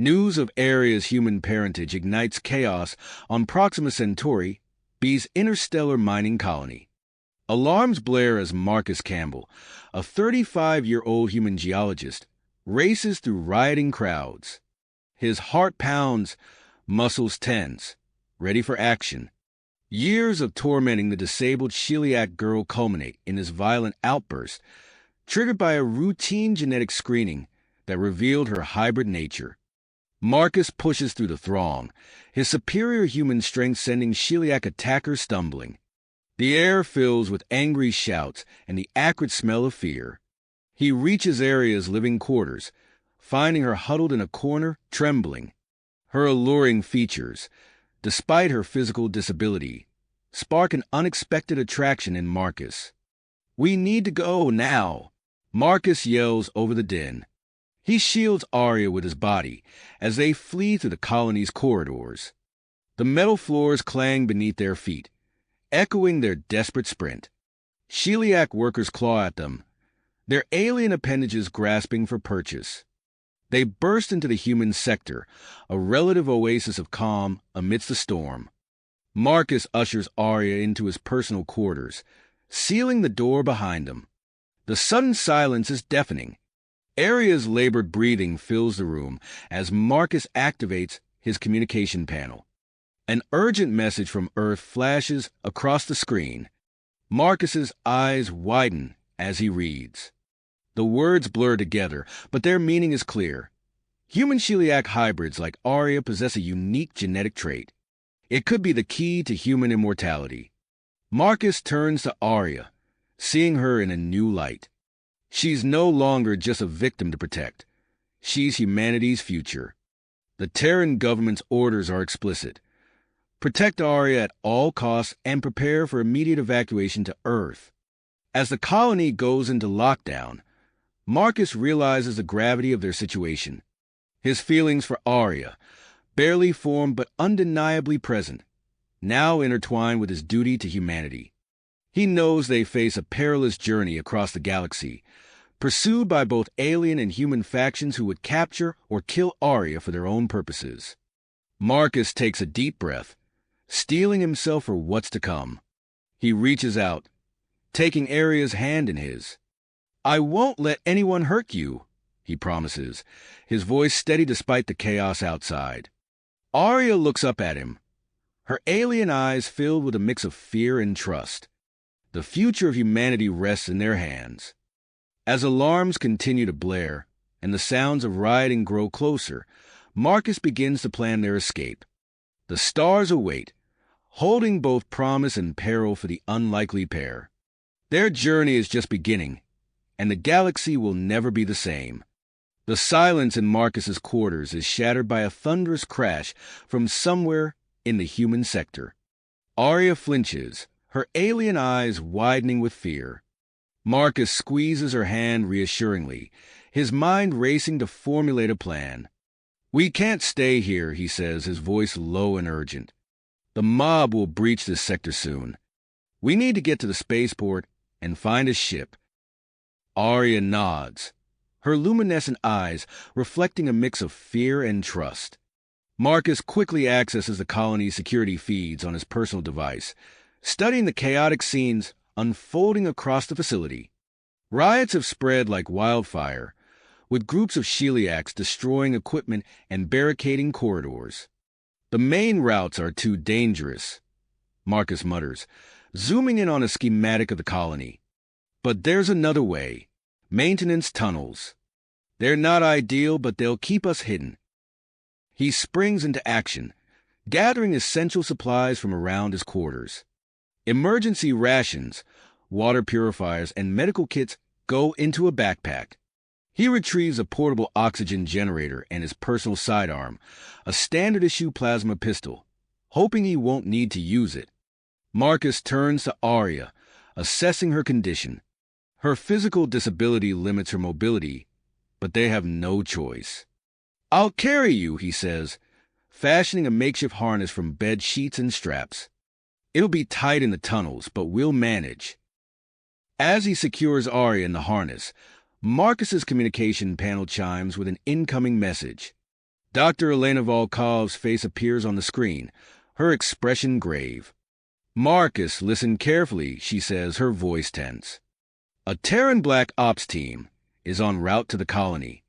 News of Aria's human parentage ignites chaos on Proxima Centauri, B's interstellar mining colony. Alarms blare as Marcus Campbell, a 35-year-old human geologist, races through rioting crowds. His heart pounds, muscles tense, ready for action. Years of tormenting the disabled celiac girl culminate in this violent outburst, triggered by a routine genetic screening that revealed her hybrid nature. Marcus pushes through the throng, his superior human strength sending celiac attackers stumbling. The air fills with angry shouts and the acrid smell of fear. He reaches Aria's living quarters, finding her huddled in a corner, trembling. Her alluring features, despite her physical disability, spark an unexpected attraction in Marcus. "We need to go now," Marcus yells over the din. He shields Aria with his body as they flee through the colony's corridors. The metal floors clang beneath their feet, echoing their desperate sprint. Celiac workers claw at them, their alien appendages grasping for purchase. They burst into the human sector, a relative oasis of calm amidst the storm. Marcus ushers Aria into his personal quarters, sealing the door behind him. The sudden silence is deafening. Aria's labored breathing fills the room as Marcus activates his communication panel. An urgent message from Earth flashes across the screen. Marcus's eyes widen as he reads. The words blur together, but their meaning is clear. Human celiac hybrids like Aria possess a unique genetic trait. It could be the key to human immortality. Marcus turns to Aria, seeing her in a new light. She's no longer just a victim to protect. She's humanity's future. The Terran government's orders are explicit. Protect Aria at all costs and prepare for immediate evacuation to Earth. As the colony goes into lockdown, Marcus realizes the gravity of their situation. His feelings for Aria, barely formed but undeniably present, now intertwined with his duty to humanity. He knows they face a perilous journey across the galaxy, pursued by both alien and human factions who would capture or kill Aria for their own purposes. Marcus takes a deep breath, steeling himself for what's to come. He reaches out, taking Aria's hand in his. "I won't let anyone hurt you," he promises, his voice steady despite the chaos outside. Aria looks up at him, her alien eyes filled with a mix of fear and trust. The future of humanity rests in their hands. As alarms continue to blare and the sounds of rioting grow closer, Marcus begins to plan their escape. The stars await, holding both promise and peril for the unlikely pair. Their journey is just beginning, and the galaxy will never be the same. The silence in Marcus's quarters is shattered by a thunderous crash from somewhere in the human sector. Aria flinches, her alien eyes widening with fear. Marcus squeezes her hand reassuringly, his mind racing to formulate a plan. "We can't stay here," he says, his voice low and urgent. "The mob will breach this sector soon. We need to get to the spaceport and find a ship." Aria nods, her luminescent eyes reflecting a mix of fear and trust. Marcus quickly accesses the colony's security feeds on his personal device, studying the chaotic scenes unfolding across the facility. Riots have spread like wildfire, with groups of celiacs destroying equipment and barricading corridors. "The main routes are too dangerous," Marcus mutters, zooming in on a schematic of the colony. "But there's another way. Maintenance tunnels. They're not ideal, but they'll keep us hidden." He springs into action, gathering essential supplies from around his quarters. Emergency rations, water purifiers, and medical kits go into a backpack. He retrieves a portable oxygen generator and his personal sidearm, a standard-issue plasma pistol, hoping he won't need to use it. Marcus turns to Aria, assessing her condition. Her physical disability limits her mobility, but they have no choice. "I'll carry you," he says, fashioning a makeshift harness from bed sheets and straps. "It'll be tight in the tunnels, but we'll manage." As he secures Aria in the harness, Marcus's communication panel chimes with an incoming message. Dr. Elena Volkov's face appears on the screen, her expression grave. "Marcus, listen carefully," she says, her voice tense. "A Terran Black Ops team is en route to the colony.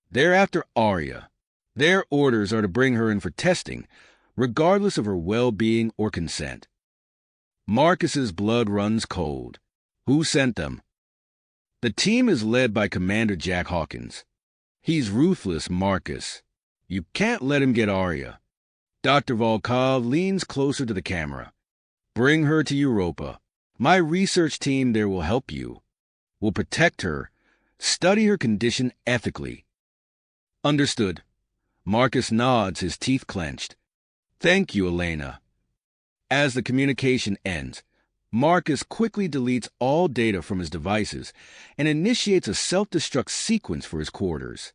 They're after Arya. Their orders are to bring her in for testing, regardless of her well-being or consent." Marcus's blood runs cold. Who sent them? The team is led by Commander Jack Hawkins. He's ruthless, Marcus. You can't let him get Arya. Dr. Volkov leans closer to the camera. "Bring her to Europa. My research team there will help you. We'll protect her, study her condition ethically." "Understood." Marcus nods, his teeth clenched. "Thank you, Elena." As the communication ends, Marcus quickly deletes all data from his devices and initiates a self-destruct sequence for his quarters.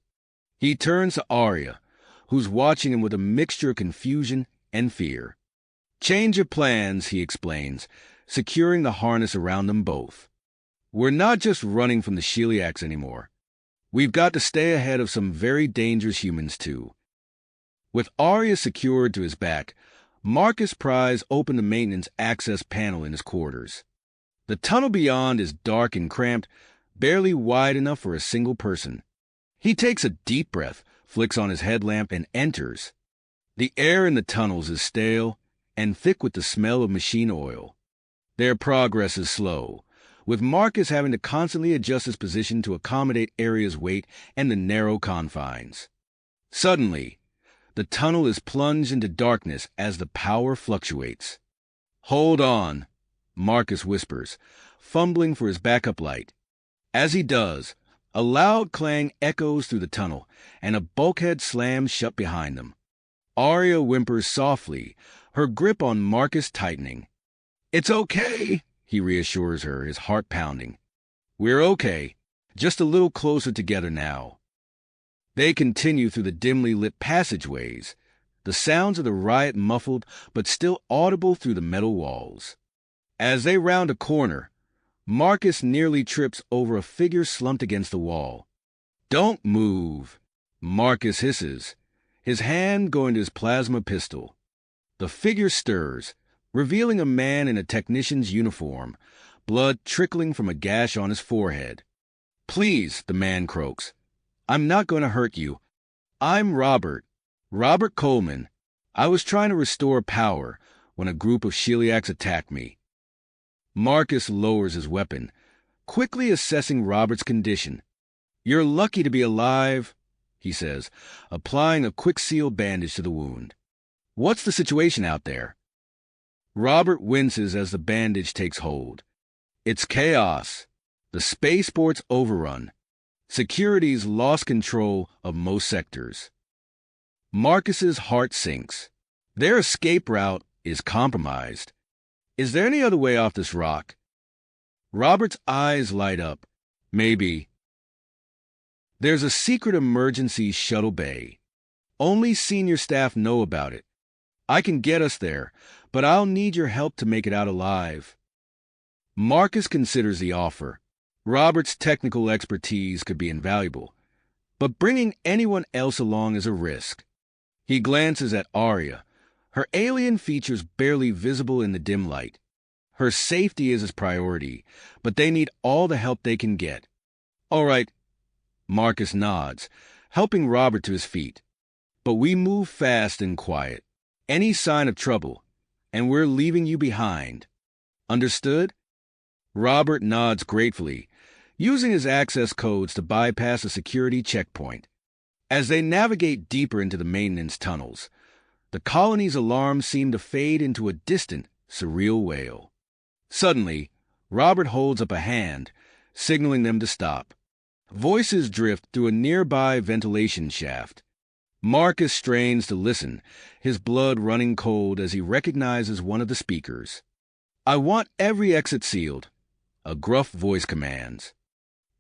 He turns to Arya, who's watching him with a mixture of confusion and fear. "Change of plans," he explains, securing the harness around them both. "We're not just running from the Sheliacs anymore. We've got to stay ahead of some very dangerous humans, too." With Arya secured to his back, Marcus pries open the maintenance access panel in his quarters. The tunnel beyond is dark and cramped, barely wide enough for a single person. He takes a deep breath, flicks on his headlamp, and enters. The air in the tunnels is stale and thick with the smell of machine oil. Their progress is slow, with Marcus having to constantly adjust his position to accommodate Arya's weight and the narrow confines. Suddenly, the tunnel is plunged into darkness as the power fluctuates. "Hold on," Marcus whispers, fumbling for his backup light. As he does, a loud clang echoes through the tunnel, and a bulkhead slams shut behind them. Arya whimpers softly, her grip on Marcus tightening. "It's okay," he reassures her, his heart pounding. "We're okay, just a little closer together now." They continue through the dimly lit passageways, the sounds of the riot muffled but still audible through the metal walls. As they round a corner, Marcus nearly trips over a figure slumped against the wall. "Don't move," Marcus hisses, his hand going to his plasma pistol. The figure stirs, revealing a man in a technician's uniform, blood trickling from a gash on his forehead. "Please," the man croaks. "I'm not going to hurt you. I'm Robert Coleman. I was trying to restore power when a group of Sheliacs attacked me." Marcus lowers his weapon, quickly assessing Robert's condition. "You're lucky to be alive," he says, applying a quick seal bandage to the wound. "What's the situation out there?" Robert winces as the bandage takes hold. "It's chaos. The spaceport's overrun. Security's lost control of most sectors." Marcus's heart sinks. Their escape route is compromised. Is there any other way off this rock? Robert's eyes light up. Maybe. There's a secret emergency shuttle bay. Only senior staff know about it. I can get us there, but I'll need your help to make it out alive. Marcus considers the offer. Robert's technical expertise could be invaluable, but bringing anyone else along is a risk. He glances at Arya, her alien features barely visible in the dim light. Her safety is his priority, but they need all the help they can get. "All right," Marcus nods, helping Robert to his feet. "But we move fast and quiet. Any sign of trouble, and we're leaving you behind. Understood?" Robert nods gratefully, using his access codes to bypass a security checkpoint. As they navigate deeper into the maintenance tunnels, the colony's alarms seem to fade into a distant, surreal wail. Suddenly, Robert holds up a hand, signaling them to stop. Voices drift through a nearby ventilation shaft. Marcus strains to listen, his blood running cold as he recognizes one of the speakers. "I want every exit sealed," a gruff voice commands.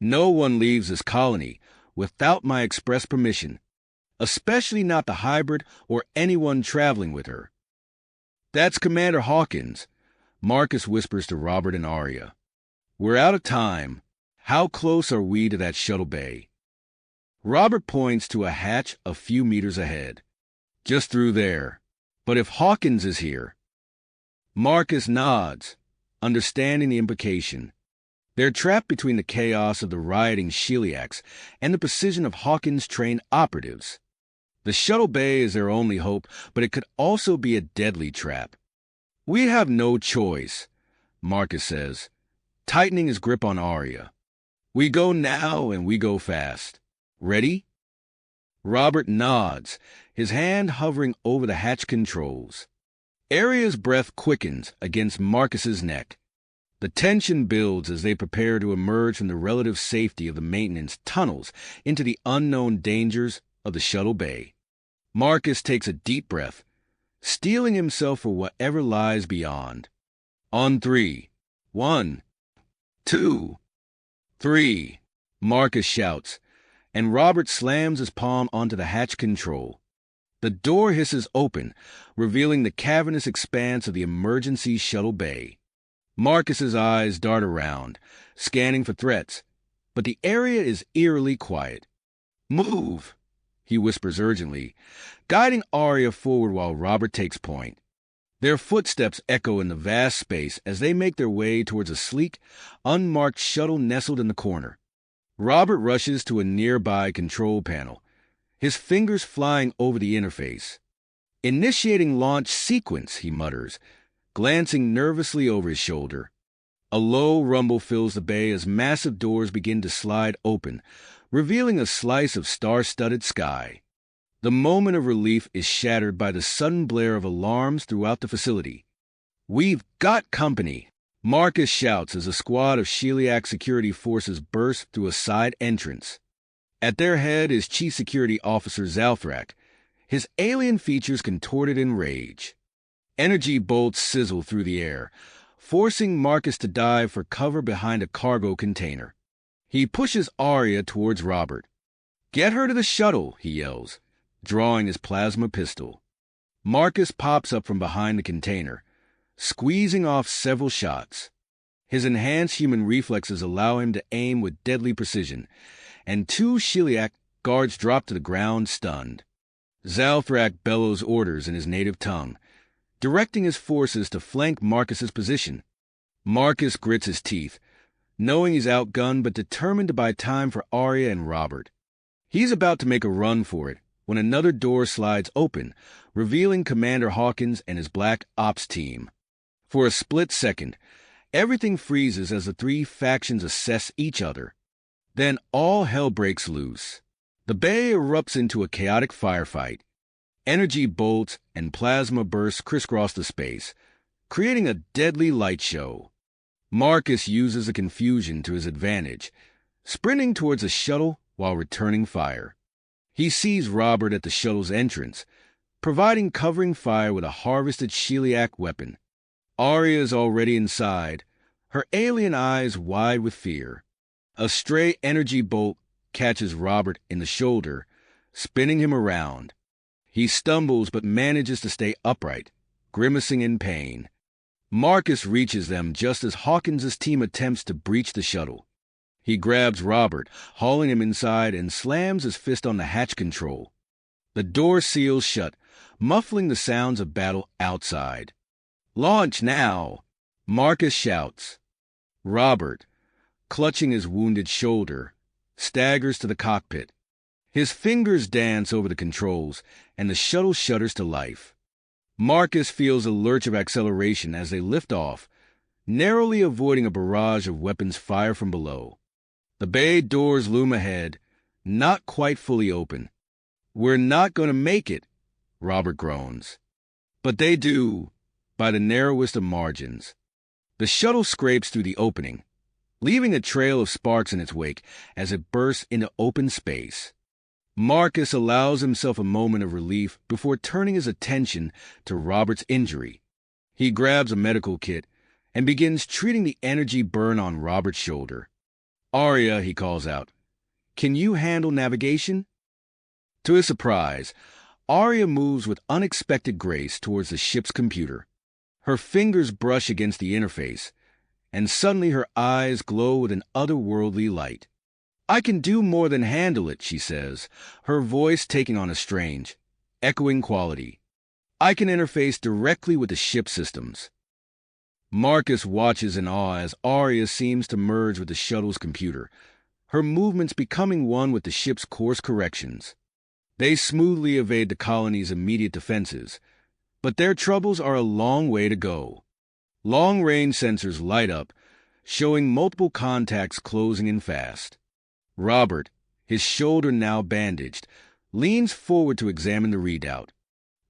"No one leaves this colony without my express permission, especially not the hybrid or anyone traveling with her." "That's Commander Hawkins," Marcus whispers to Robert and Arya. "We're out of time. How close are we to that shuttle bay?" Robert points to a hatch a few meters ahead. Just through there. But if Hawkins is here... Marcus nods, understanding the implication. They're trapped between the chaos of the rioting Sheliacs and the precision of Hawkins' trained operatives. The shuttle bay is their only hope, but it could also be a deadly trap. We have no choice, Marcus says, tightening his grip on Arya. We go now and we go fast. Ready? Robert nods, his hand hovering over the hatch controls. Arya's breath quickens against Marcus's neck. The tension builds as they prepare to emerge from the relative safety of the maintenance tunnels into the unknown dangers of the shuttle bay. Marcus takes a deep breath, steeling himself for whatever lies beyond. On 3. 1, 2, 3, Marcus shouts, and Robert slams his palm onto the hatch control. The door hisses open, revealing the cavernous expanse of the emergency shuttle bay. Marcus's eyes dart around, scanning for threats, but the area is eerily quiet. Move, he whispers urgently, guiding Arya forward while Robert takes point. Their footsteps echo in the vast space as they make their way towards a sleek, unmarked shuttle nestled in the corner. Robert rushes to a nearby control panel, his fingers flying over the interface. Initiating launch sequence, he mutters, glancing nervously over his shoulder. A low rumble fills the bay as massive doors begin to slide open, revealing a slice of star-studded sky. The moment of relief is shattered by the sudden blare of alarms throughout the facility. We've got company, Marcus shouts as a squad of Sheliac security forces burst through a side entrance. At their head is Chief Security Officer Zalthrak, his alien features contorted in rage. Energy bolts sizzle through the air, forcing Marcus to dive for cover behind a cargo container. He pushes Arya towards Robert. Get her to the shuttle, he yells, drawing his plasma pistol. Marcus pops up from behind the container, squeezing off several shots. His enhanced human reflexes allow him to aim with deadly precision, and 2 Sheliac guards drop to the ground stunned. Zalthrak bellows orders in his native tongue, directing his forces to flank Marcus's position. Marcus grits his teeth, knowing he's outgunned but determined to buy time for Arya and Robert. He's about to make a run for it when another door slides open, revealing Commander Hawkins and his Black Ops team. For a split second, everything freezes as the 3 factions assess each other. Then all hell breaks loose. The bay erupts into a chaotic firefight. Energy bolts and plasma bursts crisscross the space, creating a deadly light show. Marcus uses the confusion to his advantage, sprinting towards the shuttle while returning fire. He sees Robert at the shuttle's entrance, providing covering fire with a harvested Sheliac weapon. Arya is already inside, her alien eyes wide with fear. A stray energy bolt catches Robert in the shoulder, spinning him around. He stumbles but manages to stay upright, grimacing in pain. Marcus reaches them just as Hawkins' team attempts to breach the shuttle. He grabs Robert, hauling him inside, and slams his fist on the hatch control. The door seals shut, muffling the sounds of battle outside. Launch now! Marcus shouts. Robert, clutching his wounded shoulder, staggers to the cockpit. His fingers dance over the controls, and the shuttle shudders to life. Marcus feels a lurch of acceleration as they lift off, narrowly avoiding a barrage of weapons fire from below. The bay doors loom ahead, not quite fully open. We're not going to make it, Robert groans. But they do, by the narrowest of margins. The shuttle scrapes through the opening, leaving a trail of sparks in its wake as it bursts into open space. Marcus allows himself a moment of relief before turning his attention to Robert's injury. He grabs a medical kit and begins treating the energy burn on Robert's shoulder. Arya, he calls out, can you handle navigation? To his surprise, Arya moves with unexpected grace towards the ship's computer. Her fingers brush against the interface, and suddenly her eyes glow with an otherworldly light. I can do more than handle it, she says, her voice taking on a strange, echoing quality. I can interface directly with the ship systems. Marcus watches in awe as Arya seems to merge with the shuttle's computer, her movements becoming one with the ship's course corrections. They smoothly evade the colony's immediate defenses, but their troubles are a long way to go. Long-range sensors light up, showing multiple contacts closing in fast. Robert, his shoulder now bandaged, leans forward to examine the readout.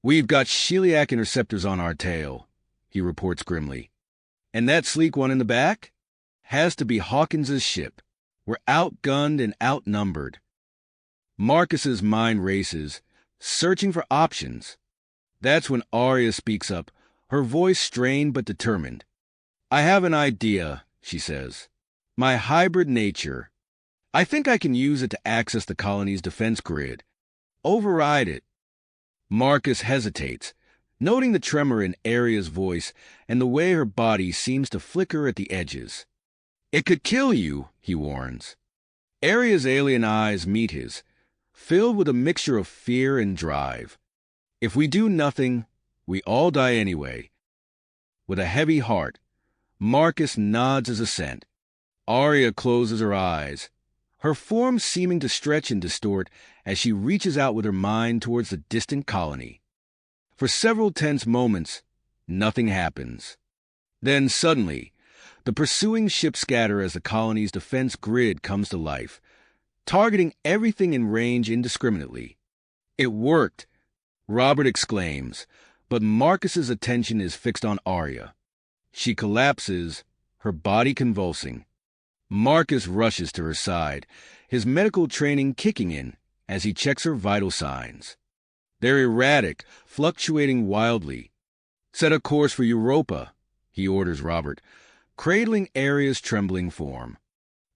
We've got Sheliak interceptors on our tail, he reports grimly. And that sleek one in the back? Has to be Hawkins's ship. We're outgunned and outnumbered. Marcus's mind races, searching for options. That's when Arya speaks up, her voice strained but determined. I have an idea, she says. My hybrid nature. I think I can use it to access the colony's defense grid. Override it. Marcus hesitates, noting the tremor in Arya's voice and the way her body seems to flicker at the edges. It could kill you, he warns. Arya's alien eyes meet his, filled with a mixture of fear and drive. If we do nothing, we all die anyway. With a heavy heart, Marcus nods his assent. Arya closes her eyes, her form seeming to stretch and distort as she reaches out with her mind towards the distant colony. For several tense moments, nothing happens. Then suddenly, the pursuing ships scatter as the colony's defense grid comes to life, targeting everything in range indiscriminately. It worked, Robert exclaims, but Marcus's attention is fixed on Arya. She collapses, her body convulsing. Marcus rushes to her side, his medical training kicking in as he checks her vital signs. They're erratic, fluctuating wildly. Set a course for Europa, he orders Robert, cradling Arya's trembling form.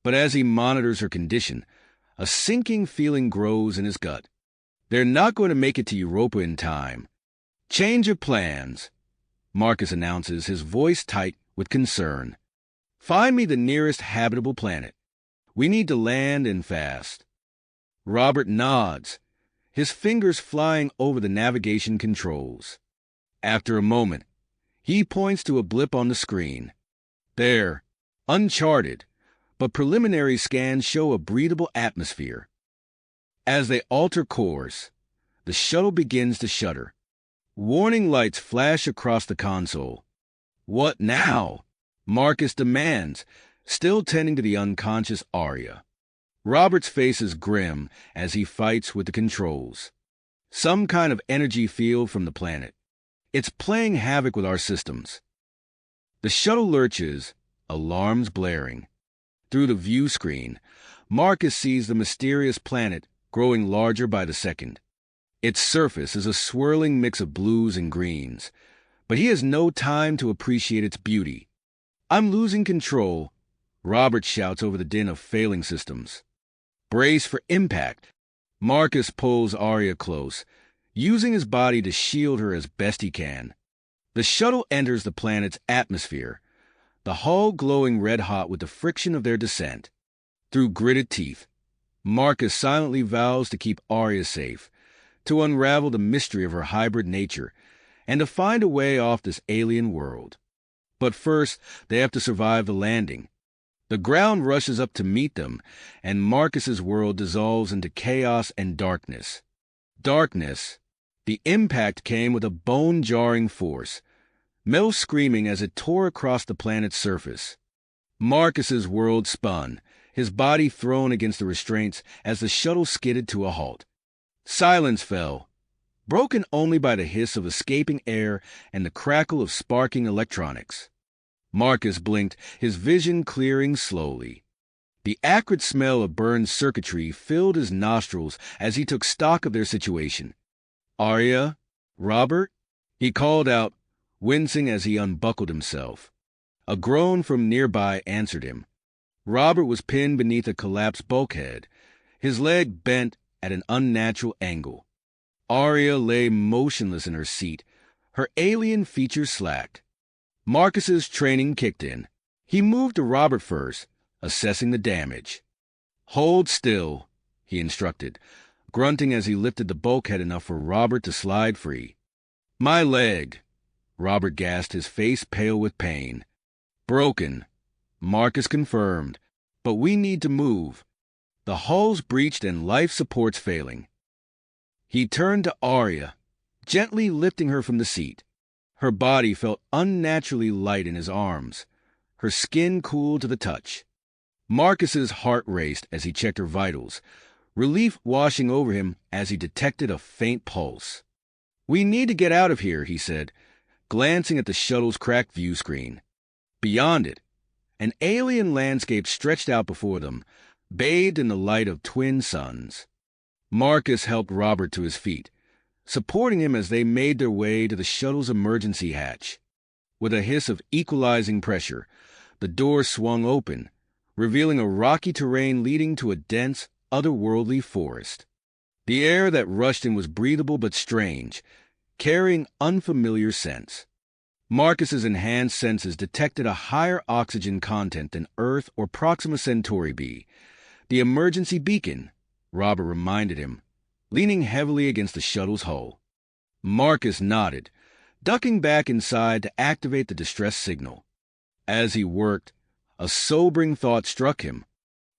But as he monitors her condition, a sinking feeling grows in his gut. They're not going to make it to Europa in time. Change of plans, Marcus announces, his voice tight with concern. Find me the nearest habitable planet. We need to land and fast. Robert nods, his fingers flying over the navigation controls. After a moment, he points to a blip on the screen. There, uncharted, but preliminary scans show a breathable atmosphere. As they alter course, the shuttle begins to shudder. Warning lights flash across the console. What now? Marcus demands, still tending to the unconscious Arya. Robert's face is grim as he fights with the controls. Some kind of energy field from the planet. It's playing havoc with our systems. The shuttle lurches, alarms blaring. Through the view screen, Marcus sees the mysterious planet growing larger by the second. Its surface is a swirling mix of blues and greens, but he has no time to appreciate its beauty. I'm losing control, Robert shouts over the din of failing systems. Brace for impact. Marcus pulls Arya close, using his body to shield her as best he can. The shuttle enters the planet's atmosphere, the hull glowing red-hot with the friction of their descent. Through gritted teeth, Marcus silently vows to keep Arya safe, to unravel the mystery of her hybrid nature, and to find a way off this alien world. But first, they have to survive the landing. The ground rushes up to meet them, and Marcus's world dissolves into chaos and darkness. Darkness. The impact came with a bone-jarring force, metal screaming as it tore across the planet's surface. Marcus's world spun, his body thrown against the restraints as the shuttle skidded to a halt. Silence fell, broken only by the hiss of escaping air and the crackle of sparking electronics. Marcus blinked, his vision clearing slowly. The acrid smell of burned circuitry filled his nostrils as he took stock of their situation. Arya? Robert? He called out, wincing as he unbuckled himself. A groan from nearby answered him. Robert was pinned beneath a collapsed bulkhead, his leg bent at an unnatural angle. Arya lay motionless in her seat, her alien features slacked. Marcus's training kicked in. He moved to Robert first, assessing the damage. Hold still, he instructed, grunting as he lifted the bulkhead enough for Robert to slide free. My leg, Robert gasped, his face pale with pain. Broken, Marcus confirmed, but we need to move. The hull's breached and life support's failing. He turned to Arya, gently lifting her from the seat. Her body felt unnaturally light in his arms. Her skin cooled to the touch. Marcus's heart raced as he checked her vitals, relief washing over him as he detected a faint pulse. We need to get out of here, he said, glancing at the shuttle's cracked view screen. Beyond it, an alien landscape stretched out before them, bathed in the light of twin suns. Marcus helped Robert to his feet, supporting him as they made their way to the shuttle's emergency hatch. With a hiss of equalizing pressure, the door swung open, revealing a rocky terrain leading to a dense, otherworldly forest. The air that rushed in was breathable but strange, carrying unfamiliar scents. Marcus's enhanced senses detected a higher oxygen content than Earth or Proxima Centauri B. The emergency beacon, Robert reminded him, leaning heavily against the shuttle's hull. Marcus nodded, ducking back inside to activate the distress signal. As he worked, a sobering thought struck him.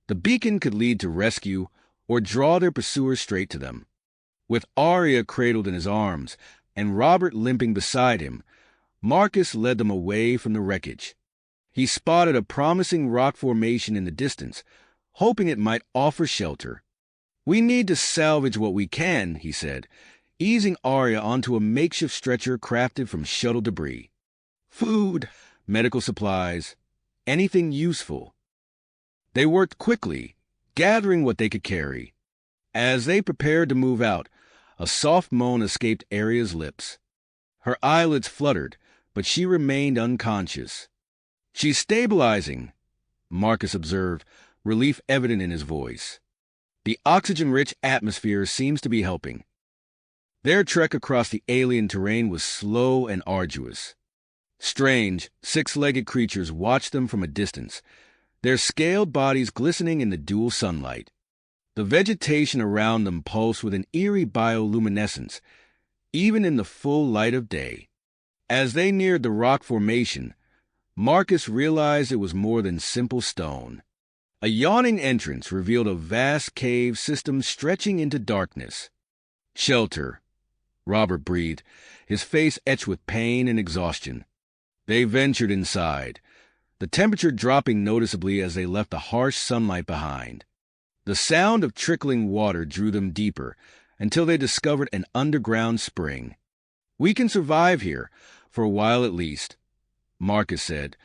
The beacon could lead to rescue or draw their pursuers straight to them. With Arya cradled in his arms and Robert limping beside him, Marcus led them away from the wreckage. He spotted a promising rock formation in the distance, hoping it might offer shelter. We need to salvage what we can, he said, easing Arya onto a makeshift stretcher crafted from shuttle debris. Food, medical supplies, anything useful. They worked quickly, gathering what they could carry. As they prepared to move out, a soft moan escaped Arya's lips. Her eyelids fluttered, but she remained unconscious. She's stabilizing, Marcus observed, relief evident in his voice. The oxygen-rich atmosphere seems to be helping. Their trek across the alien terrain was slow and arduous. Strange, six-legged creatures watched them from a distance, their scaled bodies glistening in the dual sunlight. The vegetation around them pulsed with an eerie bioluminescence, even in the full light of day. As they neared the rock formation, Marcus realized it was more than simple stone. A yawning entrance revealed a vast cave system stretching into darkness. Shelter, Robert breathed, his face etched with pain and exhaustion. They ventured inside, the temperature dropping noticeably as they left the harsh sunlight behind. The sound of trickling water drew them deeper, until they discovered an underground spring. We can survive here, for a while at least, Marcus said,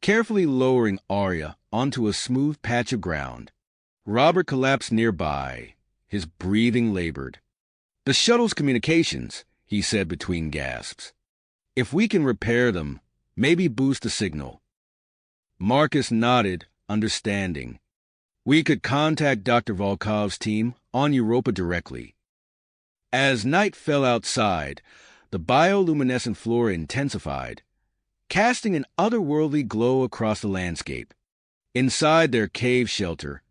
carefully lowering Arya onto a smooth patch of ground. Robert collapsed nearby, his breathing labored. The shuttle's communications, he said between gasps. If we can repair them, maybe boost the signal. Marcus nodded, understanding. We could contact Dr. Volkov's team on Europa directly. As night fell outside, the bioluminescent flora intensified, casting an otherworldly glow across the landscape. Inside their cave shelter,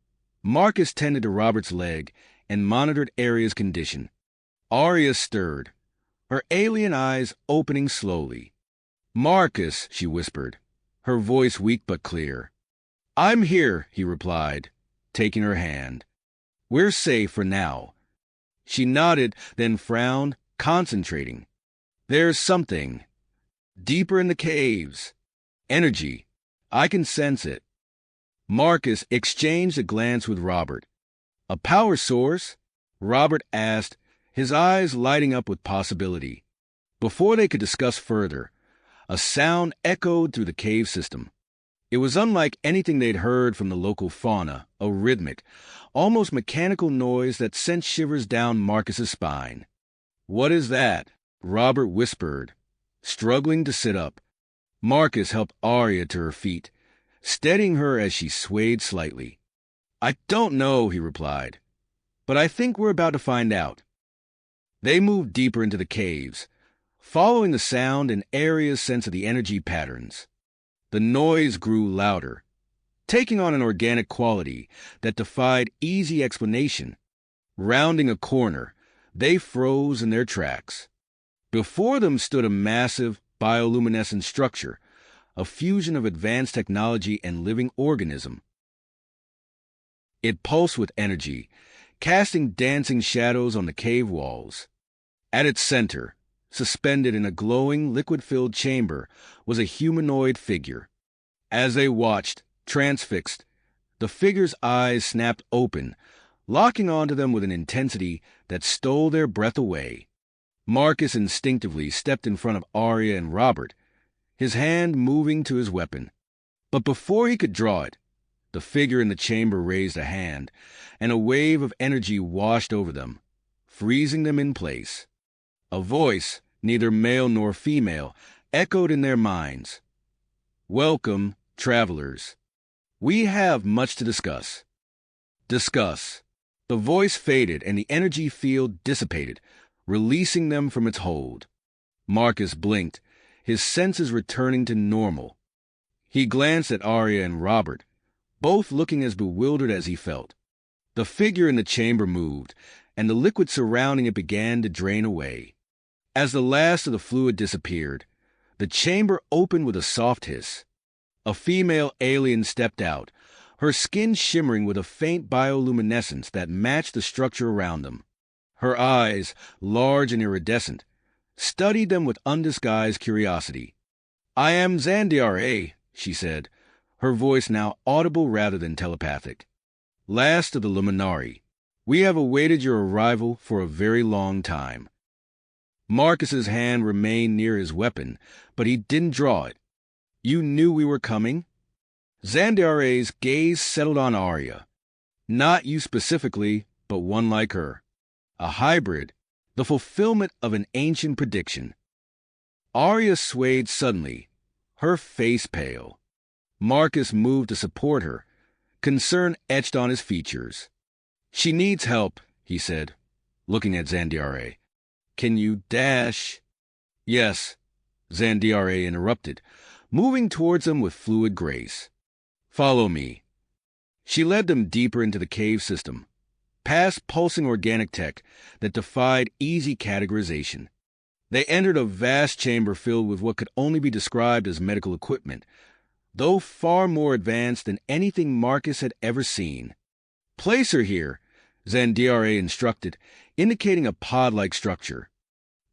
Marcus tended to Robert's leg and monitored Arya's condition. Arya stirred, her alien eyes opening slowly. Marcus, she whispered, her voice weak but clear. I'm here, he replied, taking her hand. We're safe for now. She nodded, then frowned, concentrating. There's something. Deeper in the caves. Energy. I can sense it. Marcus exchanged a glance with Robert. A power source? Robert asked, his eyes lighting up with possibility. Before they could discuss further, a sound echoed through the cave system. It was unlike anything they'd heard from the local fauna, a rhythmic, almost mechanical noise that sent shivers down Marcus's spine. What is that? Robert whispered, struggling to sit up. Marcus helped Arya to her feet, steadying her as she swayed slightly. I don't know, he replied, but I think we're about to find out. They moved deeper into the caves, following the sound and Arya's sense of the energy patterns. The noise grew louder, taking on an organic quality that defied easy explanation. Rounding a corner, they froze in their tracks. Before them stood a massive, bioluminescent structure, a fusion of advanced technology and living organism. It pulsed with energy, casting dancing shadows on the cave walls. At its center, suspended in a glowing, liquid-filled chamber, was a humanoid figure. As they watched, transfixed, the figure's eyes snapped open, locking onto them with an intensity that stole their breath away. Marcus instinctively stepped in front of Arya and Robert, his hand moving to his weapon. But before he could draw it, the figure in the chamber raised a hand, and a wave of energy washed over them, freezing them in place. A voice, neither male nor female, echoed in their minds. "Welcome, travelers. We have much to discuss." Discuss. The voice faded and the energy field dissipated, releasing them from its hold. Marcus blinked, his senses returning to normal. He glanced at Arya and Robert, both looking as bewildered as he felt. The figure in the chamber moved, and the liquid surrounding it began to drain away. As the last of the fluid disappeared, the chamber opened with a soft hiss. A female alien stepped out, her skin shimmering with a faint bioluminescence that matched the structure around them. Her eyes, large and iridescent, studied them with undisguised curiosity. "I am Zandiare," she said, her voice now audible rather than telepathic. "Last of the luminari. We have awaited your arrival for a very long time." Marcus's hand remained near his weapon, but he didn't draw it. "You knew we were coming?" Zandiare's gaze settled on Arya. "Not you specifically, but one like her. A hybrid, the fulfillment of an ancient prediction." Arya swayed suddenly, her face pale. Marcus moved to support her, concern etched on his features. "She needs help," he said, looking at Zandiare. "Can you dash?" "Yes," Zandiare interrupted, moving towards them with fluid grace. "Follow me." She led them deeper into the cave system, past pulsing organic tech that defied easy categorization. They entered a vast chamber filled with what could only be described as medical equipment, though far more advanced than anything Marcus had ever seen. "Place her here," Zandiare instructed, indicating a pod-like structure.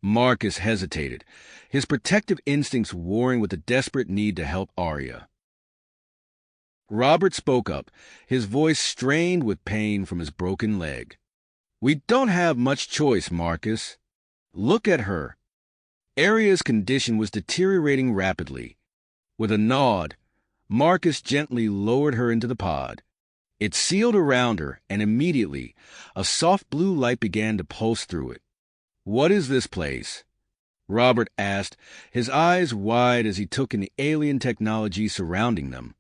Marcus hesitated, his protective instincts warring with the desperate need to help Arya. Robert spoke up, his voice strained with pain from his broken leg. "We don't have much choice, Marcus. Look at her." Arya's condition was deteriorating rapidly. With a nod, Marcus gently lowered her into the pod. It sealed around her, and immediately, a soft blue light began to pulse through it. "What is this place?" Robert asked, his eyes wide as he took in the alien technology surrounding them.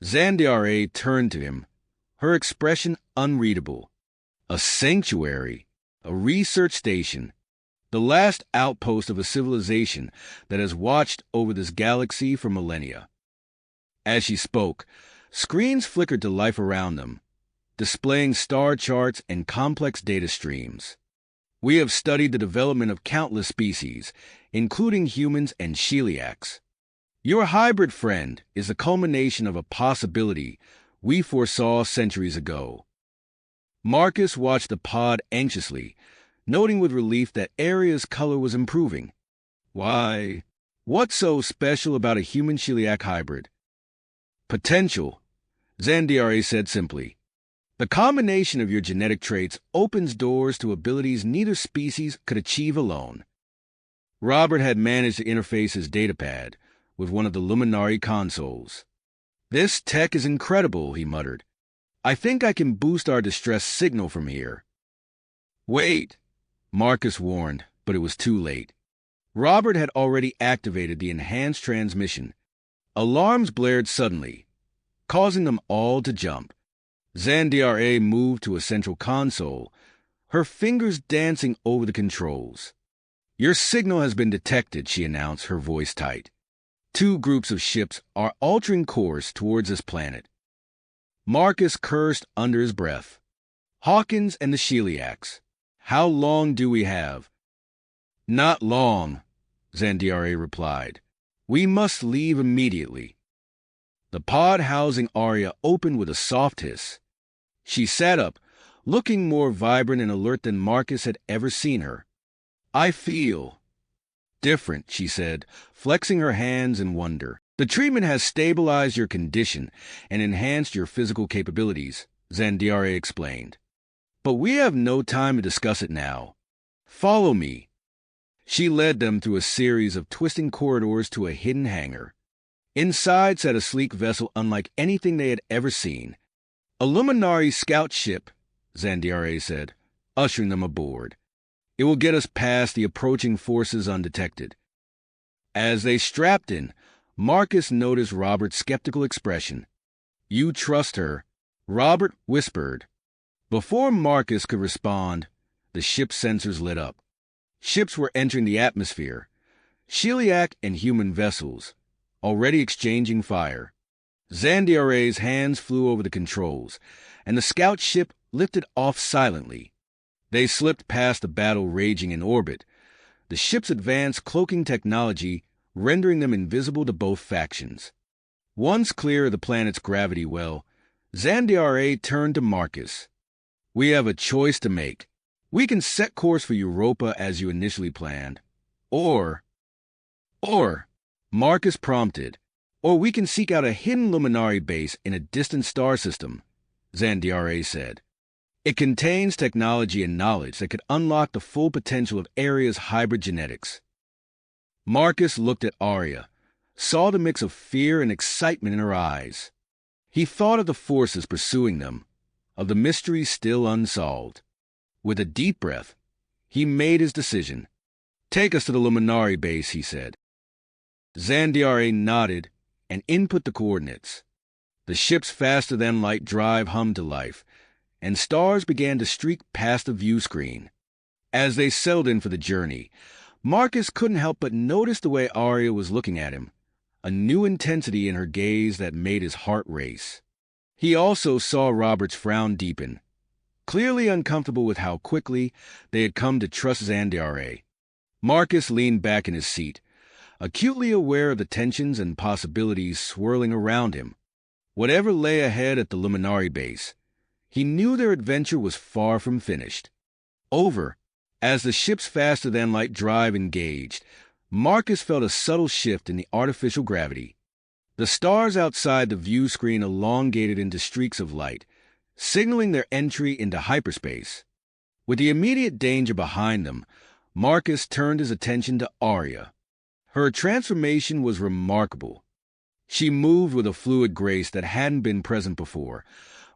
Zandiare turned to him, her expression unreadable. "A sanctuary, a research station, the last outpost of a civilization that has watched over this galaxy for millennia." As she spoke, screens flickered to life around them, displaying star charts and complex data streams. "We have studied the development of countless species, including humans and celiacs. Your hybrid friend is the culmination of a possibility we foresaw centuries ago." Marcus watched the pod anxiously, noting with relief that Arya's color was improving. "Why, what's so special about a human celiac hybrid?" "Potential," Zandiare said simply. "The combination of your genetic traits opens doors to abilities neither species could achieve alone." Robert had managed to interface his datapad with one of the luminari consoles. "This tech is incredible," he muttered. "I think I can boost our distress signal from here." "Wait," Marcus warned, but it was too late. Robert had already activated the enhanced transmission. Alarms blared suddenly, causing them all to jump. Zandiare moved to a central console, her fingers dancing over the controls. "Your signal has been detected," she announced, her voice tight. "Two groups of ships are altering course towards this planet. Marcus cursed under his breath. Hawkins and the Sheliacs. How long do we have? Not long, Zandiare replied. We must leave immediately. The pod housing Arya opened with a soft hiss. She sat up, looking more vibrant and alert than Marcus had ever seen her. I feel different, she said, flexing her hands in wonder. The treatment has stabilized your condition and enhanced your physical capabilities, Zandiare explained. But we have no time to discuss it now. Follow me. She led them through a series of twisting corridors to a hidden hangar. Inside sat a sleek vessel unlike anything they had ever seen. A luminari scout ship, Zandiare said, ushering them aboard. It will get us past the approaching forces undetected. As they strapped in, Marcus noticed Robert's skeptical expression. You trust her, Robert whispered. Before Marcus could respond, the ship's sensors lit up. Ships were entering the atmosphere, Sheliac and human vessels, already exchanging fire. Zandiare's hands flew over the controls, and the scout ship lifted off silently. They slipped past the battle raging in orbit, the ship's advanced cloaking technology rendering them invisible to both factions. Once clear of the planet's gravity well, Zandiare turned to Marcus. We have a choice to make. We can set course for Europa as you initially planned. Or, Marcus prompted, or we can seek out a hidden luminari base in a distant star system, Zandiare said. It contains technology and knowledge that could unlock the full potential of Aria's hybrid genetics. Marcus looked at Arya, saw the mix of fear and excitement in her eyes. He thought of the forces pursuing them, of the mysteries still unsolved. With a deep breath, he made his decision. Take us to the luminari base, he said. Zandiare nodded and input the coordinates. The ship's faster-than-light drive hummed to life, and stars began to streak past the view screen. As they settled in for the journey, Marcus couldn't help but notice the way Arya was looking at him, a new intensity in her gaze that made his heart race. He also saw Robert's frown deepen, clearly uncomfortable with how quickly they had come to trust Zandiare. Marcus leaned back in his seat, acutely aware of the tensions and possibilities swirling around him. Whatever lay ahead at the luminari base, he knew their adventure was far from finished. As the ship's faster-than-light drive engaged, Marcus felt a subtle shift in the artificial gravity. The stars outside the view screen elongated into streaks of light, signaling their entry into hyperspace. With the immediate danger behind them, Marcus turned his attention to Arya. Her transformation was remarkable. She moved with a fluid grace that hadn't been present before,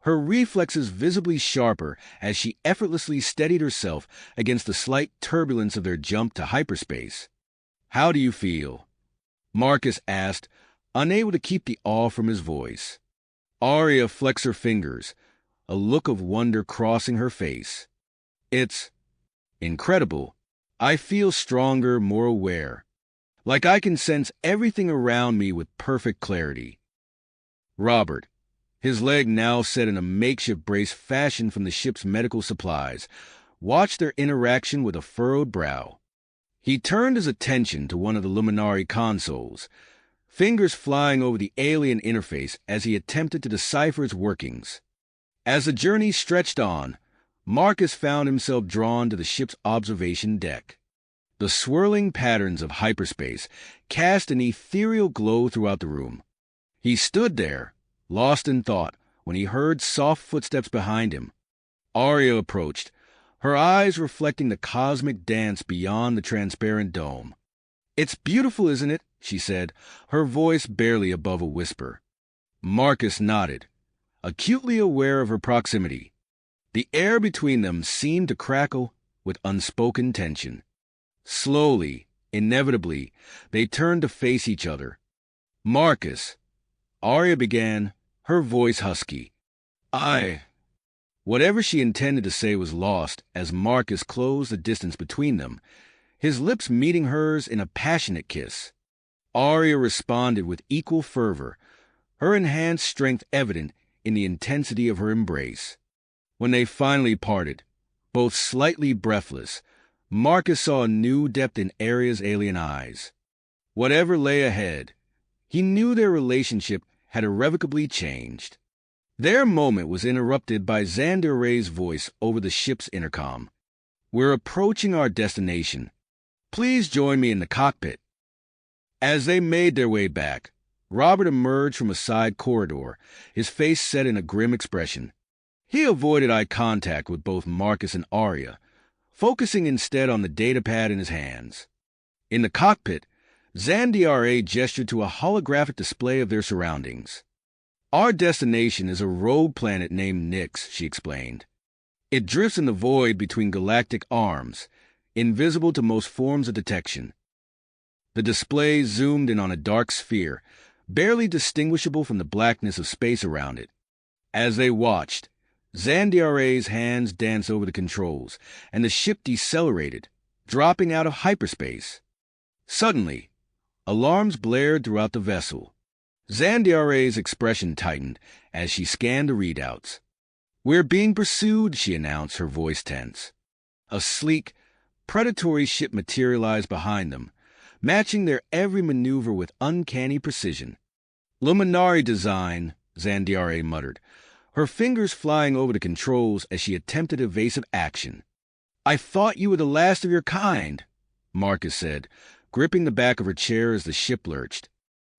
her reflexes visibly sharper as she effortlessly steadied herself against the slight turbulence of their jump to hyperspace. How do you feel? Marcus asked, unable to keep the awe from his voice. Arya flexed her fingers, a look of wonder crossing her face. It's incredible. I feel stronger, more aware. Like I can sense everything around me with perfect clarity. Robert, his leg now set in a makeshift brace fashioned from the ship's medical supplies, watched their interaction with a furrowed brow. He turned his attention to one of the luminari consoles, fingers flying over the alien interface as he attempted to decipher its workings. As the journey stretched on, Marcus found himself drawn to the ship's observation deck. The swirling patterns of hyperspace cast an ethereal glow throughout the room. He stood there, lost in thought, when he heard soft footsteps behind him. Arya approached, her eyes reflecting the cosmic dance beyond the transparent dome. It's beautiful, isn't it? She said, her voice barely above a whisper. Marcus nodded, acutely aware of her proximity. The air between them seemed to crackle with unspoken tension. Slowly, inevitably, they turned to face each other. Marcus, Arya began, her voice husky. Whatever she intended to say was lost as Marcus closed the distance between them, his lips meeting hers in a passionate kiss. Arya responded with equal fervor, her enhanced strength evident in the intensity of her embrace. When they finally parted, both slightly breathless, Marcus saw a new depth in Aria's alien eyes. Whatever lay ahead, he knew their relationship had irrevocably changed. Their moment was interrupted by Xander Ray's voice over the ship's intercom. "We're approaching our destination. Please join me in the cockpit." As they made their way back, Robert emerged from a side corridor, his face set in a grim expression. He avoided eye contact with both Marcus and Aria, focusing instead on the datapad in his hands. In the cockpit, Xandiara gestured to a holographic display of their surroundings. "Our destination is a rogue planet named Nyx," she explained. "It drifts in the void between galactic arms, invisible to most forms of detection." The display zoomed in on a dark sphere, barely distinguishable from the blackness of space around it. As they watched, Xandiara's hands danced over the controls, and the ship decelerated, dropping out of hyperspace. Suddenly, alarms blared throughout the vessel. Xandiara's expression tightened as she scanned the readouts. "We're being pursued," she announced, her voice tense. A sleek, predatory ship materialized behind them, matching their every maneuver with uncanny precision. "Luminari design," Xandiara muttered, her fingers flying over the controls as she attempted evasive action. "I thought you were the last of your kind," Marcus said, gripping the back of her chair as the ship lurched.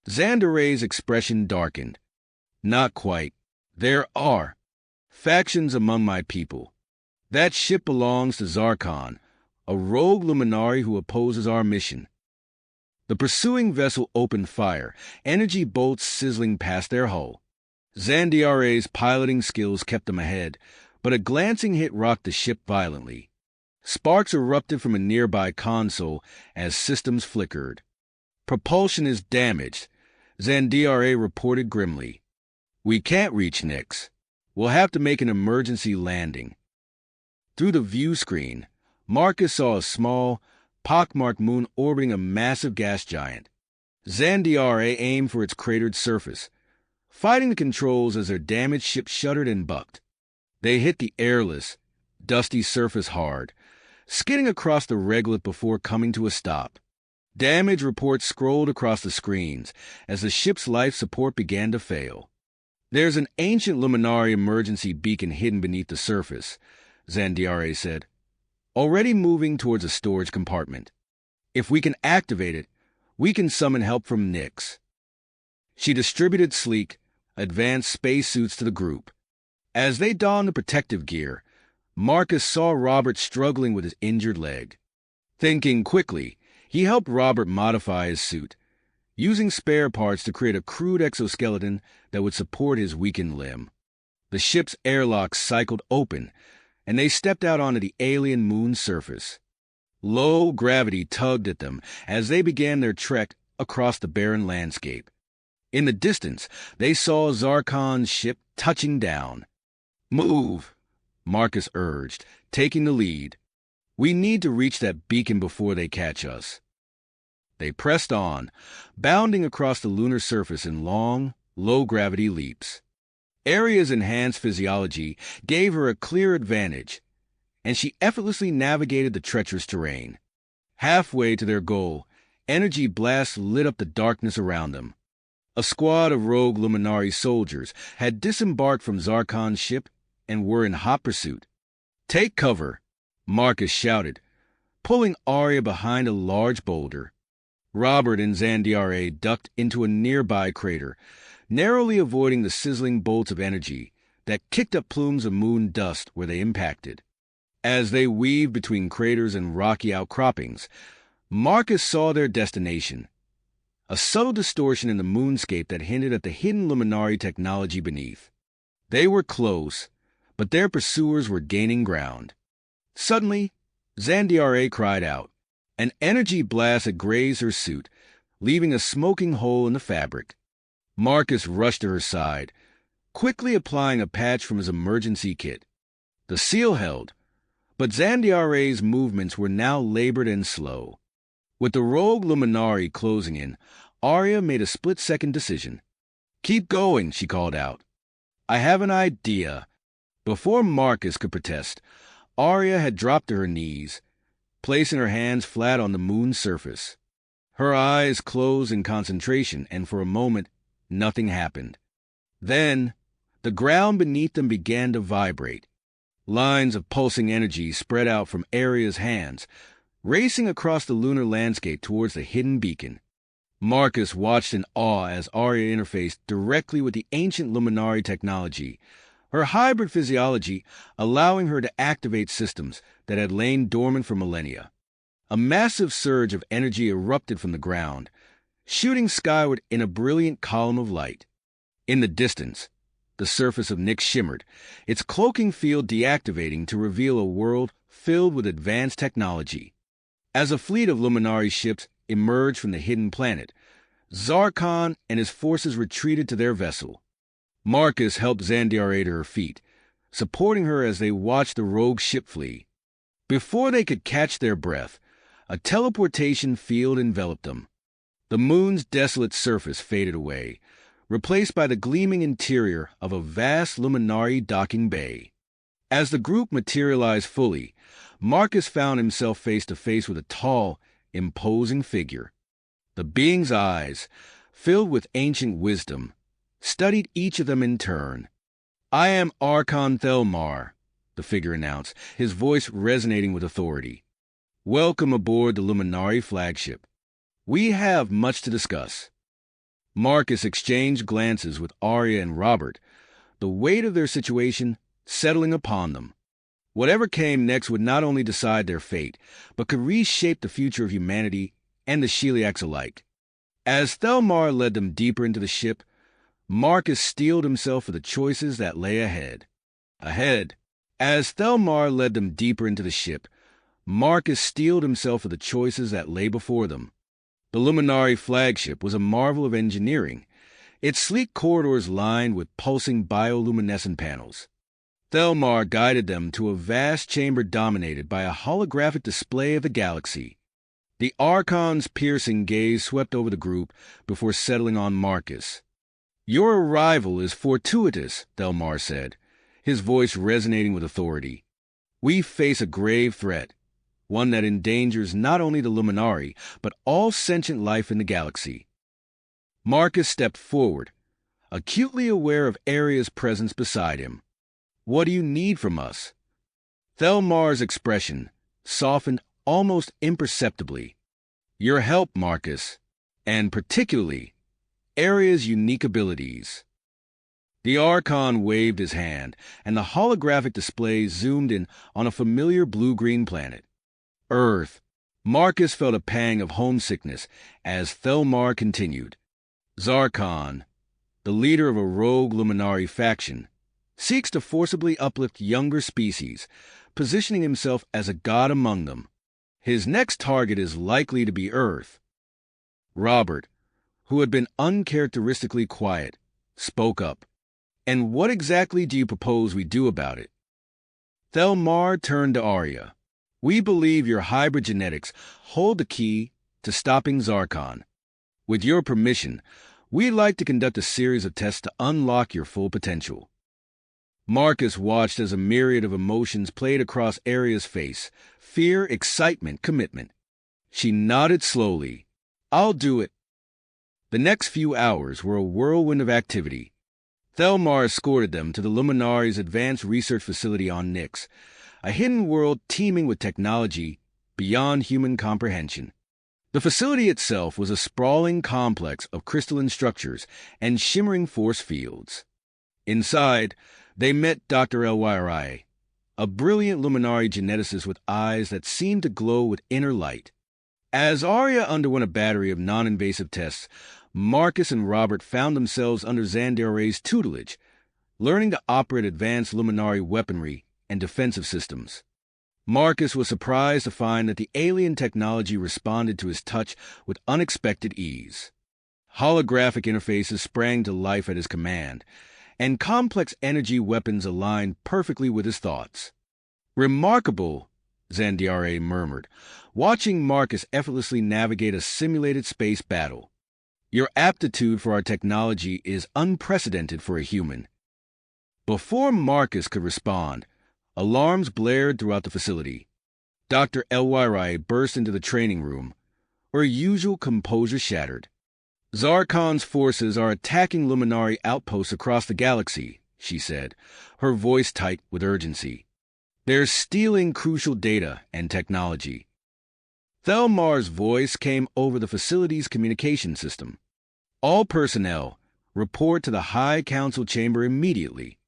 Xandiara's expression darkened. "Not quite. There are factions among my people. That ship belongs to Zarkon, a rogue luminari who opposes our mission." The pursuing vessel opened fire, energy bolts sizzling past their hull. Xandiara's piloting skills kept them ahead, but a glancing hit rocked the ship violently. Sparks erupted from a nearby console as systems flickered. "Propulsion is damaged," Xandiara reported grimly. "We can't reach Nyx. We'll have to make an emergency landing." Through the view screen, Marcus saw a small, pockmarked moon orbiting a massive gas giant. Xandiara aimed for its cratered surface, fighting the controls as their damaged ship shuddered and bucked. They hit the airless, dusty surface hard, skidding across the regolith before coming to a stop. Damage reports scrolled across the screens as the ship's life support began to fail. "There's an ancient luminari emergency beacon hidden beneath the surface," Xandiara said, "already moving towards a storage compartment. If we can activate it, we can summon help from Nyx." She distributed sleek, advanced spacesuits to the group. As they donned the protective gear, Marcus saw Robert struggling with his injured leg. Thinking quickly, he helped Robert modify his suit, using spare parts to create a crude exoskeleton that would support his weakened limb. The ship's airlocks cycled open, and they stepped out onto the alien moon surface. Low gravity tugged at them as they began their trek across the barren landscape. In the distance, they saw Zarkon's ship touching down. "Move," Marcus urged, taking the lead. "We need to reach that beacon before they catch us." They pressed on, bounding across the lunar surface in long, low-gravity leaps. Aria's enhanced physiology gave her a clear advantage, and she effortlessly navigated the treacherous terrain. Halfway to their goal, energy blasts lit up the darkness around them. A squad of rogue luminari soldiers had disembarked from Zarkon's ship and were in hot pursuit. "Take cover," Marcus shouted, pulling Aria behind a large boulder. Robert and Xandiara ducked into a nearby crater, narrowly avoiding the sizzling bolts of energy that kicked up plumes of moon dust where they impacted. As they weaved between craters and rocky outcroppings, Marcus saw their destination, a subtle distortion in the moonscape that hinted at the hidden luminari technology beneath. They were close, but their pursuers were gaining ground. Suddenly, Xandiara cried out. An energy blast had grazed her suit, leaving a smoking hole in the fabric. Marcus rushed to her side, quickly applying a patch from his emergency kit. The seal held, but Xandiara's movements were now labored and slow. With the rogue luminari closing in, Aria made a split-second decision. "Keep going," she called out. I have an idea. Before Marcus could protest, Arya had dropped to her knees, placing her hands flat on the moon's surface. Her eyes closed in concentration, and for a moment, nothing happened. Then, the ground beneath them began to vibrate. Lines of pulsing energy spread out from Arya's hands, racing across the lunar landscape towards the hidden beacon. Marcus watched in awe as Arya interfaced directly with the ancient luminari technology, her hybrid physiology allowing her to activate systems that had lain dormant for millennia. A massive surge of energy erupted from the ground, shooting skyward in a brilliant column of light. In the distance, the surface of Nyx shimmered, its cloaking field deactivating to reveal a world filled with advanced technology. As a fleet of luminari ships emerged from the hidden planet, Zarkon and his forces retreated to their vessel. Marcus helped Zandiare to her feet, supporting her as they watched the rogue ship flee. Before they could catch their breath, a teleportation field enveloped them. The moon's desolate surface faded away, replaced by the gleaming interior of a vast luminari docking bay. As the group materialized fully, Marcus found himself face to face with a tall, imposing figure. The being's eyes, filled with ancient wisdom, studied each of them in turn. "I am Archon Thelmar," the figure announced, his voice resonating with authority. "Welcome aboard the Luminari flagship. We have much to discuss." Marcus exchanged glances with Arya and Robert, the weight of their situation settling upon them. Whatever came next would not only decide their fate, but could reshape the future of humanity and the Sheliacs alike. As Thelmar led them deeper into the ship, Marcus steeled himself for the choices that lay ahead. As Thelmar led them deeper into the ship, Marcus steeled himself for the choices that lay before them. The Luminari flagship was a marvel of engineering, its sleek corridors lined with pulsing bioluminescent panels. Thelmar guided them to a vast chamber dominated by a holographic display of the galaxy. The Archon's piercing gaze swept over the group before settling on Marcus. "Your arrival is fortuitous," Thelmar said, his voice resonating with authority. "We face a grave threat, one that endangers not only the Luminari, but all sentient life in the galaxy." Marcus stepped forward, acutely aware of Arya's presence beside him. "What do you need from us?" Thelmar's expression softened almost imperceptibly. "Your help, Marcus, and particularly Arya's unique abilities." The Archon waved his hand, and the holographic display zoomed in on a familiar blue-green planet. Earth. Marcus felt a pang of homesickness as Thelmar continued. "Zarkon, the leader of a rogue Luminari faction, seeks to forcibly uplift younger species, positioning himself as a god among them. His next target is likely to be Earth." Robert, who had been uncharacteristically quiet, spoke up. "And what exactly do you propose we do about it?" Thelmar turned to Arya. "We believe your hybrid genetics hold the key to stopping Zarkon. With your permission, we'd like to conduct a series of tests to unlock your full potential." Marcus watched as a myriad of emotions played across Arya's face: fear, excitement, commitment. She nodded slowly. "I'll do it." The next few hours were a whirlwind of activity. Thelmar escorted them to the Luminari's advanced research facility on Nyx, a hidden world teeming with technology beyond human comprehension. The facility itself was a sprawling complex of crystalline structures and shimmering force fields. Inside, they met Dr. Elwirae, a brilliant Luminari geneticist with eyes that seemed to glow with inner light. As Arya underwent a battery of non-invasive tests, Marcus and Robert found themselves under Zandiare's tutelage, learning to operate advanced Luminari weaponry and defensive systems. Marcus was surprised to find that the alien technology responded to his touch with unexpected ease. Holographic interfaces sprang to life at his command, and complex energy weapons aligned perfectly with his thoughts. "Remarkable," Zandiare murmured, watching Marcus effortlessly navigate a simulated space battle. "Your aptitude for our technology is unprecedented for a human." Before Marcus could respond, alarms blared throughout the facility. Dr. Elwira burst into the training room, her usual composure shattered. Zarkon's forces are attacking luminari outposts across the galaxy, she said, her voice tight with urgency. They're stealing crucial data and technology. Thelmar's voice came over the facility's communication system. All personnel, report to the High Council chamber immediately.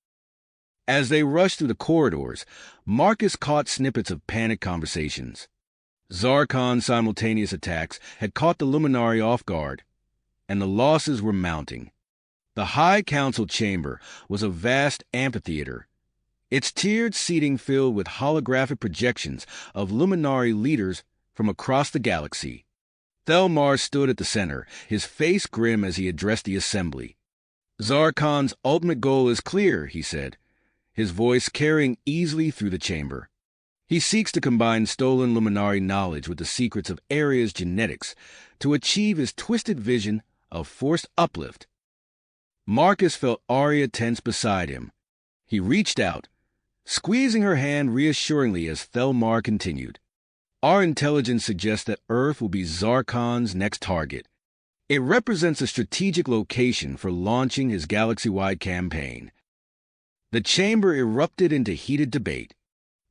As they rushed through the corridors, Marcus caught snippets of panicked conversations. Zarkon's simultaneous attacks had caught the luminari off guard, and the losses were mounting. The High Council chamber was a vast amphitheater, its tiered seating filled with holographic projections of luminari leaders from across the galaxy. Thelmar stood at the center, his face grim as he addressed the assembly. Zarkon's ultimate goal is clear, he said, his voice carrying easily through the chamber. He seeks to combine stolen luminari knowledge with the secrets of Aria's genetics to achieve his twisted vision of forced uplift. Marcus felt Aria tense beside him. He reached out, squeezing her hand reassuringly as Thelmar continued. Our intelligence suggests that Earth will be Zarkon's next target. It represents a strategic location for launching his galaxy-wide campaign. The chamber erupted into heated debate.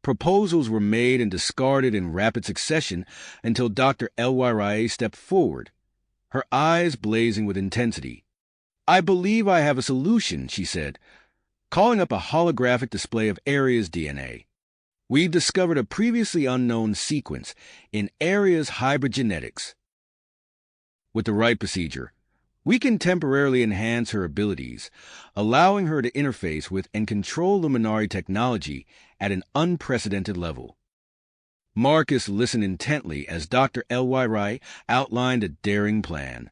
Proposals were made and discarded in rapid succession until Dr. Elwira stepped forward, her eyes blazing with intensity. I believe I have a solution, she said, calling up a holographic display of Aria's DNA. We've discovered a previously unknown sequence in Aria's hybrid genetics. With the right procedure, we can temporarily enhance her abilities, allowing her to interface with and control luminari technology at an unprecedented level. Marcus listened intently as Dr. Elwira outlined a daring plan.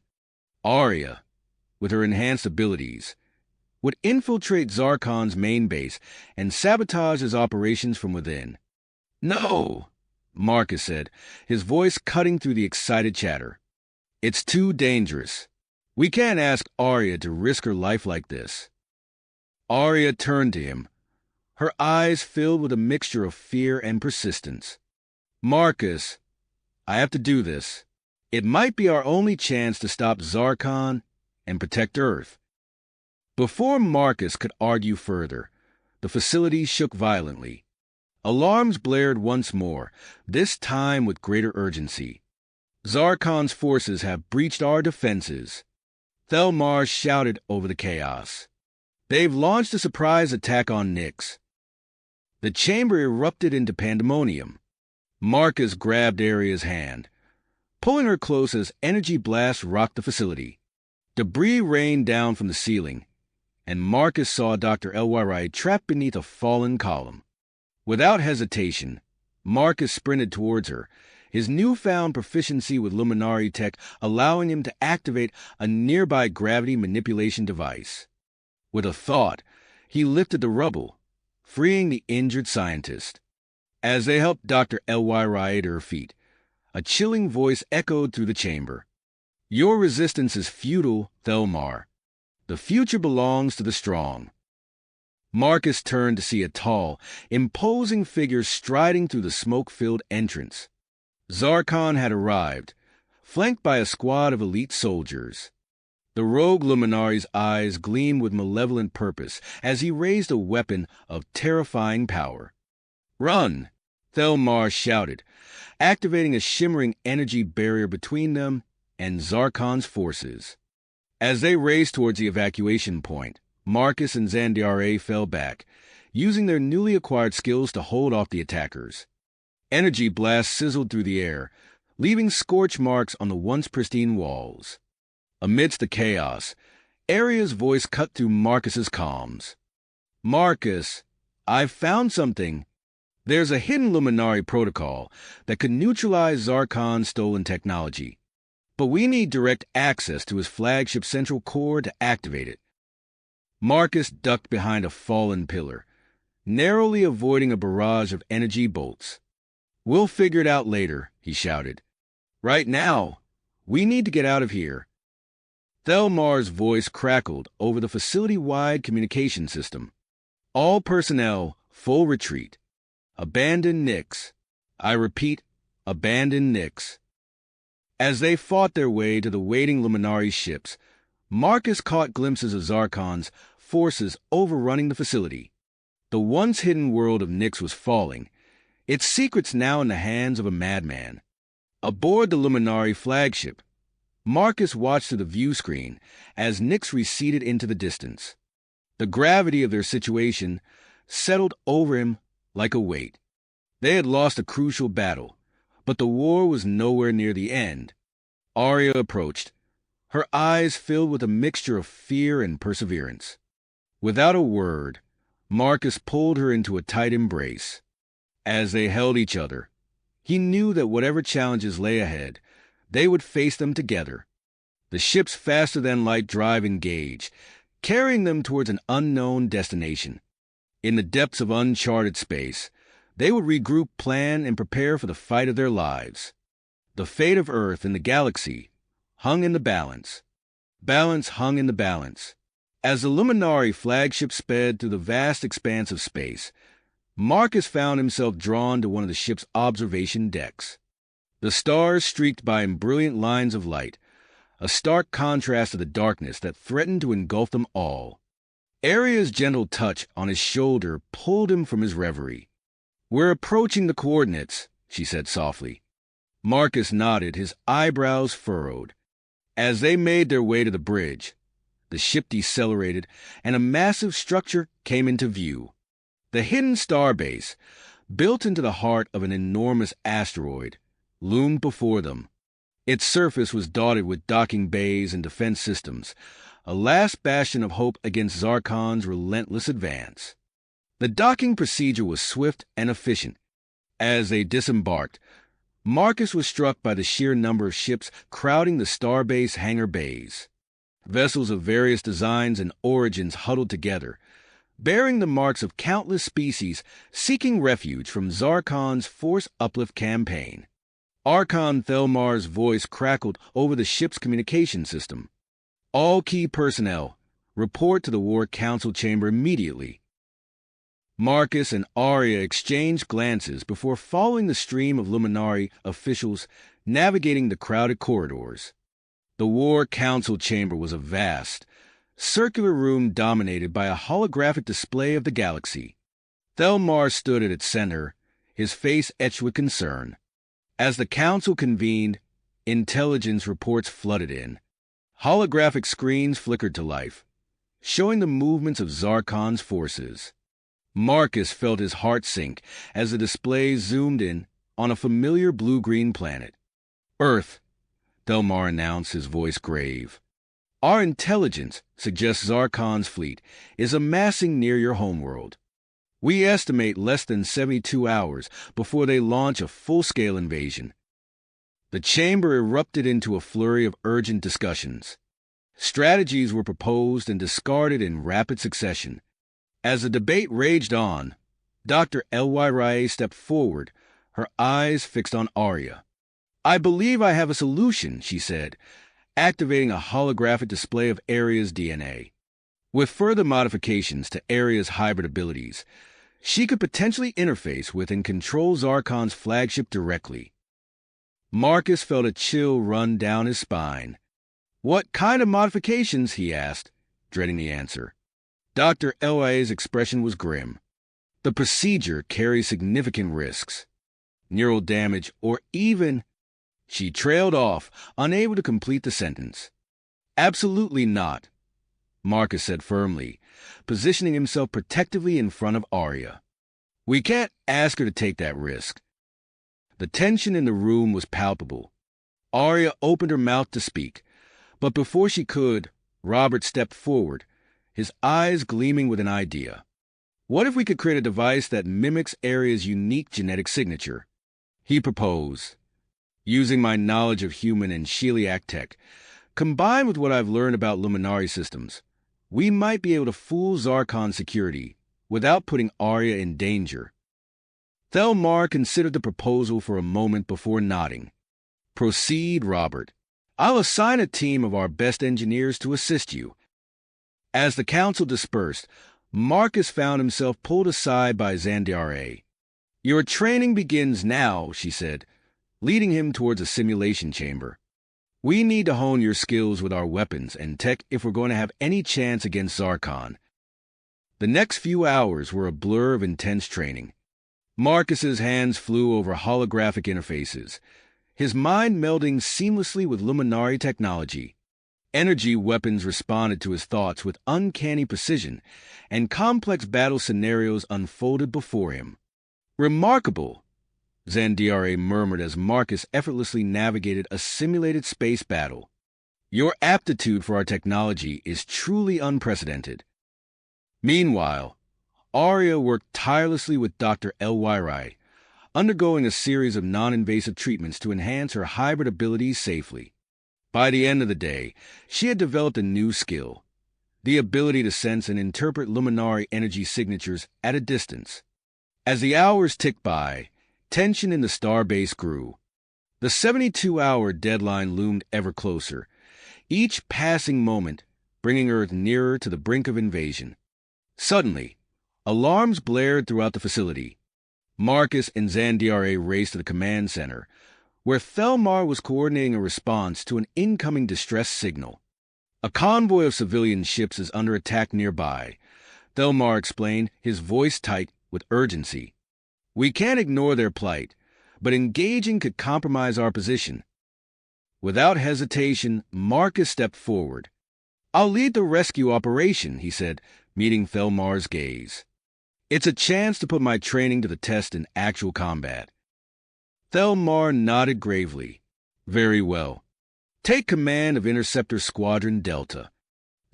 Aria, with her enhanced abilities, would infiltrate Zarkon's main base and sabotage his operations from within. No, Marcus said, his voice cutting through the excited chatter. It's too dangerous. We can't ask Aria to risk her life like this. Aria turned to him, her eyes filled with a mixture of fear and persistence. Marcus, I have to do this. It might be our only chance to stop Zarkon and protect Earth. Before Marcus could argue further, the facility shook violently. Alarms blared once more, this time with greater urgency. Zarkon's forces have breached our defenses. Thelmar shouted over the chaos. They've launched a surprise attack on Nyx. The chamber erupted into pandemonium. Marcus grabbed Aria's hand, pulling her close as energy blasts rocked the facility. Debris rained down from the ceiling, and Marcus saw Dr. Elwira trapped beneath a fallen column. Without hesitation, Marcus sprinted towards her, his newfound proficiency with luminari tech allowing him to activate a nearby gravity manipulation device. With a thought, he lifted the rubble, freeing the injured scientist. As they helped Dr. Elwira to her feet, a chilling voice echoed through the chamber. Your resistance is futile, Thelmar. The future belongs to the strong. Marcus turned to see a tall, imposing figure striding through the smoke-filled entrance. Zarkon had arrived, flanked by a squad of elite soldiers. The rogue luminari's eyes gleamed with malevolent purpose as he raised a weapon of terrifying power. Run! Thelmar shouted, activating a shimmering energy barrier between them and Zarkon's forces. As they raced towards the evacuation point, Marcus and Zandiare fell back, using their newly acquired skills to hold off the attackers. Energy blasts sizzled through the air, leaving scorch marks on the once pristine walls. Amidst the chaos, Aria's voice cut through Marcus's comms. Marcus, I've found something. There's a hidden luminari protocol that could neutralize Zarkon's stolen technology, but we need direct access to his flagship central core to activate it. Marcus ducked behind a fallen pillar, narrowly avoiding a barrage of energy bolts. We'll figure it out later, he shouted. Right now, we need to get out of here. Thelmar's voice crackled over the facility-wide communication system. All personnel, full retreat. Abandon Nyx. I repeat, abandon Nyx. As they fought their way to the waiting luminari ships, Marcus caught glimpses of Zarkon's forces overrunning the facility. The once hidden world of Nyx was falling, its secrets now in the hands of a madman. Aboard the luminari flagship, Marcus watched through the view screen as Nyx receded into the distance. The gravity of their situation settled over him like a weight. They had lost a crucial battle, but the war was nowhere near the end. Arya approached, her eyes filled with a mixture of fear and perseverance. Without a word, Marcus pulled her into a tight embrace. As they held each other, he knew that whatever challenges lay ahead, they would face them together. The ship's faster-than-light drive engaged, carrying them towards an unknown destination. In the depths of uncharted space, they would regroup, plan, and prepare for the fight of their lives. The fate of Earth and the galaxy hung in the balance. Balance hung in the balance. As the luminari flagship sped through the vast expanse of space, Marcus found himself drawn to one of the ship's observation decks. The stars streaked by in brilliant lines of light, a stark contrast to the darkness that threatened to engulf them all. Arya's gentle touch on his shoulder pulled him from his reverie. "We're approaching the coordinates," she said softly. Marcus nodded, his eyebrows furrowed. As they made their way to the bridge, the ship decelerated, and a massive structure came into view. The hidden starbase, built into the heart of an enormous asteroid, loomed before them. Its surface was dotted with docking bays and defense systems, a last bastion of hope against Zarkon's relentless advance. The docking procedure was swift and efficient. As they disembarked, Marcus was struck by the sheer number of ships crowding the starbase hangar bays. Vessels of various designs and origins huddled together, bearing the marks of countless species seeking refuge from Zarkon's Force Uplift campaign. Archon Thelmar's voice crackled over the ship's communication system. "All key personnel, report to the War Council chamber immediately." Marcus and Arya exchanged glances before following the stream of luminari officials navigating the crowded corridors. The War Council chamber was a vast, circular room dominated by a holographic display of the galaxy. Thelmar stood at its center, his face etched with concern. As the council convened, intelligence reports flooded in. Holographic screens flickered to life, showing the movements of Zarkon's forces. Marcus felt his heart sink as the display zoomed in on a familiar blue-green planet. "Earth," Thelmar announced, his voice grave. "Our intelligence suggests Zarkon's fleet is amassing near your homeworld. We estimate less than 72 hours before they launch a full-scale invasion." The chamber erupted into a flurry of urgent discussions. Strategies were proposed and discarded in rapid succession. As the debate raged on, Dr. L.Y. stepped forward, her eyes fixed on Arya. "I believe I have a solution," she said, activating a holographic display of Arya's DNA. With further modifications to Arya's hybrid abilities, she could potentially interface with and control Zarkon's flagship directly. Marcus felt a chill run down his spine. "What kind of modifications?" he asked, dreading the answer. Dr. L.I.'s expression was grim. "The procedure carries significant risks. Neural damage, or even—" She trailed off, unable to complete the sentence. "Absolutely not," Marcus said firmly, positioning himself protectively in front of Arya. "We can't ask her to take that risk." The tension in the room was palpable. Arya opened her mouth to speak, but before she could, Robert stepped forward, his eyes gleaming with an idea. "What if we could create a device that mimics Arya's unique genetic signature?" he proposed. "Using my knowledge of human and Sheliac tech, combined with what I've learned about luminari systems, we might be able to fool Zarkon's security without putting Arya in danger." Thelmar considered the proposal for a moment before nodding. "Proceed, Robert. I'll assign a team of our best engineers to assist you." As the council dispersed, Marcus found himself pulled aside by Xandere. "Your training begins now," she said, leading him towards a simulation chamber. "We need to hone your skills with our weapons and tech if we're going to have any chance against Zarkon." The next few hours were a blur of intense training. Marcus's hands flew over holographic interfaces, his mind melding seamlessly with luminari technology. Energy weapons responded to his thoughts with uncanny precision, and complex battle scenarios unfolded before him. "Remarkable," Xandere murmured as Marcus effortlessly navigated a simulated space battle. "Your aptitude for our technology is truly unprecedented." Meanwhile, Arya worked tirelessly with Dr. Elwyrai, undergoing a series of non-invasive treatments to enhance her hybrid abilities safely. By the end of the day, she had developed a new skill, the ability to sense and interpret luminari energy signatures at a distance. As the hours ticked by, tension in the starbase grew. The 72-hour deadline loomed ever closer, each passing moment bringing Earth nearer to the brink of invasion. Suddenly, alarms blared throughout the facility. Marcus and Xandere raced to the command center, where Thelmar was coordinating a response to an incoming distress signal. "A convoy of civilian ships is under attack nearby," Thelmar explained, his voice tight with urgency. "We can't ignore their plight, but engaging could compromise our position." Without hesitation, Marcus stepped forward. "I'll lead the rescue operation," he said, meeting Thelmar's gaze. "It's a chance to put my training to the test in actual combat." Thelmar nodded gravely. "Very well. Take command of Interceptor Squadron Delta.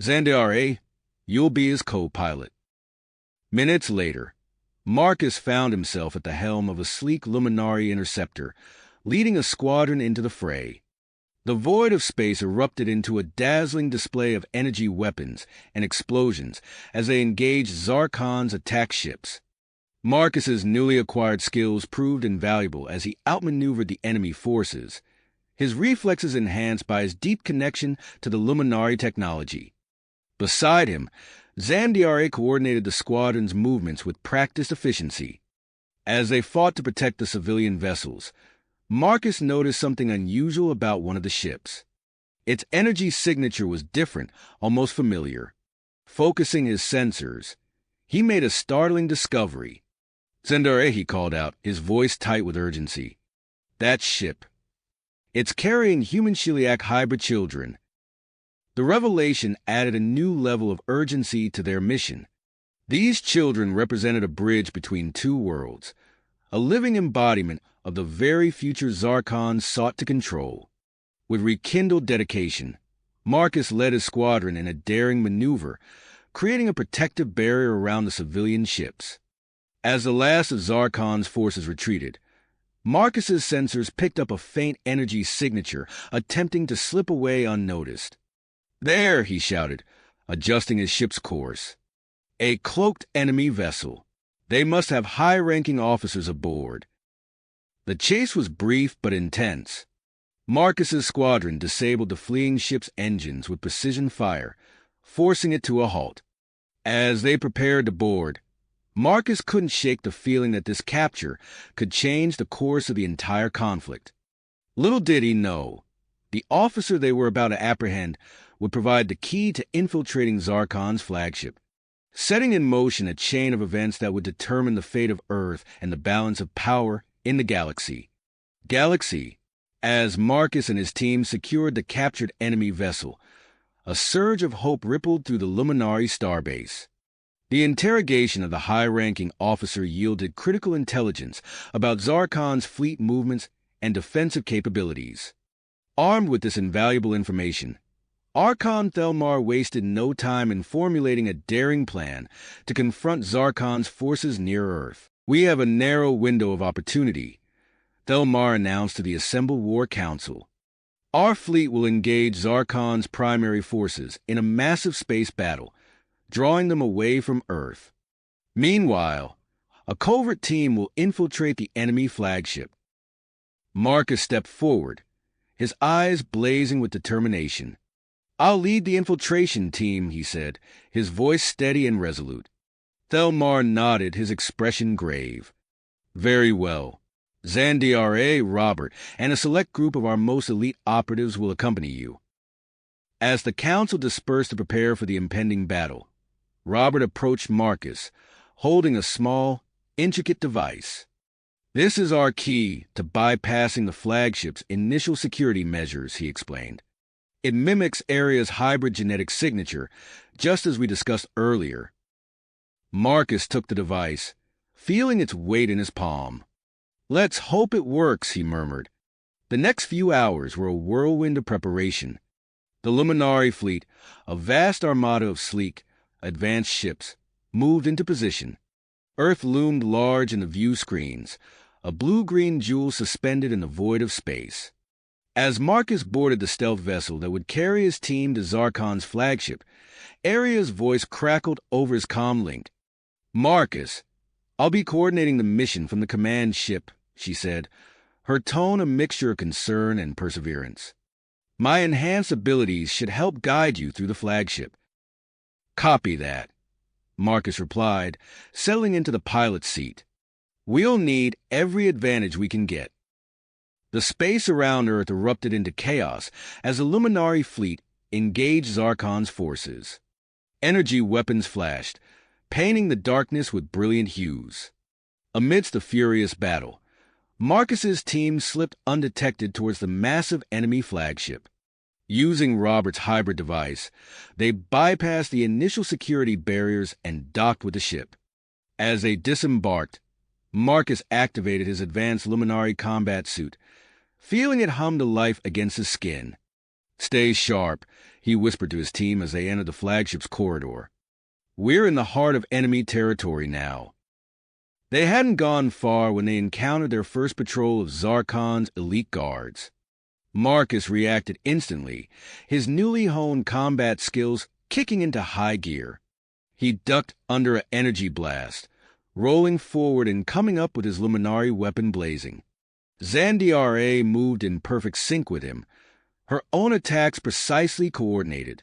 Xandere, you'll be his co-pilot." Minutes later, Marcus found himself at the helm of a sleek luminari interceptor, leading a squadron into the fray. The void of space erupted into a dazzling display of energy weapons and explosions as they engaged Zarkon's attack ships. Marcus's newly acquired skills proved invaluable as he outmaneuvered the enemy forces, his reflexes enhanced by his deep connection to the luminari technology. Beside him, Xandere coordinated the squadron's movements with practiced efficiency. As they fought to protect the civilian vessels, Marcus noticed something unusual about one of the ships. Its energy signature was different, almost familiar. Focusing his sensors, he made a startling discovery. "Xandere," he called out, his voice tight with urgency. "That ship. It's carrying human Shiliak hybrid children." The revelation added a new level of urgency to their mission. These children represented a bridge between two worlds, a living embodiment of the very future Zarkon sought to control. With rekindled dedication, Marcus led his squadron in a daring maneuver, creating a protective barrier around the civilian ships. As the last of Zarkon's forces retreated, Marcus's sensors picked up a faint energy signature, attempting to slip away unnoticed. "There," he shouted, adjusting his ship's course. "A cloaked enemy vessel. They must have high-ranking officers aboard." The chase was brief but intense. Marcus's squadron disabled the fleeing ship's engines with precision fire, forcing it to a halt. As they prepared to board, Marcus couldn't shake the feeling that this capture could change the course of the entire conflict. Little did he know, the officer they were about to apprehend would provide the key to infiltrating Zarkon's flagship, setting in motion a chain of events that would determine the fate of Earth and the balance of power in the galaxy. As Marcus and his team secured the captured enemy vessel, a surge of hope rippled through the luminari starbase. The interrogation of the high-ranking officer yielded critical intelligence about Zarkon's fleet movements and defensive capabilities. Armed with this invaluable information, Archon Thelmar wasted no time in formulating a daring plan to confront Zarkon's forces near Earth. "We have a narrow window of opportunity," Thelmar announced to the assembled War Council. "Our fleet will engage Zarkon's primary forces in a massive space battle, drawing them away from Earth. Meanwhile, a covert team will infiltrate the enemy flagship." Marcus stepped forward, his eyes blazing with determination. "I'll lead the infiltration team," he said, his voice steady and resolute. Thelmar nodded, his expression grave. Very well. Zandiare, Robert, and a select group of our most elite operatives will accompany you. As the council dispersed to prepare for the impending battle, Robert approached Marcus, holding a small, intricate device. This is our key to bypassing the flagship's initial security measures, he explained. It mimics Aria's hybrid genetic signature, just as we discussed earlier. Marcus took the device, feeling its weight in his palm. Let's hope it works, he murmured. The next few hours were a whirlwind of preparation. The luminari fleet, a vast armada of sleek, advanced ships, moved into position. Earth loomed large in the view screens, a blue-green jewel suspended in the void of space. As Marcus boarded the stealth vessel that would carry his team to Zarkon's flagship, Aria's voice crackled over his comm link. Marcus, I'll be coordinating the mission from the command ship, she said, her tone a mixture of concern and perseverance. My enhanced abilities should help guide you through the flagship. Copy that, Marcus replied, settling into the pilot's seat. We'll need every advantage we can get. The space around Earth erupted into chaos as the luminari fleet engaged Zarkon's forces. Energy weapons flashed, painting the darkness with brilliant hues. Amidst the furious battle, Marcus's team slipped undetected towards the massive enemy flagship. Using Robert's hybrid device, they bypassed the initial security barriers and docked with the ship. As they disembarked, Marcus activated his advanced luminari combat suit, feeling it hum to life against his skin. Stay sharp, he whispered to his team as they entered the flagship's corridor. We're in the heart of enemy territory now. They hadn't gone far when they encountered their first patrol of Zarkon's elite guards. Marcus reacted instantly, his newly honed combat skills kicking into high gear. He ducked under an energy blast, rolling forward and coming up with his luminari weapon blazing. Zandiare moved in perfect sync with him, her own attacks precisely coordinated.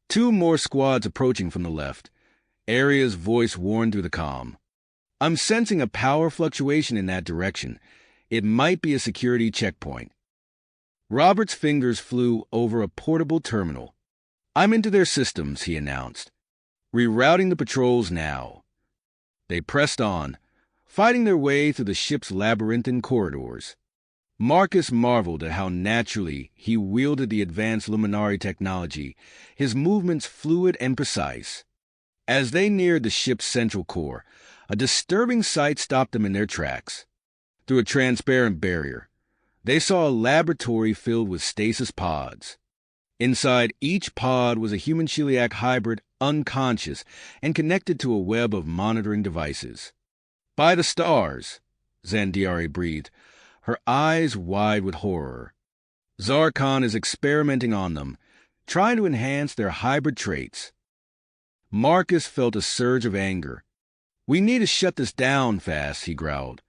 Two more squads approaching from the left. Aria's voice warned through the comm. I'm sensing a power fluctuation in that direction. It might be a security checkpoint. Robert's fingers flew over a portable terminal. I'm into their systems, he announced. Rerouting the patrols now. They pressed on, fighting their way through the ship's labyrinthine corridors. Marcus marveled at how naturally he wielded the advanced luminari technology, his movements fluid and precise. As they neared the ship's central core, a disturbing sight stopped them in their tracks. Through a transparent barrier, they saw a laboratory filled with stasis pods. Inside each pod was a human celiac hybrid, unconscious, and connected to a web of monitoring devices. By the stars, Zandiare breathed, her eyes wide with horror. Zarkon is experimenting on them, trying to enhance their hybrid traits. Marcus felt a surge of anger. We need to shut this down fast, he growled.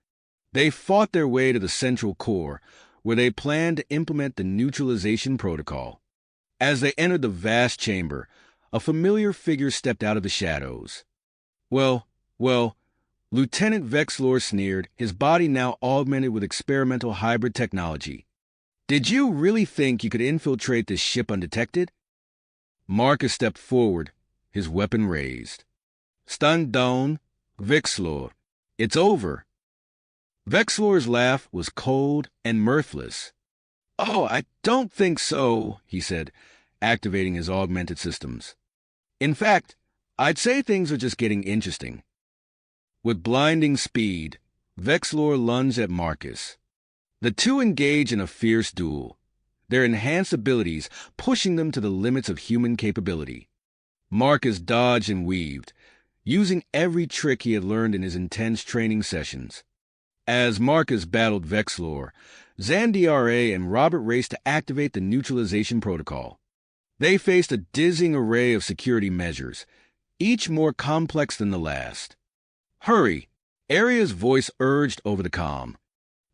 They fought their way to the central core, where they planned to implement the neutralization protocol. As they entered the vast chamber, a familiar figure stepped out of the shadows. Well, Lieutenant Vexlor sneered, his body now augmented with experimental hybrid technology. Did you really think you could infiltrate this ship undetected? Marcus stepped forward, his weapon raised. Stand down, Vexlor. It's over. Vexlor's laugh was cold and mirthless. Oh, I don't think so, he said, activating his augmented systems. In fact, I'd say things are just getting interesting. With blinding speed, Vexlor lunged at Marcus. The two engaged in a fierce duel, their enhanced abilities pushing them to the limits of human capability. Marcus dodged and weaved, using every trick he had learned in his intense training sessions. As Marcus battled Vexlor, Zandiare and Robert raced to activate the neutralization protocol. They faced a dizzying array of security measures, each more complex than the last. Hurry, Aria's voice urged over the comm.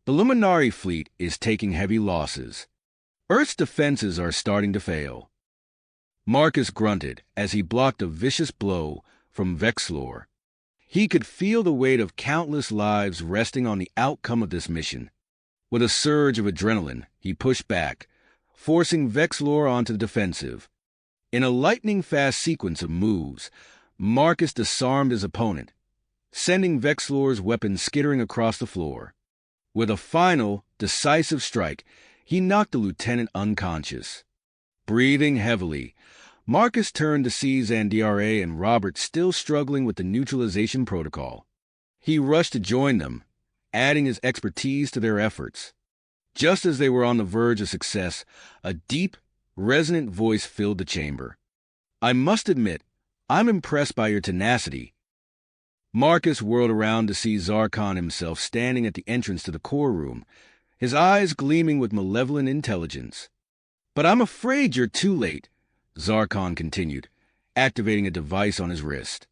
The luminari fleet is taking heavy losses. Earth's defenses are starting to fail. Marcus grunted as he blocked a vicious blow from Vexlor. He could feel the weight of countless lives resting on the outcome of this mission. With a surge of adrenaline, he pushed back, forcing Vexlor onto the defensive. In a lightning-fast sequence of moves, Marcus disarmed his opponent, sending Vexlor's weapon skittering across the floor. With a final, decisive strike, he knocked the lieutenant unconscious. Breathing heavily, Marcus turned to see Zandiare and Robert still struggling with the neutralization protocol. He rushed to join them, adding his expertise to their efforts. Just as they were on the verge of success, a deep, resonant voice filled the chamber. "I must admit, I'm impressed by your tenacity." Marcus whirled around to see Zarkon himself standing at the entrance to the core room, his eyes gleaming with malevolent intelligence. "But I'm afraid you're too late," Zarkon continued, activating a device on his wrist.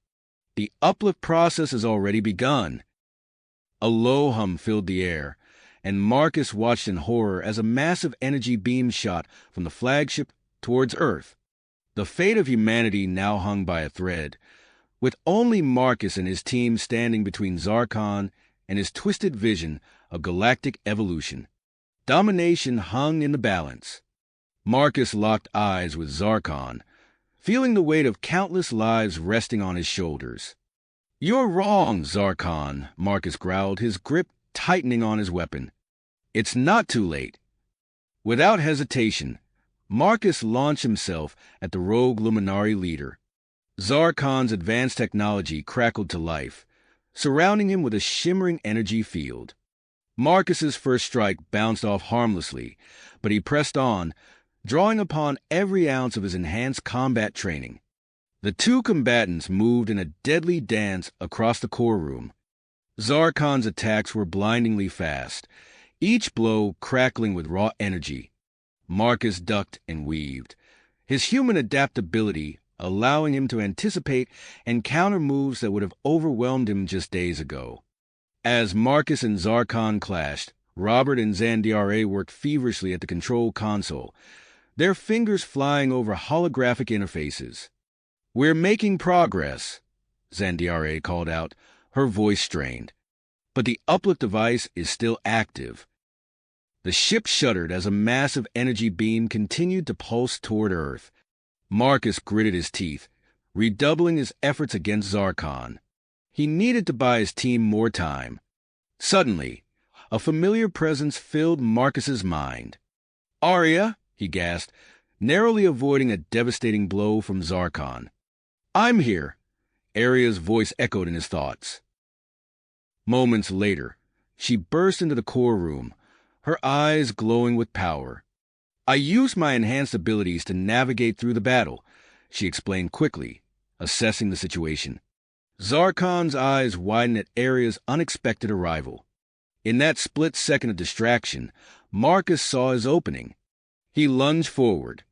"The uplift process has already begun." A low hum filled the air, and Marcus watched in horror as a massive energy beam shot from the flagship towards Earth. The fate of humanity now hung by a thread, with only Marcus and his team standing between Zarkon and his twisted vision of galactic evolution. Domination hung in the balance. Marcus locked eyes with Zarkon, feeling the weight of countless lives resting on his shoulders. "You're wrong, Zarkon," Marcus growled, his grip tightening on his weapon. "It's not too late." Without hesitation, Marcus launched himself at the rogue luminari leader. Zarkon's advanced technology crackled to life, surrounding him with a shimmering energy field. Marcus's first strike bounced off harmlessly, but he pressed on, drawing upon every ounce of his enhanced combat training. The two combatants moved in a deadly dance across the core room. Zarkon's attacks were blindingly fast, each blow crackling with raw energy. Marcus ducked and weaved, his human adaptability allowing him to anticipate and counter moves that would have overwhelmed him just days ago. As Marcus and Zarkon clashed, Robert and Zandiare worked feverishly at the control console, their fingers flying over holographic interfaces. "We're making progress," Zandiare called out, her voice strained. "But the uplift device is still active." The ship shuddered as a massive energy beam continued to pulse toward Earth. Marcus gritted his teeth, redoubling his efforts against Zarkon. He needed to buy his team more time. Suddenly, a familiar presence filled Marcus's mind. "Arya," he gasped, narrowly avoiding a devastating blow from Zarkon. "I'm here," Arya's voice echoed in his thoughts. Moments later, she burst into the core room, her eyes glowing with power. "I used my enhanced abilities to navigate through the battle," she explained quickly, assessing the situation. Zarkon's eyes widened at Arya's unexpected arrival. In that split second of distraction, Marcus saw his opening. He lunged forward,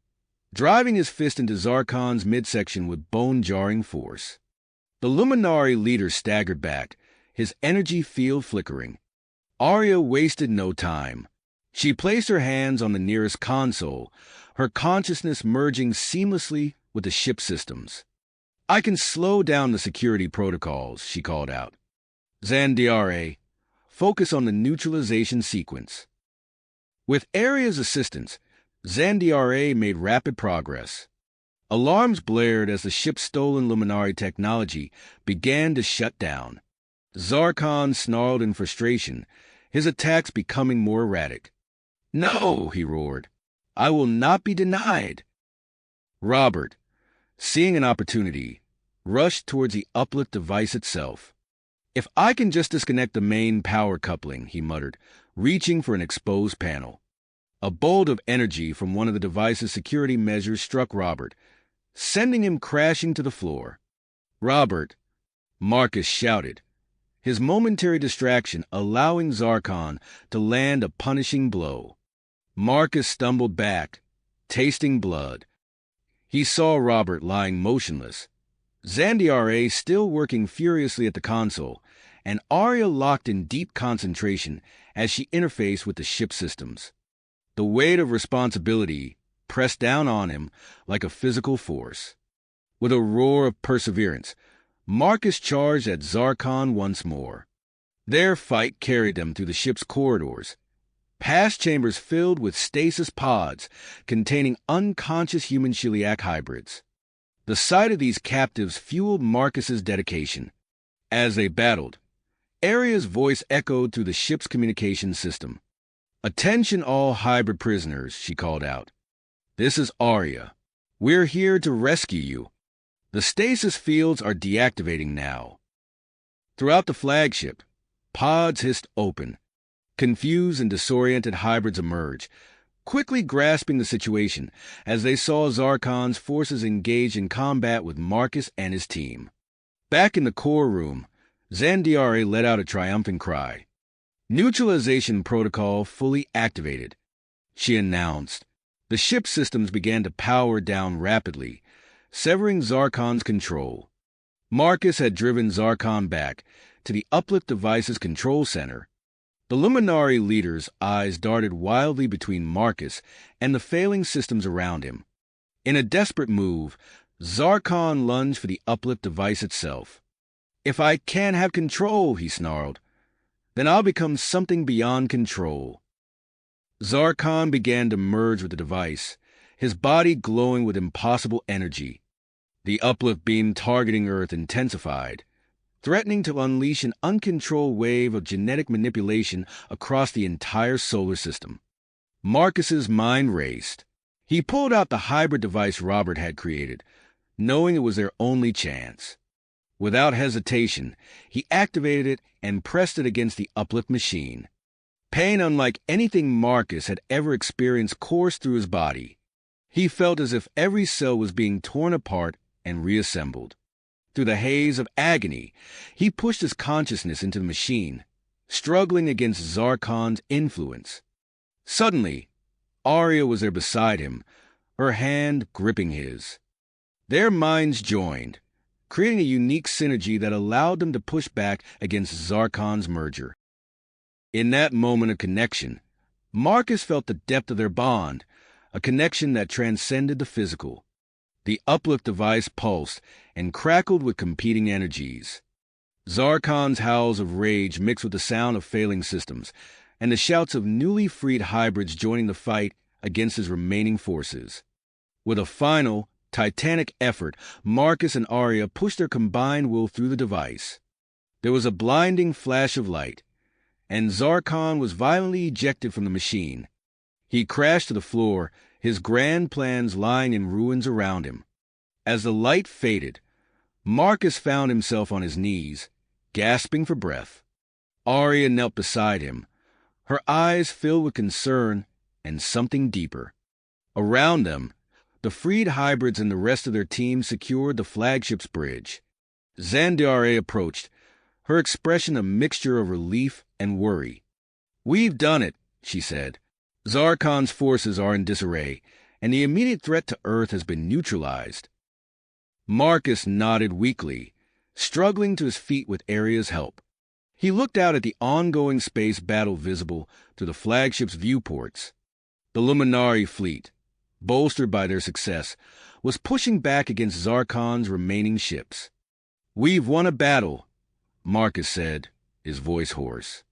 driving his fist into Zarkon's midsection with bone-jarring force. The luminari leader staggered back, his energy field flickering. Arya wasted no time. She placed her hands on the nearest console, her consciousness merging seamlessly with the ship systems. "I can slow down the security protocols," she called out. "Zandiare, focus on the neutralization sequence." With Arya's assistance, Zandiare made rapid progress. Alarms blared as the ship's stolen luminari technology began to shut down. Zarkon snarled in frustration, his attacks becoming more erratic. "No," he roared. "I will not be denied." Robert, seeing an opportunity, rushed towards the uplift device itself. "If I can just disconnect the main power coupling," he muttered, reaching for an exposed panel. A bolt of energy from one of the device's security measures struck Robert, sending him crashing to the floor. "Robert," Marcus shouted, his momentary distraction allowing Zarkon to land a punishing blow. Marcus stumbled back, tasting blood. He saw Robert lying motionless, Zandiare still working furiously at the console, and Arya locked in deep concentration as she interfaced with the ship systems. The weight of responsibility pressed down on him like a physical force. With a roar of perseverance, Marcus charged at Zarkon once more. Their fight carried them through the ship's corridors, past chambers filled with stasis pods containing unconscious human Chiliac hybrids. The sight of these captives fueled Marcus's dedication. As they battled, Aria's voice echoed through the ship's communication system. "Attention all hybrid prisoners," she called out. "This is Aria. We're here to rescue you. The stasis fields are deactivating now." Throughout the flagship, pods hissed open. Confused and disoriented hybrids emerged, quickly grasping the situation as they saw Zarkon's forces engaged in combat with Marcus and his team. Back in the core room, Zandiare let out a triumphant cry. "Neutralization protocol fully activated," she announced. The ship systems began to power down rapidly, severing Zarkon's control. Marcus had driven Zarkon back to the Uplift Device's control center. The luminari leader's eyes darted wildly between Marcus and the failing systems around him. In a desperate move, Zarkon lunged for the Uplift Device itself. "If I can't have control," he snarled, "then I'll become something beyond control." Zarkon began to merge with the device, his body glowing with impossible energy. The uplift beam targeting Earth intensified, threatening to unleash an uncontrolled wave of genetic manipulation across the entire solar system. Marcus's mind raced. He pulled out the hybrid device Robert had created, knowing it was their only chance. Without hesitation, he activated it and pressed it against the uplift machine. Pain unlike anything Marcus had ever experienced coursed through his body. He felt as if every cell was being torn apart and reassembled. Through the haze of agony, he pushed his consciousness into the machine, struggling against Zarkon's influence. Suddenly, Aria was there beside him, her hand gripping his. Their minds joined, creating a unique synergy that allowed them to push back against Zarkon's merger. In that moment of connection, Marcus felt the depth of their bond, a connection that transcended the physical. The uplift device pulsed and crackled with competing energies. Zarkon's howls of rage mixed with the sound of failing systems, and the shouts of newly freed hybrids joining the fight against his remaining forces. With a final, titanic effort, Marcus and Aria pushed their combined will through the device. There was a blinding flash of light, and Zarkon was violently ejected from the machine. He crashed to the floor, his grand plans lying in ruins around him. As the light faded, Marcus found himself on his knees, gasping for breath. Aria knelt beside him, her eyes filled with concern and something deeper. Around them, the freed hybrids and the rest of their team secured the flagship's bridge. Zandiare approached, her expression a mixture of relief and worry. "We've done it," she said. "Zarkon's forces are in disarray, and the immediate threat to Earth has been neutralized." Marcus nodded weakly, struggling to his feet with Aria's help. He looked out at the ongoing space battle visible through the flagship's viewports. The luminari fleet, bolstered by their success, was pushing back against Zarkon's remaining ships. "We've won a battle," Marcus said, his voice hoarse.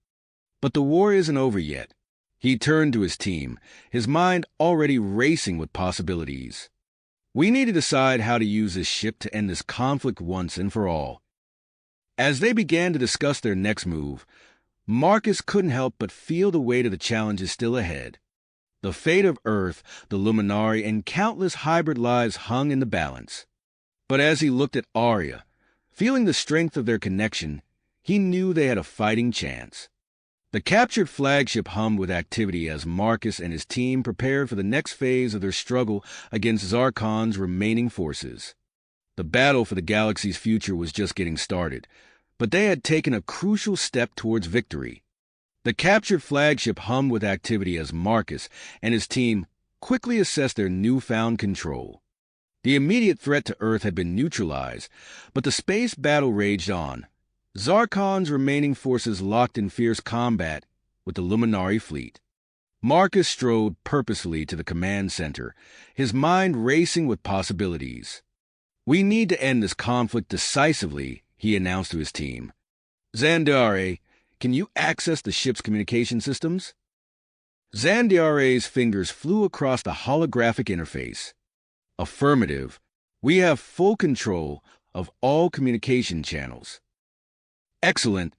"But the war isn't over yet." He turned to his team, his mind already racing with possibilities. "We need to decide how to use this ship to end this conflict once and for all." As they began to discuss their next move, Marcus couldn't help but feel the weight of the challenges still ahead. The fate of Earth, the luminari, and countless hybrid lives hung in the balance. But as he looked at Aria, feeling the strength of their connection, he knew they had a fighting chance. The captured flagship hummed with activity as Marcus and his team prepared for the next phase of their struggle against Zarkon's remaining forces. The battle for the galaxy's future was just getting started, but they had taken a crucial step towards victory. The captured flagship hummed with activity as Marcus and his team quickly assessed their newfound control. The immediate threat to Earth had been neutralized, but the space battle raged on. Zarkon's remaining forces locked in fierce combat with the luminari fleet. Marcus strode purposefully to the command center, his mind racing with possibilities. "We need to end this conflict decisively," he announced to his team. Zandare, can you access the ship's communication systems? Zandare's fingers flew across the holographic interface. Affirmative. We have full control of all communication channels. Excellent,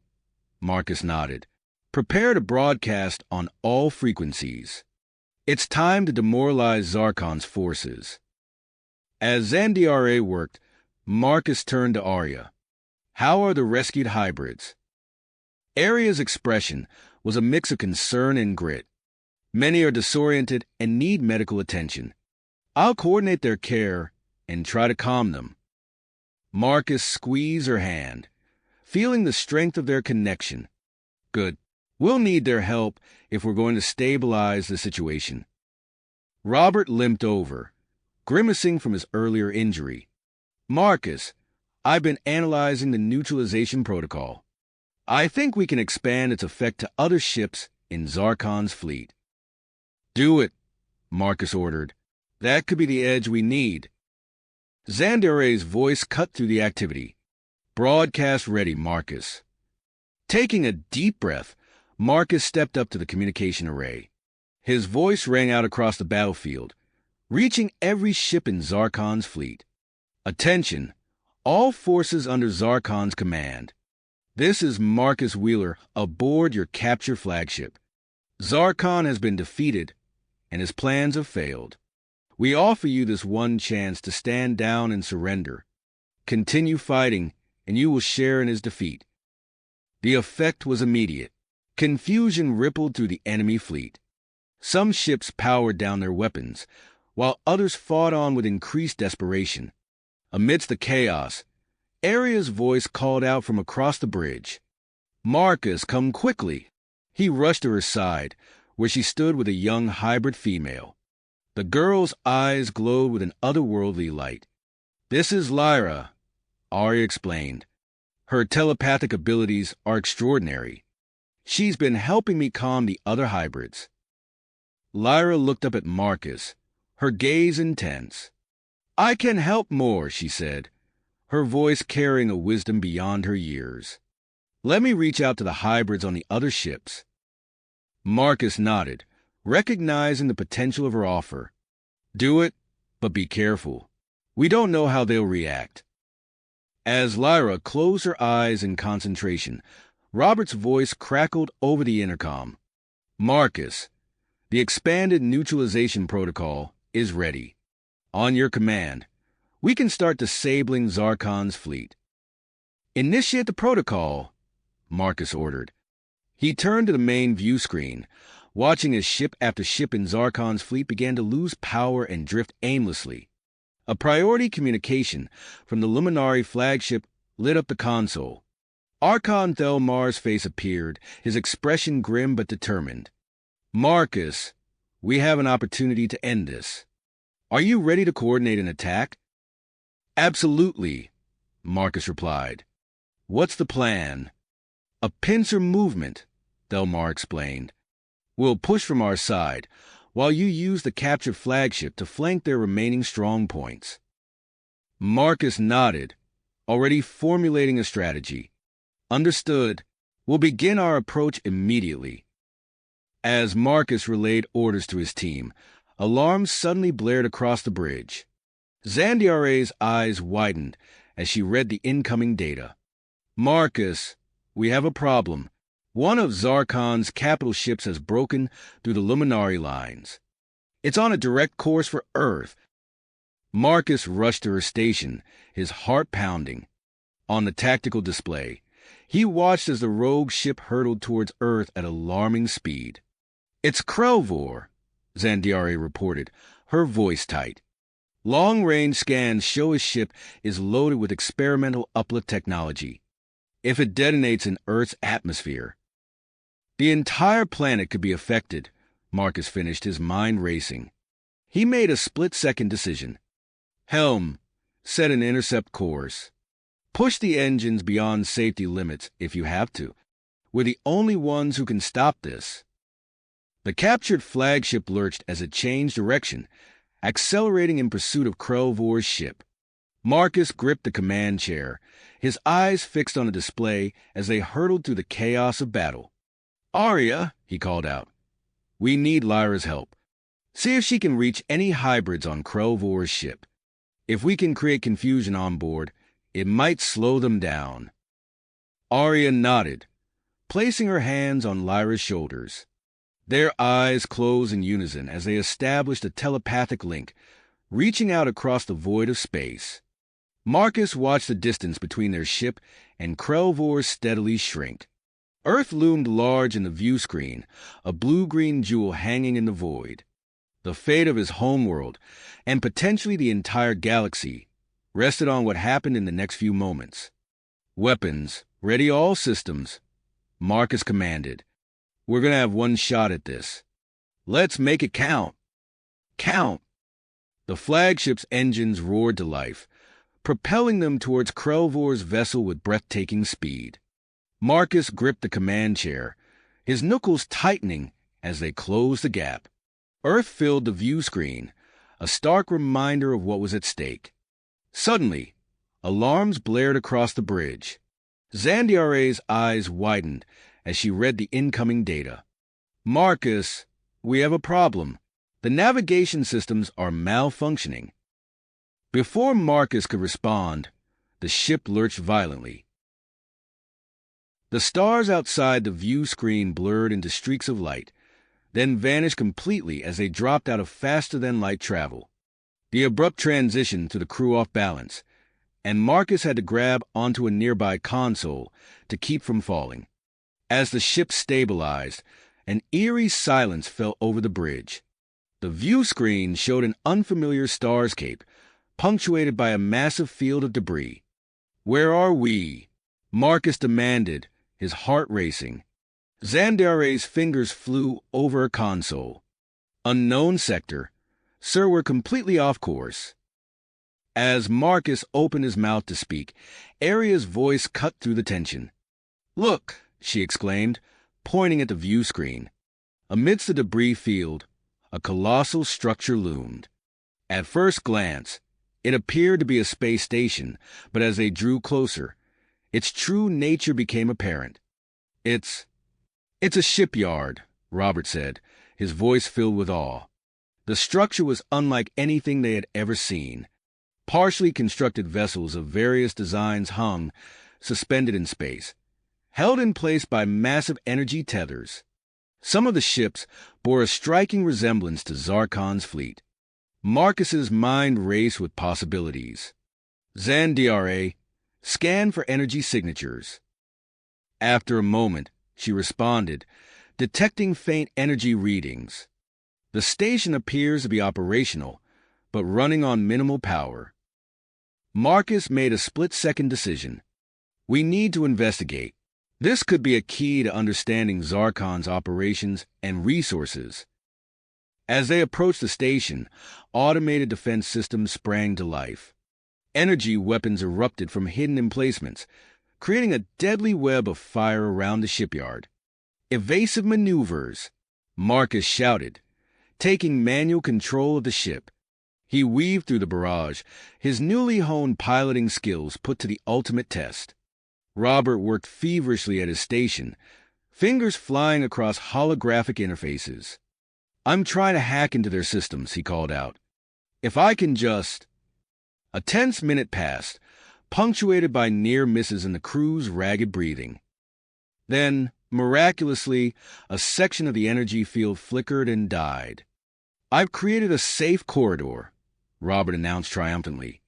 Marcus nodded. Prepare to broadcast on all frequencies. It's time to demoralize Zarkon's forces. As Zandare worked, Marcus turned to Arya. How are the rescued hybrids? Arya's expression was a mix of concern and grit. Many are disoriented and need medical attention. I'll coordinate their care and try to calm them. Marcus squeezed her hand, feeling the strength of their connection. Good. We'll need their help if we're going to stabilize the situation. Robert limped over, grimacing from his earlier injury. Marcus, I've been analyzing the neutralization protocol. I think we can expand its effect to other ships in Zarkon's fleet. Do it, Marcus ordered. That could be the edge we need. Zandare's voice cut through the activity. Broadcast ready, Marcus. Taking a deep breath, Marcus stepped up to the communication array. His voice rang out across the battlefield, reaching every ship in Zarkon's fleet. Attention, all forces under Zarkon's command. This is Marcus Wheeler aboard your captured flagship. Zarkon has been defeated, and his plans have failed. We offer you this one chance to stand down and surrender. Continue fighting, and you will share in his defeat. The effect was immediate. Confusion rippled through the enemy fleet. Some ships powered down their weapons, while others fought on with increased desperation. Amidst the chaos, Arya's voice called out from across the bridge. Marcus, come quickly. He rushed to her side, where she stood with a young hybrid female. The girl's eyes glowed with an otherworldly light. This is Lyra, Arya explained. Her telepathic abilities are extraordinary. She's been helping me calm the other hybrids. Lyra looked up at Marcus, her gaze intense. I can help more, she said, her voice carrying a wisdom beyond her years. Let me reach out to the hybrids on the other ships. Marcus nodded, recognizing the potential of her offer. Do it, but be careful. We don't know how they'll react. As Lyra closed her eyes in concentration, Robert's voice crackled over the intercom. Marcus, the expanded neutralization protocol is ready. On your command, we can start disabling Zarkon's fleet. Initiate the protocol, Marcus ordered. He turned to the main view screen, watching as ship after ship in Zarkon's fleet began to lose power and drift aimlessly. A priority communication from the luminari flagship lit up the console. Archon Thelmar's face appeared, his expression grim but determined. Marcus, we have an opportunity to end this. Are you ready to coordinate an attack? Absolutely, Marcus replied. What's the plan? A pincer movement, Thelmar explained. We'll push from our side, while you use the captured flagship to flank their remaining strong points. Marcus nodded, already formulating a strategy. Understood. We'll begin our approach immediately. As Marcus relayed orders to his team, alarms suddenly blared across the bridge. Zandare's eyes widened as she read the incoming data. Marcus, we have a problem. One of Zarkon's capital ships has broken through the luminari lines. It's on a direct course for Earth. Marcus rushed to her station, his heart pounding. On the tactical display, he watched as the rogue ship hurtled towards Earth at alarming speed. It's Krelvor, Zandare reported, her voice tight. Long-range scans show his ship is loaded with experimental uplift technology. If it detonates in Earth's atmosphere, the entire planet could be affected, Marcus finished, his mind racing. He made a split-second decision. Helm, set an intercept course. Push the engines beyond safety limits if you have to. We're the only ones who can stop this. The captured flagship lurched as it changed direction, accelerating in pursuit of Krelvor's ship. Marcus gripped the command chair, his eyes fixed on a display as they hurtled through the chaos of battle. "Arya," he called out, "we need Lyra's help. See if she can reach any hybrids on Krelvor's ship. If we can create confusion on board, it might slow them down." Arya nodded, placing her hands on Lyra's shoulders. Their eyes closed in unison as they established a telepathic link, reaching out across the void of space. Marcus watched the distance between their ship and Krelvor steadily shrink. Earth loomed large in the view screen, a blue-green jewel hanging in the void. The fate of his homeworld, and potentially the entire galaxy, rested on what happened in the next few moments. "Weapons, ready all systems," Marcus commanded. "We're going to have one shot at this. Let's make it count." Count! The flagship's engines roared to life, propelling them towards Krelvor's vessel with breathtaking speed. Marcus gripped the command chair, his knuckles tightening as they closed the gap. Earth filled the view screen, a stark reminder of what was at stake. Suddenly, alarms blared across the bridge. Zandiare's eyes widened as she read the incoming data. "Marcus, we have a problem. The navigation systems are malfunctioning." Before Marcus could respond, the ship lurched violently. The stars outside the view screen blurred into streaks of light, then vanished completely as they dropped out of faster-than-light travel. The abrupt transition threw the crew off balance, and Marcus had to grab onto a nearby console to keep from falling. As the ship stabilized, an eerie silence fell over the bridge. The view screen showed an unfamiliar starscape, punctuated by a massive field of debris. "Where are we?" Marcus demanded, his heart racing. Zandiare's fingers flew over a console. "Unknown sector. Sir, we're completely off course." As Marcus opened his mouth to speak, Arya's voice cut through the tension. "Look!" she exclaimed, pointing at the view screen. Amidst the debris field, a colossal structure loomed. At first glance, it appeared to be a space station, but as they drew closer, its true nature became apparent. It's a shipyard," Robert said, his voice filled with awe. The structure was unlike anything they had ever seen. Partially constructed vessels of various designs hung, suspended in space, held in place by massive energy tethers. Some of the ships bore a striking resemblance to Zarkon's fleet. Marcus's mind raced with possibilities. "Zandiare, scan for energy signatures." After a moment, she responded, detecting faint energy readings. "The station appears to be operational, but running on minimal power." Marcus made a split-second decision. "We need to investigate. This could be a key to understanding Zarkon's operations and resources." As they approached the station, automated defense systems sprang to life. Energy weapons erupted from hidden emplacements, creating a deadly web of fire around the shipyard. "Evasive maneuvers," Marcus shouted, taking manual control of the ship. He weaved through the barrage, his newly honed piloting skills put to the ultimate test. Robert worked feverishly at his station, fingers flying across holographic interfaces. "I'm trying to hack into their systems," he called out. "If I can just—" A tense minute passed, punctuated by near misses and the crew's ragged breathing. Then, miraculously, a section of the energy field flickered and died. "I've created a safe corridor," Robert announced triumphantly.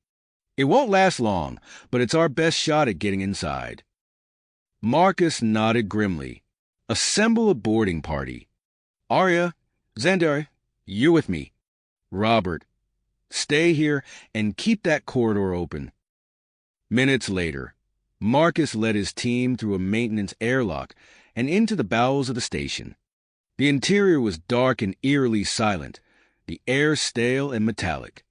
"It won't last long, but it's our best shot at getting inside." Marcus nodded grimly. "Assemble a boarding party. Arya, Xandar, you're with me. Robert, stay here and keep that corridor open." Minutes later, Marcus led his team through a maintenance airlock and into the bowels of the station. The interior was dark and eerily silent, the air stale and metallic.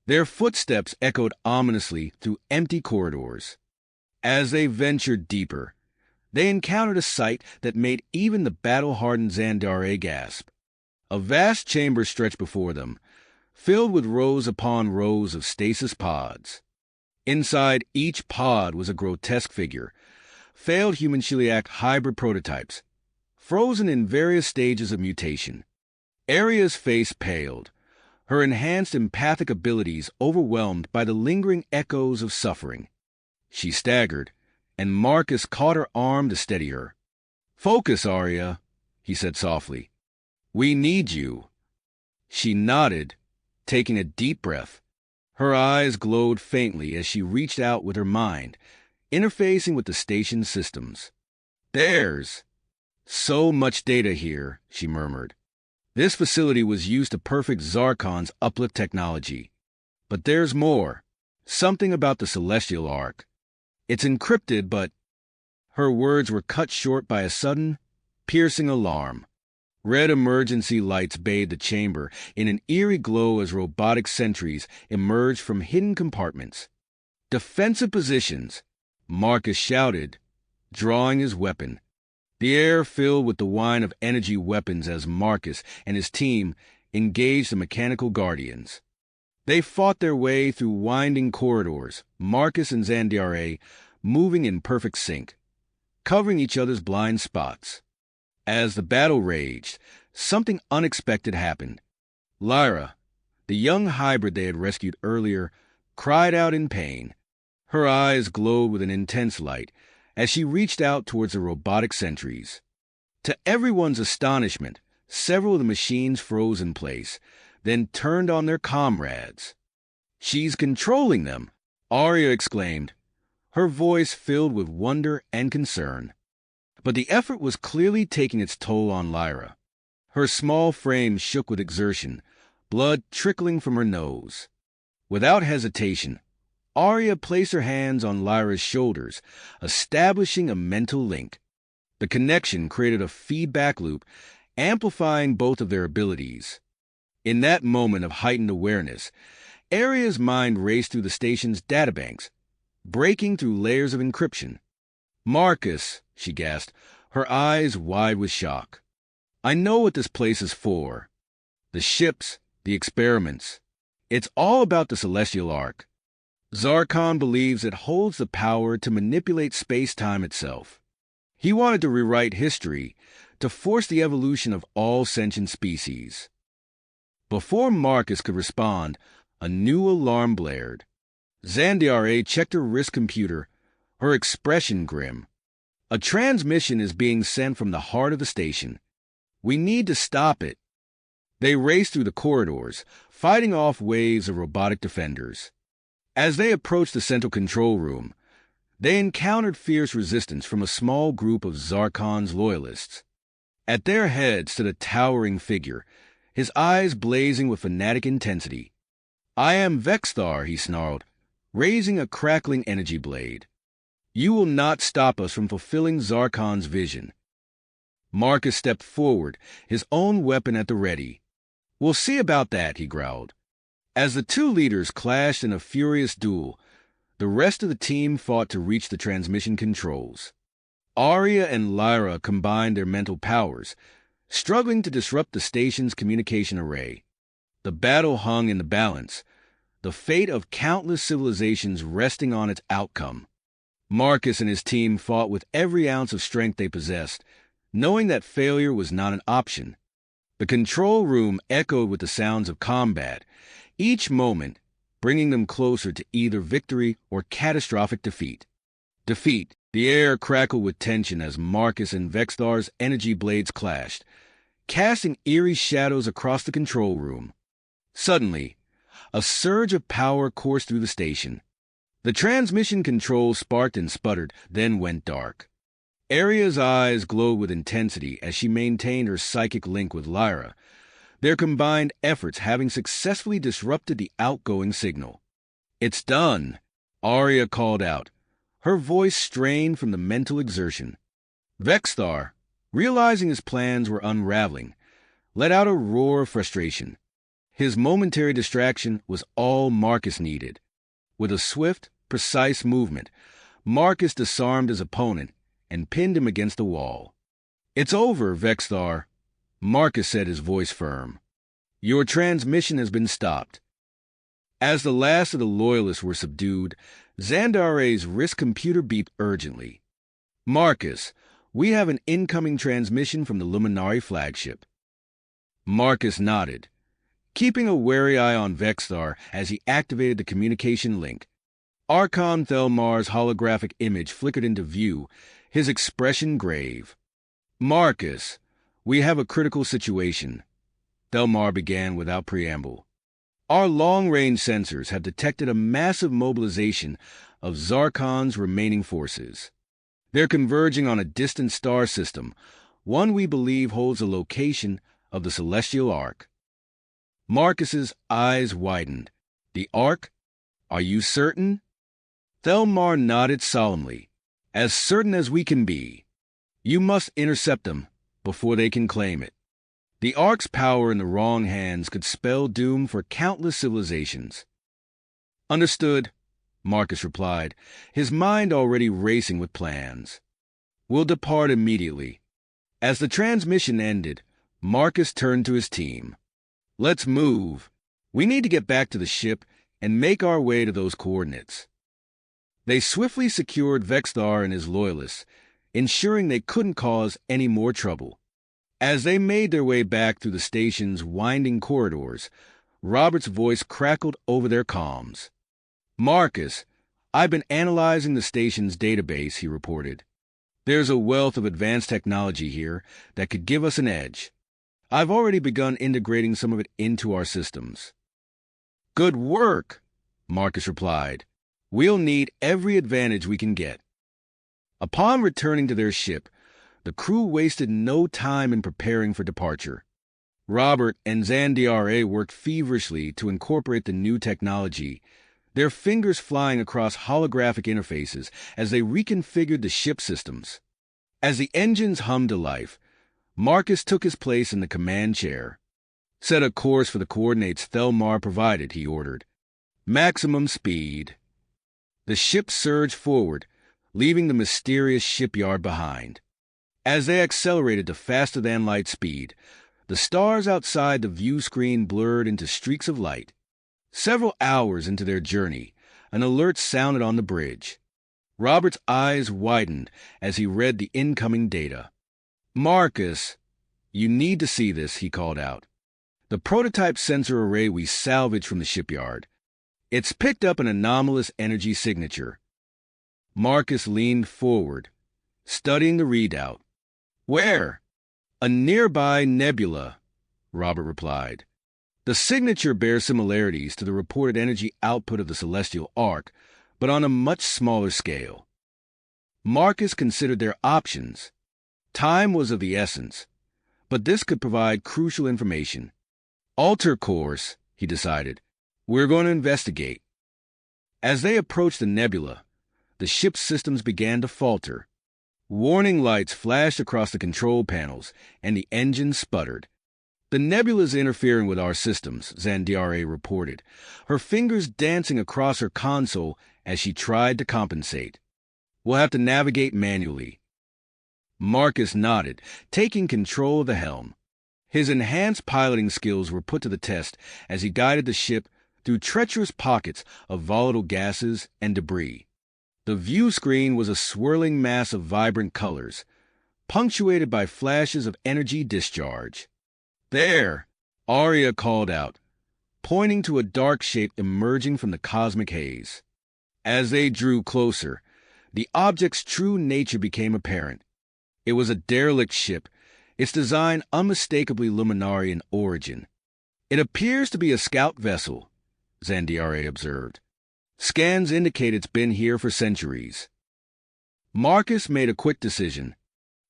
Their footsteps echoed ominously through empty corridors. As they ventured deeper, they encountered a sight that made even the battle-hardened Zandare gasp. A vast chamber stretched before them, filled with rows upon rows of stasis pods. Inside each pod was a grotesque figure, failed human celiac hybrid prototypes, frozen in various stages of mutation. Aria's face paled, her enhanced empathic abilities overwhelmed by the lingering echoes of suffering. She staggered, and Marcus caught her arm to steady her. "Focus, Aria," he said softly. "We need you." She nodded, taking a deep breath. Her eyes glowed faintly as she reached out with her mind, interfacing with the station's systems. "There's so much data here," she murmured. "This facility was used to perfect Zarkon's uplift technology. But there's more. Something about the Celestial Arc. It's encrypted, but—" Her words were cut short by a sudden, piercing alarm. Red emergency lights bathed the chamber in an eerie glow as robotic sentries emerged from hidden compartments. "Defensive positions!" Marcus shouted, drawing his weapon. The air filled with the whine of energy weapons as Marcus and his team engaged the mechanical guardians. They fought their way through winding corridors, Marcus and Zandiare moving in perfect sync, covering each other's blind spots. As the battle raged, something unexpected happened. Lyra, the young hybrid they had rescued earlier, cried out in pain. Her eyes glowed with an intense light as she reached out towards the robotic sentries. To everyone's astonishment, several of the machines froze in place, then turned on their comrades. "She's controlling them!" Aria exclaimed, her voice filled with wonder and concern. But the effort was clearly taking its toll on Lyra. Her small frame shook with exertion, blood trickling from her nose. Without hesitation, Aria placed her hands on Lyra's shoulders, establishing a mental link. The connection created a feedback loop, amplifying both of their abilities. In that moment of heightened awareness, Aria's mind raced through the station's databanks, breaking through layers of encryption. "Marcus," she gasped, her eyes wide with shock. "I know what this place is for. The ships, the experiments. It's all about the Celestial Arc. Zarkon believes it holds the power to manipulate space-time itself. He wanted to rewrite history, to force the evolution of all sentient species." Before Marcus could respond, a new alarm blared. Zandiare checked her wrist computer, her expression grim. "A transmission is being sent from the heart of the station. We need to stop it." They raced through the corridors, fighting off waves of robotic defenders. As they approached the central control room, they encountered fierce resistance from a small group of Zarkon's loyalists. At their head stood a towering figure, his eyes blazing with fanatic intensity. "I am Vexthar," he snarled, raising a crackling energy blade. "You will not stop us from fulfilling Zarkon's vision." Marcus stepped forward, his own weapon at the ready. "We'll see about that," he growled. As the two leaders clashed in a furious duel, the rest of the team fought to reach the transmission controls. Aria and Lyra combined their mental powers, struggling to disrupt the station's communication array. The battle hung in the balance, the fate of countless civilizations resting on its outcome. Marcus and his team fought with every ounce of strength they possessed, knowing that failure was not an option. The control room echoed with the sounds of combat, each moment bringing them closer to either victory or catastrophic defeat. Defeat. The air crackled with tension as Marcus and Vexthar's energy blades clashed, casting eerie shadows across the control room. Suddenly, a surge of power coursed through the station. The transmission controls sparked and sputtered, then went dark. Aria's eyes glowed with intensity as she maintained her psychic link with Lyra, their combined efforts having successfully disrupted the outgoing signal. "It's done," Aria called out, her voice strained from the mental exertion. Vexthar, realizing his plans were unraveling, let out a roar of frustration. His momentary distraction was all Marcus needed. With a swift, precise movement, Marcus disarmed his opponent and pinned him against the wall. "It's over, Vexthar," Marcus said, his voice firm. "Your transmission has been stopped." As the last of the Loyalists were subdued, Zandare's wrist computer beeped urgently. "Marcus, we have an incoming transmission from the Luminari flagship." Marcus nodded, keeping a wary eye on Vexthar as he activated the communication link. Archon Thelmar's holographic image flickered into view, his expression grave. "Marcus, we have a critical situation," Thelmar began without preamble. "Our long-range sensors have detected a massive mobilization of Zarkon's remaining forces. They're converging on a distant star system, one we believe holds the location of the Celestial Ark." Marcus's eyes widened. "The Ark? Are you certain?" Thelmar nodded solemnly. "As certain as we can be. You must intercept them before they can claim it. The Ark's power in the wrong hands could spell doom for countless civilizations." "Understood," Marcus replied, his mind already racing with plans. "We'll depart immediately." As the transmission ended, Marcus turned to his team. "Let's move. We need to get back to the ship and make our way to those coordinates." They swiftly secured Vexthar and his loyalists, ensuring they couldn't cause any more trouble. As they made their way back through the station's winding corridors, Robert's voice crackled over their comms. "Marcus, I've been analyzing the station's database," he reported. "There's a wealth of advanced technology here that could give us an edge. I've already begun integrating some of it into our systems." "Good work," Marcus replied. "We'll need every advantage we can get." Upon returning to their ship, the crew wasted no time in preparing for departure. Robert and Zandiare worked feverishly to incorporate the new technology, their fingers flying across holographic interfaces as they reconfigured the ship systems. As the engines hummed to life, Marcus took his place in the command chair. "Set a course for the coordinates Thelmar provided," he ordered. "Maximum speed." The ship surged forward, leaving the mysterious shipyard behind. As they accelerated to faster-than-light speed, the stars outside the view screen blurred into streaks of light. Several hours into their journey, an alert sounded on the bridge. Robert's eyes widened as he read the incoming data. "Marcus, you need to see this," he called out. "The prototype sensor array we salvaged from the shipyard. It's picked up an anomalous energy signature." Marcus leaned forward, studying the readout. "Where?" "A nearby nebula," Robert replied. "The signature bears similarities to the reported energy output of the Celestial Ark, but on a much smaller scale." Marcus considered their options. Time was of the essence, but this could provide crucial information. "Alter course," he decided. "We're going to investigate." As they approached the nebula, the ship's systems began to falter. Warning lights flashed across the control panels, and the engine sputtered. "The nebula's interfering with our systems," Zandiare reported, her fingers dancing across her console as she tried to compensate. "We'll have to navigate manually." Marcus nodded, taking control of the helm. His enhanced piloting skills were put to the test as he guided the ship through treacherous pockets of volatile gases and debris. The view screen was a swirling mass of vibrant colors, punctuated by flashes of energy discharge. "There!" Arya called out, pointing to a dark shape emerging from the cosmic haze. As they drew closer, the object's true nature became apparent. It was a derelict ship, its design unmistakably luminari in origin. "It appears to be a scout vessel," Zandiare observed. "Scans indicate it's been here for centuries." Marcus made a quick decision.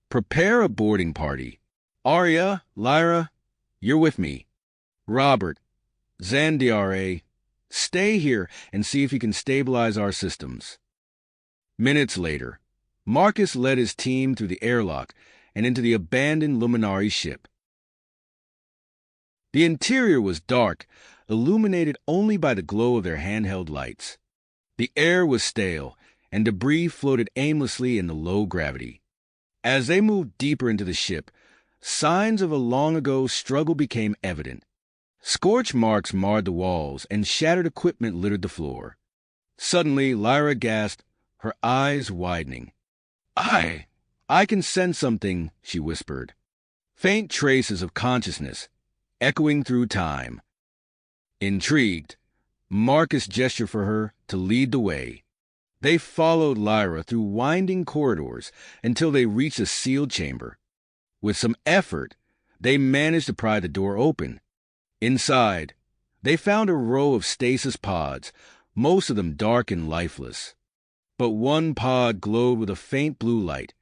"Prepare a boarding party. Arya, Lyra, you're with me. Robert, Zandiare, stay here and see if you can stabilize our systems." Minutes later, Marcus led his team through the airlock and into the abandoned luminari ship. The interior was dark, illuminated only by the glow of their handheld lights. The air was stale, and debris floated aimlessly in the low gravity. As they moved deeper into the ship, signs of a long-ago struggle became evident. Scorch marks marred the walls, and shattered equipment littered the floor. Suddenly, Lyra gasped, her eyes widening. I can sense something, she whispered. Faint traces of consciousness, echoing through time. Intrigued, Marcus gestured for her to lead the way. They followed Lyra through winding corridors until they reached a sealed chamber. With some effort, they managed to pry the door open. Inside, they found a row of stasis pods, most of them dark and lifeless. But one pod glowed with a faint blue light,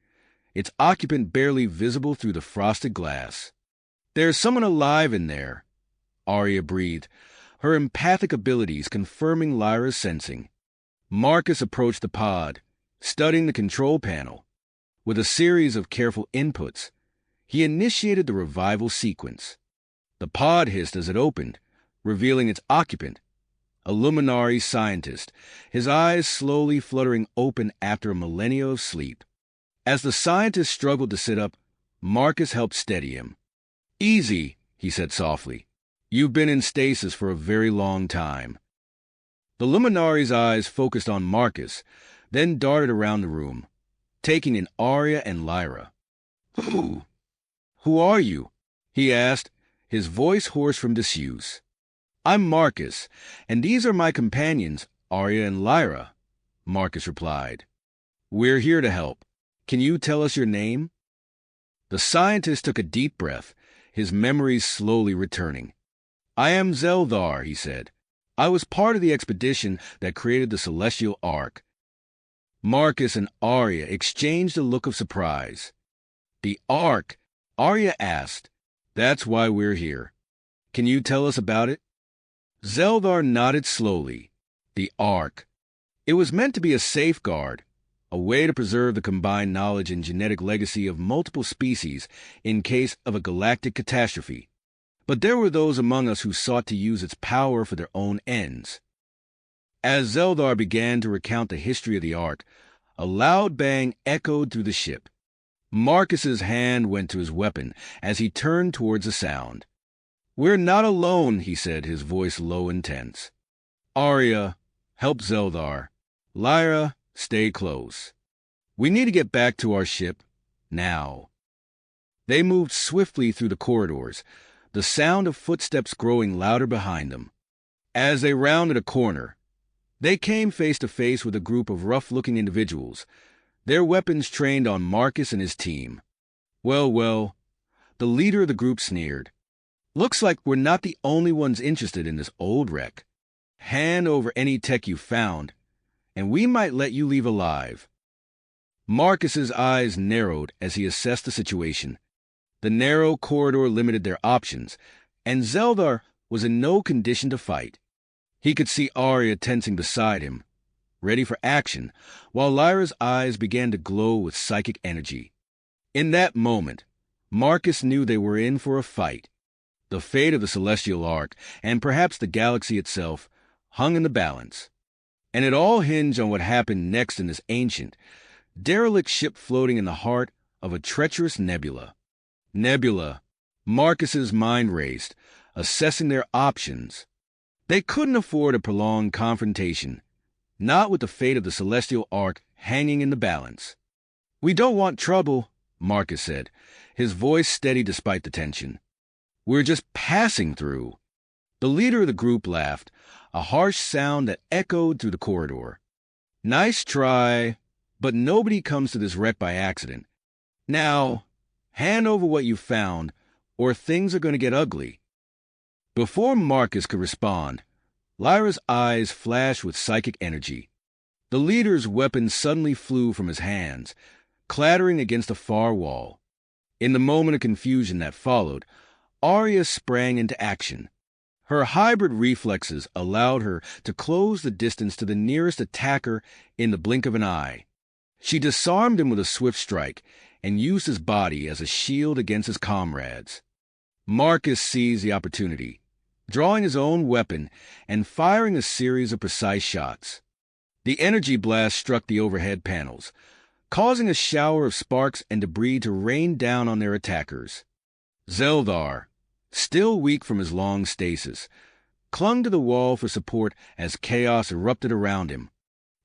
its occupant barely visible through the frosted glass. "There's someone alive in there," Arya breathed, her empathic abilities confirming Lyra's sensing. Marcus approached the pod, studying the control panel. With a series of careful inputs, he initiated the revival sequence. The pod hissed as it opened, revealing its occupant, a luminari scientist, his eyes slowly fluttering open after a millennia of sleep. As the scientist struggled to sit up, Marcus helped steady him. "Easy," he said softly. "You've been in stasis for a very long time." The luminari's eyes focused on Marcus, then darted around the room, taking in Arya and Lyra. Who are you?" he asked, his voice hoarse from disuse. "I'm Marcus, and these are my companions, Arya and Lyra," Marcus replied. "We're here to help. Can you tell us your name?" The scientist took a deep breath, his memories slowly returning. "I am Zeldar," he said. "I was part of the expedition that created the Celestial Ark." Marcus and Arya exchanged a look of surprise. "The Ark?" Arya asked. "That's why we're here. Can you tell us about it?" Zeldar nodded slowly. The Ark. It was meant to be a safeguard, a way to preserve the combined knowledge and genetic legacy of multiple species in case of a galactic catastrophe. But there were those among us who sought to use its power for their own ends. As Zeldar began to recount the history of the Ark, a loud bang echoed through the ship. Marcus's hand went to his weapon as he turned towards the sound. "We're not alone," he said, his voice low and tense. "Arya, help Zeldar. Lyra, stay close. We need to get back to our ship, now." They moved swiftly through the corridors, the sound of footsteps growing louder behind them. As they rounded a corner, they came face to face with a group of rough-looking individuals, their weapons trained on Marcus and his team. Well, the leader of the group sneered. "Looks like we're not the only ones interested in this old wreck. Hand over any tech you found, and we might let you leave alive." Marcus's eyes narrowed as he assessed the situation. The narrow corridor limited their options, and Zeldar was in no condition to fight. He could see Arya tensing beside him, ready for action, while Lyra's eyes began to glow with psychic energy. In that moment, Marcus knew they were in for a fight. The fate of the Celestial Ark, and perhaps the galaxy itself, hung in the balance. And it all hinged on what happened next in this ancient, derelict ship floating in the heart of a treacherous nebula. Marcus's mind raced, assessing their options. They couldn't afford a prolonged confrontation, not with the fate of the Celestial Ark hanging in the balance. "We don't want trouble," Marcus said, his voice steady despite the tension. "We're just passing through." The leader of the group laughed, a harsh sound that echoed through the corridor. "Nice try, but nobody comes to this wreck by accident. Now, hand over what you found, or things are going to get ugly." Before Marcus could respond, Lyra's eyes flashed with psychic energy. The leader's weapon suddenly flew from his hands, clattering against a far wall. In the moment of confusion that followed, Arya sprang into action. Her hybrid reflexes allowed her to close the distance to the nearest attacker in the blink of an eye. She disarmed him with a swift strike and used his body as a shield against his comrades. Marcus seized the opportunity, drawing his own weapon and firing a series of precise shots. The energy blast struck the overhead panels, causing a shower of sparks and debris to rain down on their attackers. Zeldar, still weak from his long stasis, clung to the wall for support as chaos erupted around him.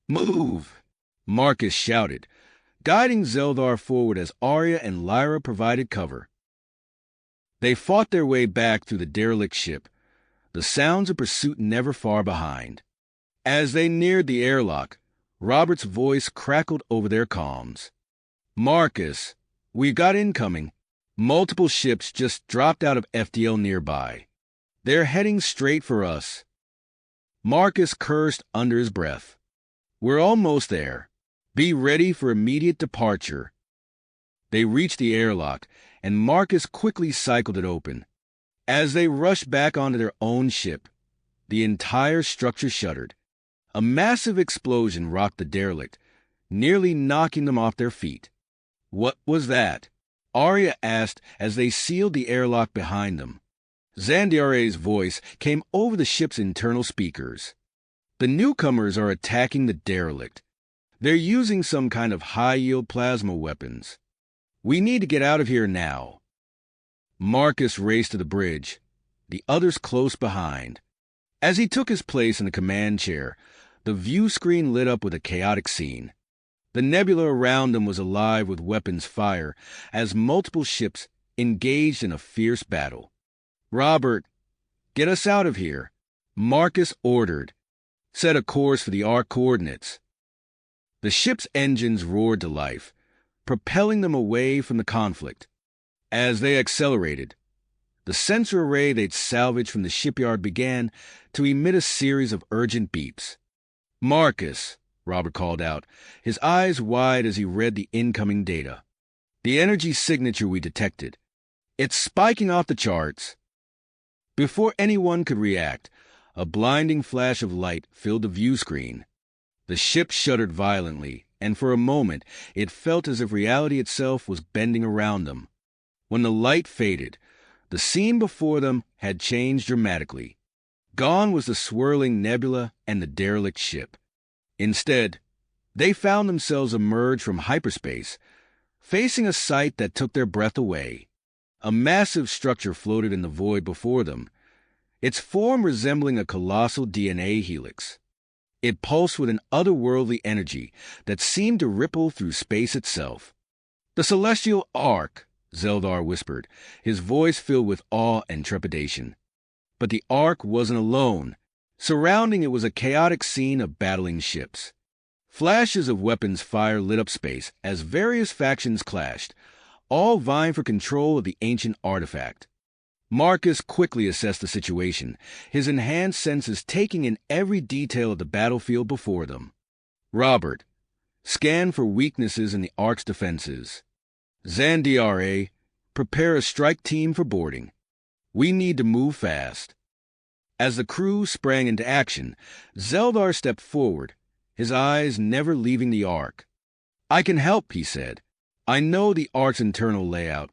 "Move!" Marcus shouted, guiding Zeldar forward as Arya and Lyra provided cover. They fought their way back through the derelict ship, the sounds of pursuit never far behind. As they neared the airlock, Robert's voice crackled over their comms. "Marcus, we've got incoming. Multiple ships just dropped out of FDL nearby. They're heading straight for us." Marcus cursed under his breath. "We're almost there. Be ready for immediate departure." They reached the airlock, and Marcus quickly cycled it open. As they rushed back onto their own ship, the entire structure shuddered. A massive explosion rocked the derelict, nearly knocking them off their feet. "What was that?" Arya asked as they sealed the airlock behind them. Zandiare's voice came over the ship's internal speakers. "The newcomers are attacking the derelict. They're using some kind of high-yield plasma weapons. We need to get out of here now." Marcus raced to the bridge, the others close behind. As he took his place in the command chair, the view screen lit up with a chaotic scene. The nebula around them was alive with weapons fire as multiple ships engaged in a fierce battle. "Robert, get us out of here," Marcus ordered. "Set a course for the arc coordinates." The ship's engines roared to life, propelling them away from the conflict. As they accelerated, the sensor array they'd salvaged from the shipyard began to emit a series of urgent beeps. "Marcus," Robert called out, his eyes wide as he read the incoming data. "The energy signature we detected. It's spiking off the charts." Before anyone could react, a blinding flash of light filled the view screen. The ship shuddered violently, and for a moment it felt as if reality itself was bending around them. When the light faded, the scene before them had changed dramatically. Gone was the swirling nebula and the derelict ship. Instead, they found themselves emerged from hyperspace, facing a sight that took their breath away. A massive structure floated in the void before them, its form resembling a colossal DNA helix. It pulsed with an otherworldly energy that seemed to ripple through space itself. "The Celestial Ark," Zeldar whispered, his voice filled with awe and trepidation. But the Ark wasn't alone. Surrounding it was a chaotic scene of battling ships. Flashes of weapons fire lit up space as various factions clashed, all vying for control of the ancient artifact. Marcus quickly assessed the situation, his enhanced senses taking in every detail of the battlefield before them. "Robert, scan for weaknesses in the Ark's defenses. Zandiare, prepare a strike team for boarding. We need to move fast." As the crew sprang into action, Zeldar stepped forward, his eyes never leaving the Ark. "I can help," he said. "I know the Ark's internal layout,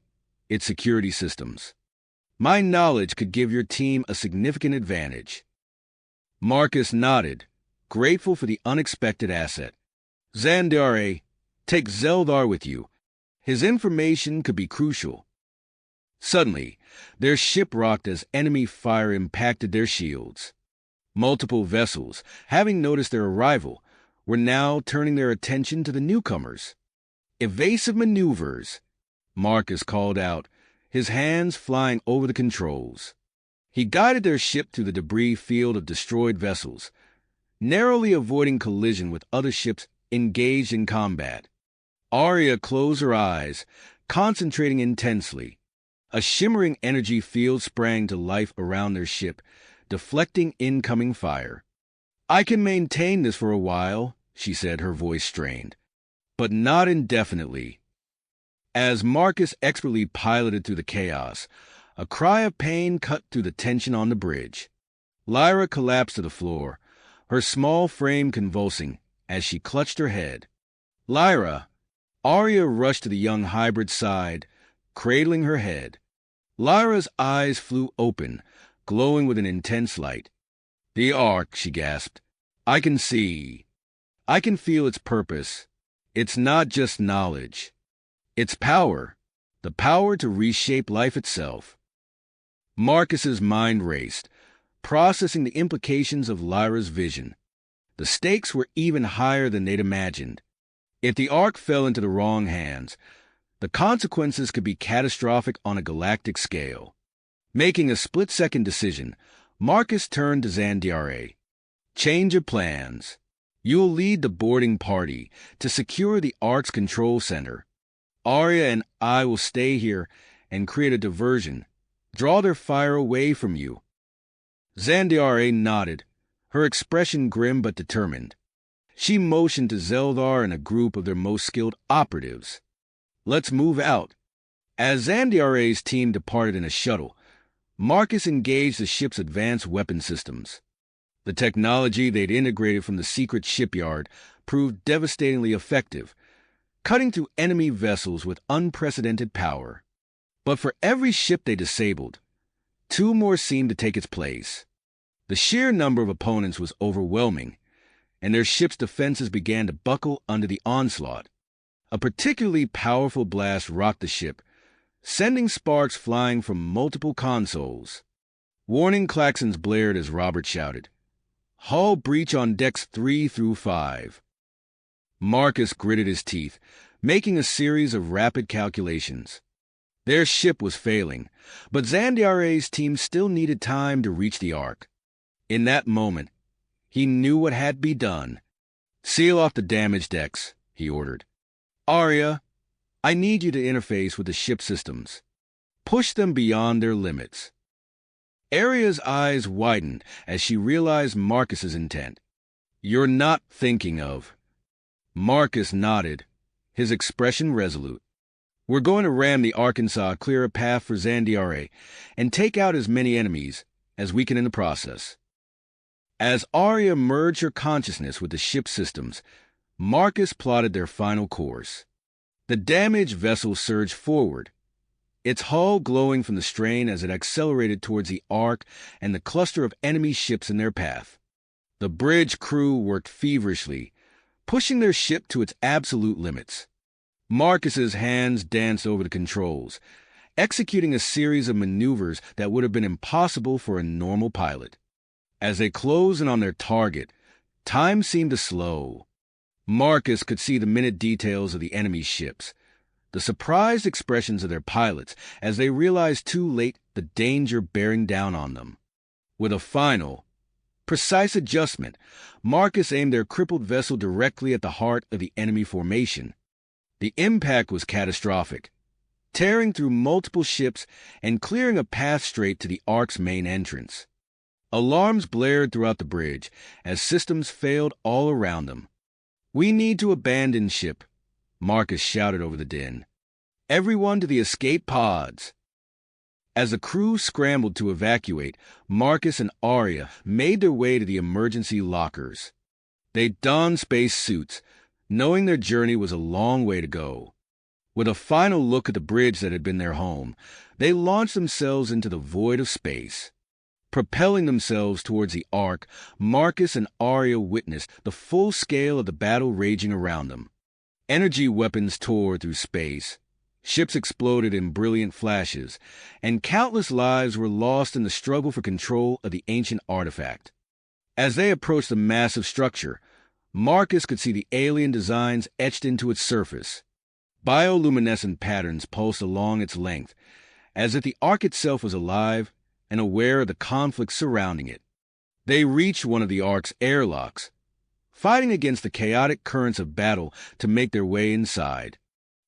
its security systems. My knowledge could give your team a significant advantage." Marcus nodded, grateful for the unexpected asset. "Zandiare, take Zeldar with you. His information could be crucial." Suddenly, their ship rocked as enemy fire impacted their shields. Multiple vessels, having noticed their arrival, were now turning their attention to the newcomers. "Evasive maneuvers," Marcus called out, his hands flying over the controls. He guided their ship through the debris field of destroyed vessels, narrowly avoiding collision with other ships engaged in combat. Arya closed her eyes, concentrating intensely. A shimmering energy field sprang to life around their ship, deflecting incoming fire. "I can maintain this for a while," she said, her voice strained, "but not indefinitely." As Marcus expertly piloted through the chaos, a cry of pain cut through the tension on the bridge. Lyra collapsed to the floor, her small frame convulsing as she clutched her head. "Lyra!" Arya rushed to the young hybrid's side, cradling her head. Lyra's eyes flew open, glowing with an intense light. "The Ark," she gasped. "I can see. I can feel its purpose. It's not just knowledge. It's power. The power to reshape life itself." Marcus's mind raced, processing the implications of Lyra's vision. The stakes were even higher than they'd imagined. If the Ark fell into the wrong hands, the consequences could be catastrophic on a galactic scale. Making a split-second decision, Marcus turned to Zandiare. "Change of plans. You'll lead the boarding party to secure the Ark's control center. Arya and I will stay here and create a diversion. Draw their fire away from you." Zandiare nodded, her expression grim but determined. She motioned to Zeldar and a group of their most skilled operatives. "Let's move out." As Zandiare's team departed in a shuttle, Marcus engaged the ship's advanced weapon systems. The technology they'd integrated from the secret shipyard proved devastatingly effective, cutting through enemy vessels with unprecedented power. But for every ship they disabled, two more seemed to take its place. The sheer number of opponents was overwhelming, and their ship's defenses began to buckle under the onslaught. A particularly powerful blast rocked the ship, sending sparks flying from multiple consoles. Warning klaxons blared as Robert shouted, "Hull breach on decks 3 through 5. Marcus gritted his teeth, making a series of rapid calculations. Their ship was failing, but Zandiare's team still needed time to reach the Ark. In that moment, he knew what had to be done. "Seal off the damaged decks," he ordered. "Arya, I need you to interface with the ship systems. Push them beyond their limits." Arya's eyes widened as she realized Marcus's intent. "You're not thinking of..." Marcus nodded, his expression resolute. "We're going to ram the Arkansas, clear a path for Zandiare, and take out as many enemies as we can in the process." As Arya merged her consciousness with the ship systems, Marcus plotted their final course. The damaged vessel surged forward, its hull glowing from the strain as it accelerated towards the Ark and the cluster of enemy ships in their path. The bridge crew worked feverishly, pushing their ship to its absolute limits. Marcus's hands danced over the controls, executing a series of maneuvers that would have been impossible for a normal pilot. As they closed in on their target, time seemed to slow. Marcus could see the minute details of the enemy's ships, the surprised expressions of their pilots as they realized too late the danger bearing down on them. With a final, precise adjustment, Marcus aimed their crippled vessel directly at the heart of the enemy formation. The impact was catastrophic, tearing through multiple ships and clearing a path straight to the Ark's main entrance. Alarms blared throughout the bridge as systems failed all around them. "We need to abandon ship," Marcus shouted over the din. "Everyone to the escape pods." As the crew scrambled to evacuate, Marcus and Arya made their way to the emergency lockers. They donned space suits, knowing their journey was a long way to go. With a final look at the bridge that had been their home, they launched themselves into the void of space. Propelling themselves towards the Ark, Marcus and Arya witnessed the full scale of the battle raging around them. Energy weapons tore through space, ships exploded in brilliant flashes, and countless lives were lost in the struggle for control of the ancient artifact. As they approached the massive structure, Marcus could see the alien designs etched into its surface. Bioluminescent patterns pulsed along its length, as if the Ark itself was alive and aware of the conflict surrounding it. They reached one of the Ark's airlocks, fighting against the chaotic currents of battle to make their way inside.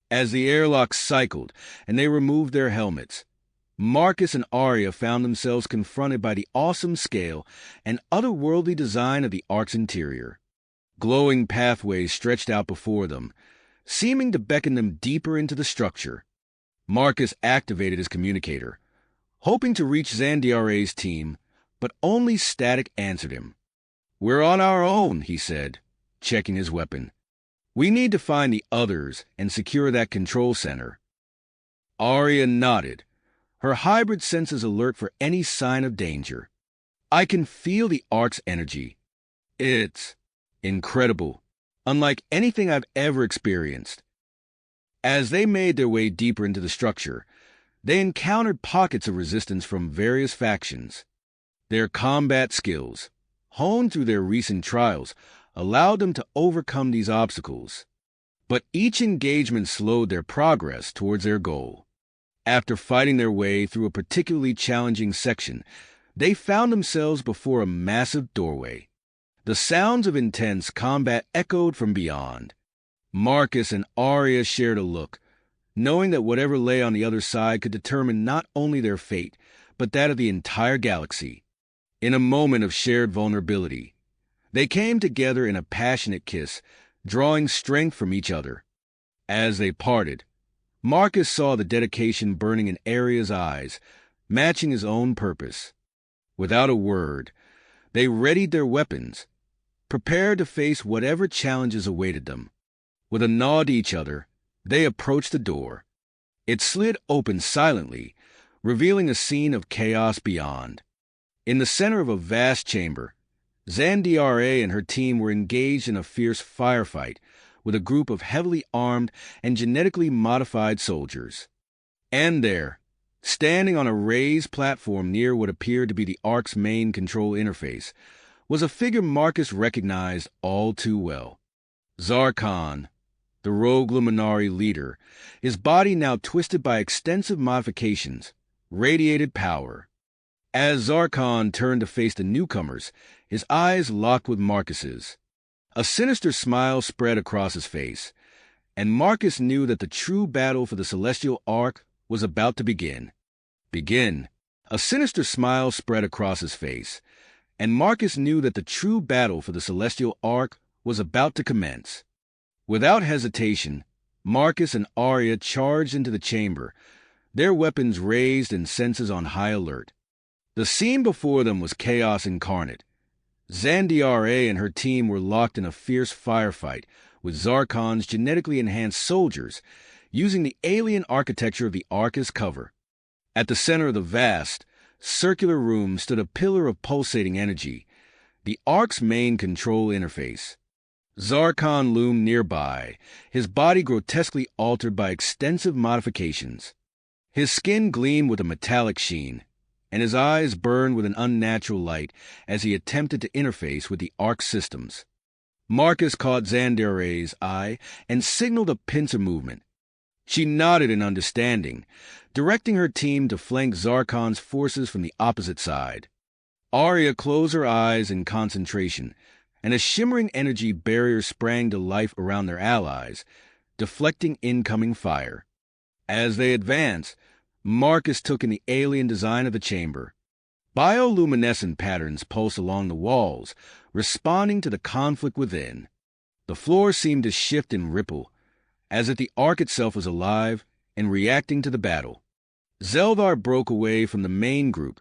As the airlock cycled and they removed their helmets, Marcus and Arya found themselves confronted by the awesome scale and otherworldly design of the Ark's interior. Glowing pathways stretched out before them, seeming to beckon them deeper into the structure. Marcus activated his communicator, hoping to reach Zandiare's team, but only static answered him. "We're on our own," he said, checking his weapon. "We need to find the others and secure that control center." Arya nodded, her hybrid senses alert for any sign of danger. "I can feel the Ark's energy. It's incredible, unlike anything I've ever experienced." As they made their way deeper into the structure, They encountered pockets of resistance from various factions. Their combat skills, honed through their recent trials, allowed them to overcome these obstacles. But each engagement slowed their progress towards their goal. After fighting their way through a particularly challenging section, they found themselves before a massive doorway. The sounds of intense combat echoed from beyond. Marcus and Arya shared a look, knowing that whatever lay on the other side could determine not only their fate, but that of the entire galaxy. In a moment of shared vulnerability, they came together in a passionate kiss, drawing strength from each other. As they parted, Marcus saw the dedication burning in Arya's eyes, matching his own purpose. Without a word, they readied their weapons, prepared to face whatever challenges awaited them. With a nod to each other, they approached the door. It slid open silently, revealing a scene of chaos beyond. In the center of a vast chamber, Zandiare and her team were engaged in a fierce firefight with a group of heavily armed and genetically modified soldiers. And there, standing on a raised platform near what appeared to be the Ark's main control interface, was a figure Marcus recognized all too well. Zarkon, the rogue luminari leader, his body now twisted by extensive modifications, radiated power. As Zarkon turned to face the newcomers, his eyes locked with Marcus's. A sinister smile spread across his face, and Marcus knew that the true battle for the Celestial Ark was about to begin. A sinister smile spread across his face, and Marcus knew that the true battle for the Celestial Ark was about to commence. Without hesitation, Marcus and Arya charged into the chamber, their weapons raised and senses on high alert. The scene before them was chaos incarnate. Zandiare and her team were locked in a fierce firefight with Zarkon's genetically enhanced soldiers, using the alien architecture of the Ark as cover. At the center of the vast, circular room stood a pillar of pulsating energy, the Ark's main control interface. Zarkon loomed nearby, his body grotesquely altered by extensive modifications. His skin gleamed with a metallic sheen, and his eyes burned with an unnatural light as he attempted to interface with the Ark systems. Marcus caught Zandiare's eye and signaled a pincer movement. She nodded in understanding, directing her team to flank Zarkon's forces from the opposite side. Arya closed her eyes in concentration, and a shimmering energy barrier sprang to life around their allies, deflecting incoming fire. As they advanced, Marcus took in the alien design of the chamber. Bioluminescent patterns pulsed along the walls, responding to the conflict within. The floor seemed to shift and ripple, as if the Ark itself was alive and reacting to the battle. Zeldar broke away from the main group,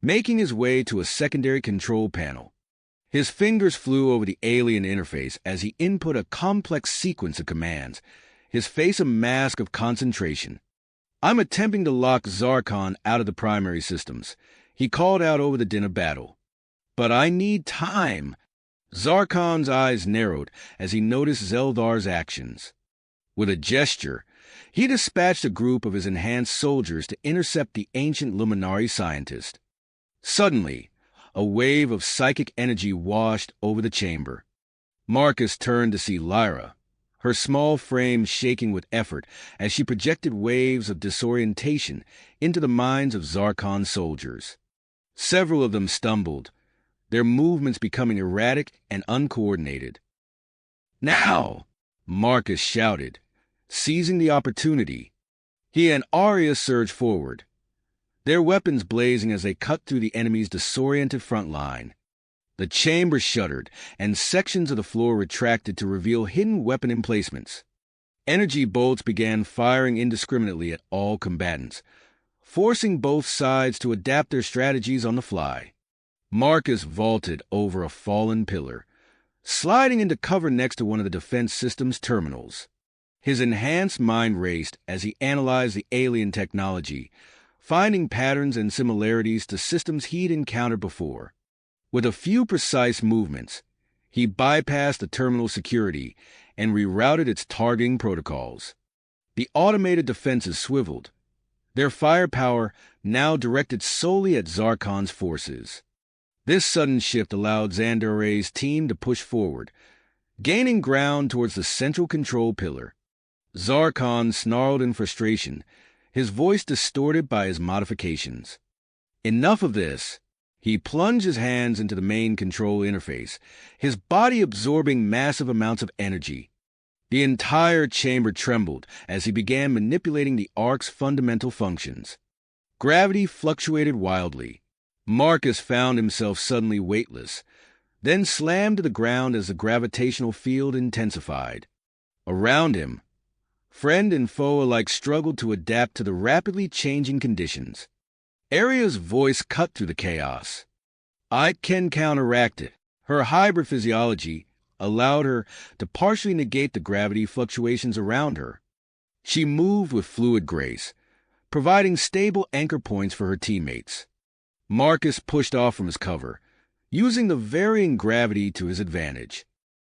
making his way to a secondary control panel. His fingers flew over the alien interface as he input a complex sequence of commands, his face a mask of concentration. "I'm attempting to lock Zarkon out of the primary systems," he called out over the din of battle. "But I need time." Zarkon's eyes narrowed as he noticed Zeldar's actions. With a gesture, he dispatched a group of his enhanced soldiers to intercept the ancient luminari scientist. Suddenly, a wave of psychic energy washed over the chamber. Marcus turned to see Lyra, her small frame shaking with effort as she projected waves of disorientation into the minds of Zarkon's soldiers. Several of them stumbled, their movements becoming erratic and uncoordinated. "Now!" Marcus shouted, seizing the opportunity. He and Arya surged forward, their weapons blazing as they cut through the enemy's disoriented front line. The chamber shuddered, and sections of the floor retracted to reveal hidden weapon emplacements. Energy bolts began firing indiscriminately at all combatants, forcing both sides to adapt their strategies on the fly. Marcus vaulted over a fallen pillar, sliding into cover next to one of the defense system's terminals. His enhanced mind raced as he analyzed the alien technology, finding patterns and similarities to systems he'd encountered before. With a few precise movements, he bypassed the terminal security and rerouted its targeting protocols. The automated defenses swiveled, their firepower now directed solely at Zarkon's forces. This sudden shift allowed Xandaray's team to push forward, gaining ground towards the central control pillar. Zarkon snarled in frustration, his voice distorted by his modifications. Enough of this. He plunged his hands into the main control interface, his body absorbing massive amounts of energy. The entire chamber trembled as he began manipulating the Ark's fundamental functions. Gravity fluctuated wildly. Marcus found himself suddenly weightless, then slammed to the ground as the gravitational field intensified. Around him, friend and foe alike struggled to adapt to the rapidly changing conditions. Aria's voice cut through the chaos. "I can counteract it." Her hybrid physiology allowed her to partially negate the gravity fluctuations around her. She moved with fluid grace, providing stable anchor points for her teammates. Marcus pushed off from his cover, using the varying gravity to his advantage.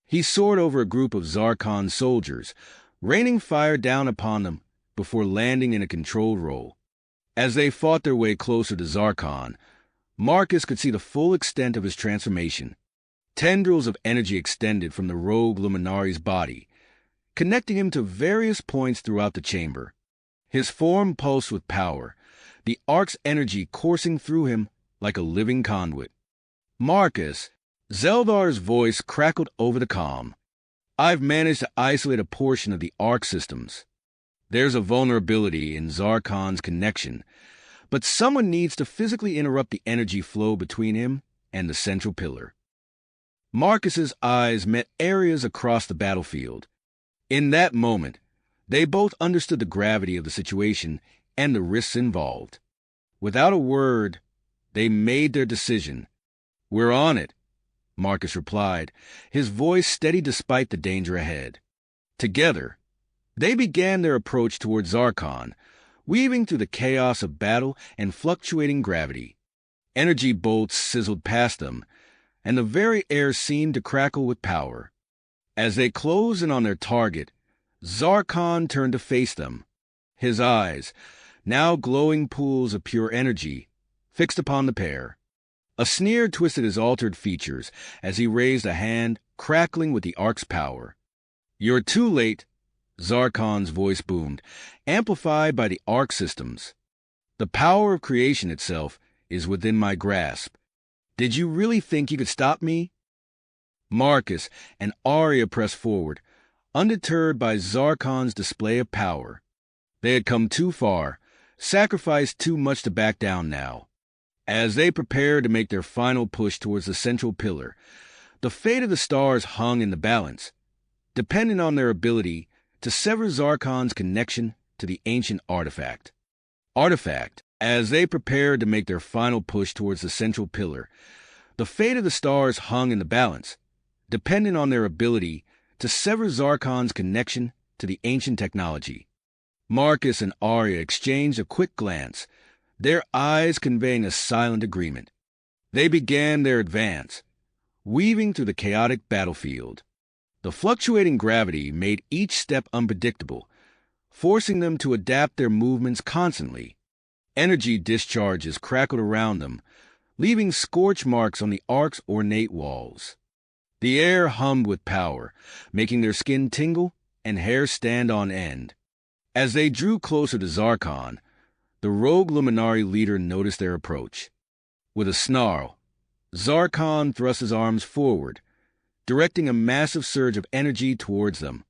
He soared over a group of Zarkon soldiers, raining fire down upon them before landing in a controlled roll. As they fought their way closer to Zarkon, Marcus could see the full extent of his transformation. Tendrils of energy extended from the rogue luminari's body, connecting him to various points throughout the chamber. His form pulsed with power, the Ark's energy coursing through him like a living conduit. "Marcus," Zeldar's voice crackled over the comm. "I've managed to isolate a portion of the Ark systems. There's a vulnerability in Zarkon's connection, but someone needs to physically interrupt the energy flow between him and the central pillar." Marcus's eyes met Aria's across the battlefield. In that moment, they both understood the gravity of the situation and the risks involved. Without a word, they made their decision. "We're on it," Marcus replied, his voice steady despite the danger ahead. Together, they began their approach towards Zarkon, weaving through the chaos of battle and fluctuating gravity. Energy bolts sizzled past them, and the very air seemed to crackle with power. As they closed in on their target, Zarkon turned to face them, his eyes, now glowing pools of pure energy, fixed upon the pair. A sneer twisted his altered features as he raised a hand, crackling with the Ark's power. "You're too late," Zarkon's voice boomed, amplified by the Ark systems. "The power of creation itself is within my grasp. Did you really think you could stop me?" Marcus and Aria pressed forward, undeterred by Zarkon's display of power. They had come too far, sacrificed too much to back down now. As they prepared to make their final push towards the central pillar, the fate of the stars hung in the balance, depending on their ability to sever Zarkon's connection to the ancient artifact. As they prepared to make their final push towards the central pillar, the fate of the stars hung in the balance, depending on their ability to sever Zarkon's connection to the ancient technology. Marcus and Aria exchanged a quick glance, their eyes conveying a silent agreement. They began their advance, weaving through the chaotic battlefield. The fluctuating gravity made each step unpredictable, forcing them to adapt their movements constantly. Energy discharges crackled around them, leaving scorch marks on the Ark's ornate walls. The air hummed with power, making their skin tingle and hair stand on end. As they drew closer to Zarkon, the rogue luminari leader noticed their approach. With a snarl, Zarkon thrust his arms forward, directing a massive surge of energy towards them.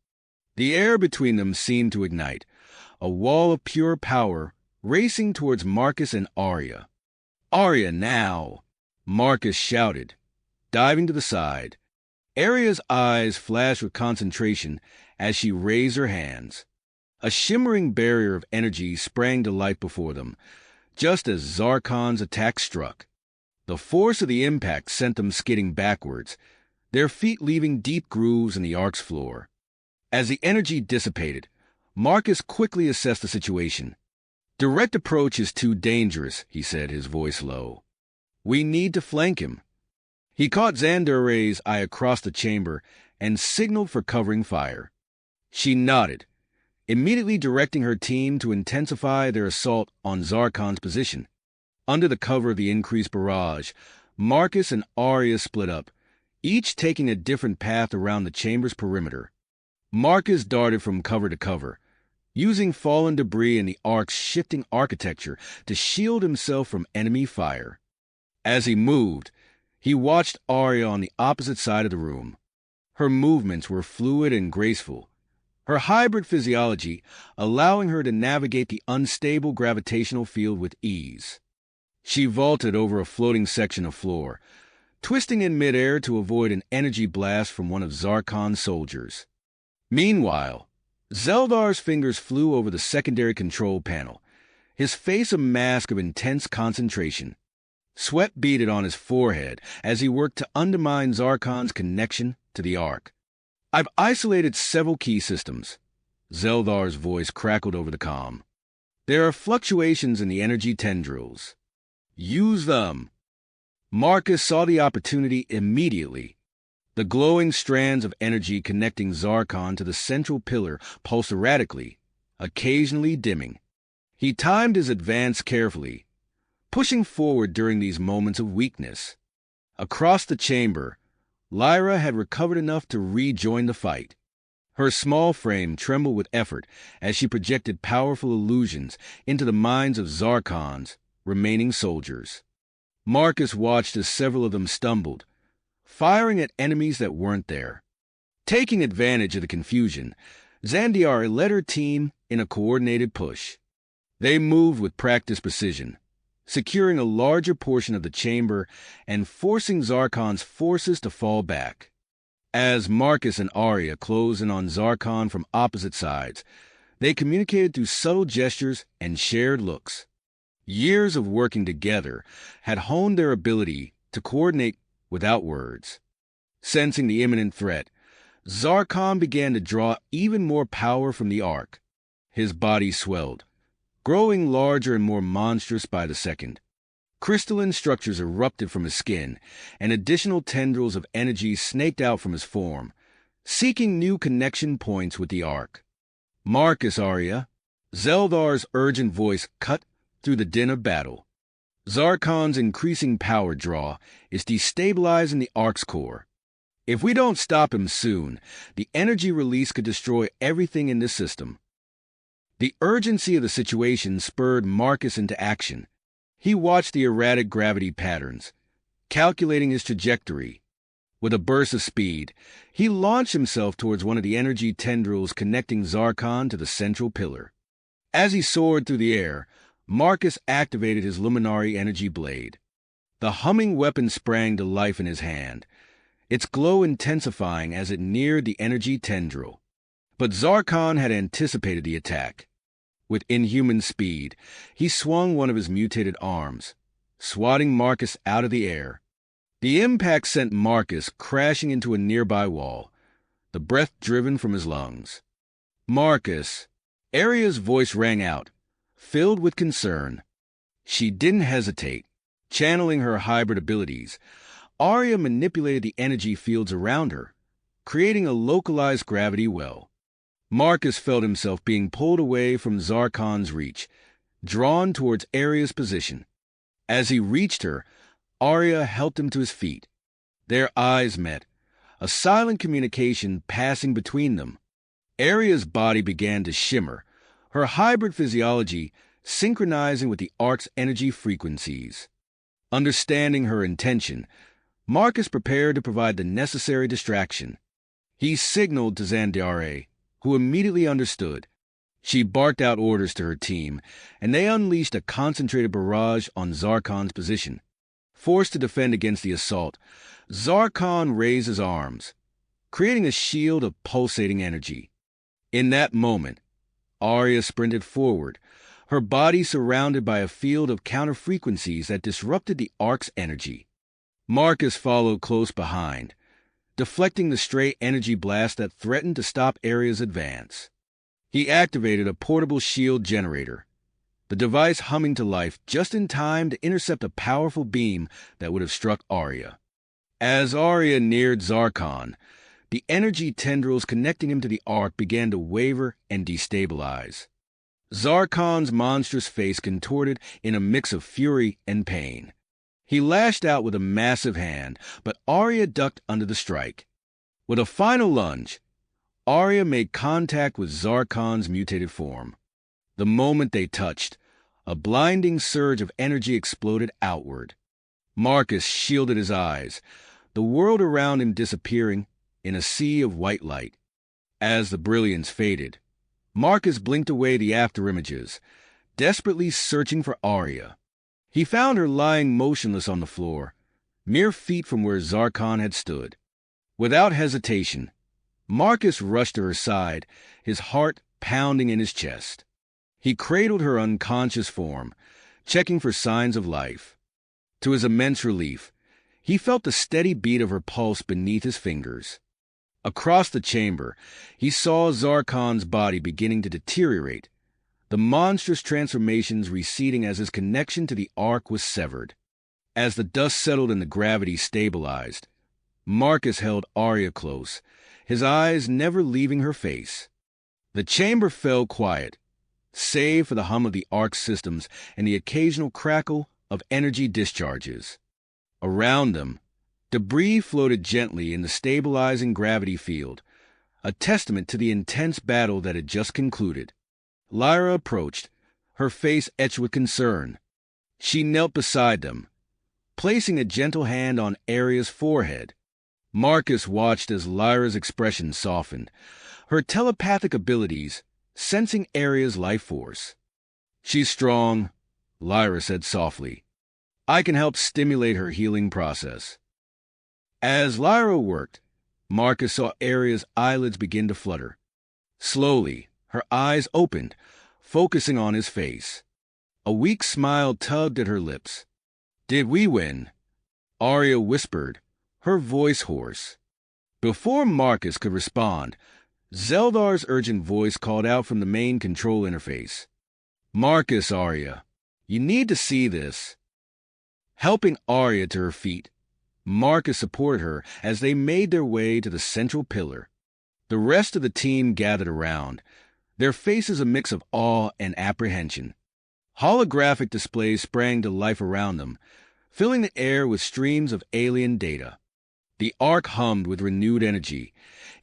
The air between them seemed to ignite, a wall of pure power racing towards Marcus and Aria. "Aria now!" Marcus shouted, diving to the side. Aria's eyes flashed with concentration as she raised her hands. A shimmering barrier of energy sprang to life before them, just as Zarkon's attack struck. The force of the impact sent them skidding backwards, their feet leaving deep grooves in the Ark's floor. As the energy dissipated, Marcus quickly assessed the situation. "Direct approach is too dangerous," he said, his voice low. "We need to flank him." He caught Xandaray's eye across the chamber and signaled for covering fire. She nodded, immediately directing her team to intensify their assault on Zarkon's position. Under the cover of the increased barrage, Marcus and Arya split up, each taking a different path around the chamber's perimeter. Marcus darted from cover to cover, using fallen debris in the Ark's shifting architecture to shield himself from enemy fire. As he moved, he watched Arya on the opposite side of the room. Her movements were fluid and graceful, her hybrid physiology allowing her to navigate the unstable gravitational field with ease. She vaulted over a floating section of floor, twisting in midair to avoid an energy blast from one of Zarkon's soldiers. Meanwhile, Zeldar's fingers flew over the secondary control panel, his face a mask of intense concentration. Sweat beaded on his forehead as he worked to undermine Zarkon's connection to the Ark. "I've isolated several key systems." Zeldar's voice crackled over the comm. "There are fluctuations in the energy tendrils. Use them." Marcus saw the opportunity immediately. The glowing strands of energy connecting Zarkon to the central pillar pulsed erratically, occasionally dimming. He timed his advance carefully, pushing forward during these moments of weakness. Across the chamber, Lyra had recovered enough to rejoin the fight. Her small frame trembled with effort as she projected powerful illusions into the minds of Zarkon's remaining soldiers. Marcus watched as several of them stumbled, firing at enemies that weren't there. Taking advantage of the confusion, Zandiari led her team in a coordinated push. They moved with practiced precision, securing a larger portion of the chamber and forcing Zarkon's forces to fall back. As Marcus and Arya closed in on Zarkon from opposite sides, they communicated through subtle gestures and shared looks. Years of working together had honed their ability to coordinate without words. Sensing the imminent threat, Zarkon began to draw even more power from the Ark. His body swelled, growing larger and more monstrous by the second. Crystalline structures erupted from his skin, and additional tendrils of energy snaked out from his form, seeking new connection points with the Ark. "Marcus, Arya," Zeldar's urgent voice cut through the din of battle. "Zarkon's increasing power draw is destabilizing the Ark's core. If we don't stop him soon, the energy release could destroy everything in this system." The urgency of the situation spurred Marcus into action. He watched the erratic gravity patterns, calculating his trajectory. With a burst of speed, he launched himself towards one of the energy tendrils connecting Zarkon to the central pillar. As he soared through the air, Marcus activated his luminari energy blade. The humming weapon sprang to life in his hand, its glow intensifying as it neared the energy tendril. But Zarkon had anticipated the attack. With inhuman speed, he swung one of his mutated arms, swatting Marcus out of the air. The impact sent Marcus crashing into a nearby wall, the breath driven from his lungs. "Marcus," Arya's voice rang out, filled with concern. She didn't hesitate. Channeling her hybrid abilities, Arya manipulated the energy fields around her, creating a localized gravity well. Marcus felt himself being pulled away from Zarkon's reach, drawn towards Arya's position. As he reached her, Arya helped him to his feet. Their eyes met, a silent communication passing between them. Arya's body began to shimmer, her hybrid physiology synchronizing with the Ark's energy frequencies. Understanding her intention, Marcus prepared to provide the necessary distraction. He signaled to Zandiari, who immediately understood. She barked out orders to her team, and they unleashed a concentrated barrage on Zarkon's position. Forced to defend against the assault, Zarkon raised his arms, creating a shield of pulsating energy. In that moment, Arya sprinted forward, her body surrounded by a field of counter-frequencies that disrupted the Ark's energy. Marcus followed close behind, deflecting the stray energy blast that threatened to stop Arya's advance. He activated a portable shield generator, the device humming to life just in time to intercept a powerful beam that would have struck Arya. As Arya neared Zarkon, The energy tendrils connecting him to the ark began to waver and destabilize. Zarkon's monstrous face contorted in a mix of fury and pain. He lashed out with a massive hand, but Arya ducked under the strike. With a final lunge, Arya made contact with Zarkon's mutated form. The moment they touched, a blinding surge of energy exploded outward. Marcus shielded his eyes, the world around him disappearing in a sea of white light. As the brilliance faded, Marcus blinked away the afterimages, desperately searching for Arya. He found her lying motionless on the floor, mere feet from where Zarkon had stood. Without hesitation, Marcus rushed to her side, his heart pounding in his chest. He cradled her unconscious form, checking for signs of life. To his immense relief, he felt the steady beat of her pulse beneath his fingers. Across the chamber, he saw Zarkon's body beginning to deteriorate, the monstrous transformations receding as his connection to the ark was severed. As the dust settled and the gravity stabilized, Marcus held Arya close, his eyes never leaving her face. The chamber fell quiet, save for the hum of the ark's systems and the occasional crackle of energy discharges. Around them, debris floated gently in the stabilizing gravity field, a testament to the intense battle that had just concluded. Lyra approached, her face etched with concern. She knelt beside them, placing a gentle hand on Arya's forehead. Marcus watched as Lyra's expression softened, her telepathic abilities sensing Arya's life force. "She's strong," Lyra said softly. "I can help stimulate her healing process." As Lyra worked, Marcus saw Arya's eyelids begin to flutter. Slowly, her eyes opened, focusing on his face. A weak smile tugged at her lips. "Did we win?" Arya whispered, her voice hoarse. Before Marcus could respond, Zeldar's urgent voice called out from the main control interface. "Marcus, Arya, you need to see this." Helping Arya to her feet, Marcus supported her as they made their way to the central pillar. The rest of the team gathered around, their faces a mix of awe and apprehension. Holographic displays sprang to life around them, filling the air with streams of alien data. The ark hummed with renewed energy,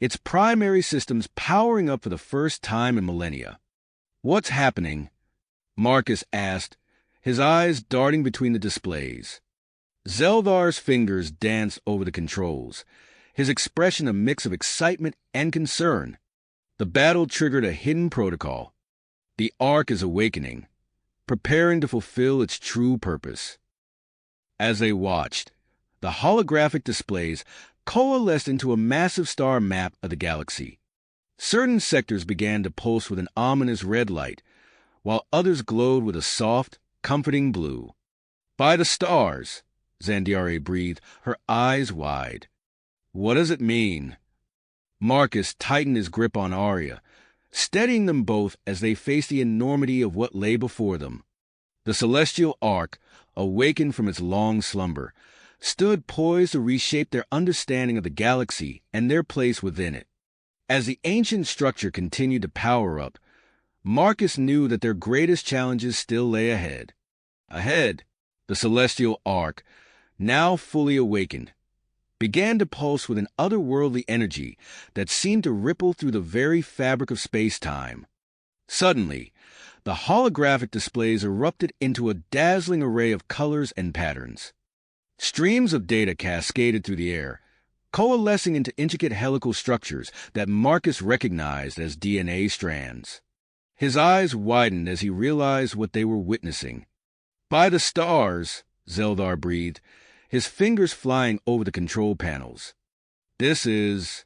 its primary systems powering up for the first time in millennia. "What's happening?" Marcus asked, his eyes darting between the displays. Zeldar's fingers danced over the controls, his expression a mix of excitement and concern. The battle triggered a hidden protocol. The ark is awakening, preparing to fulfill its true purpose. As they watched, the holographic displays coalesced into a massive star map of the galaxy. Certain sectors began to pulse with an ominous red light, while others glowed with a soft, comforting blue. "By the stars," Zandiare breathed, her eyes wide. "What does it mean?" Marcus tightened his grip on Arya, steadying them both as they faced the enormity of what lay before them. The celestial ark, awakened from its long slumber, stood poised to reshape their understanding of the galaxy and their place within it. As the ancient structure continued to power up, Marcus knew that their greatest challenges still lay ahead. The celestial ark, now fully awakened, began to pulse with an otherworldly energy that seemed to ripple through the very fabric of space-time. Suddenly, the holographic displays erupted into a dazzling array of colors and patterns. Streams of data cascaded through the air, coalescing into intricate helical structures that Marcus recognized as DNA strands. His eyes widened as he realized what they were witnessing. "By the stars," Zeldar breathed, his fingers flying over the control panels. "This is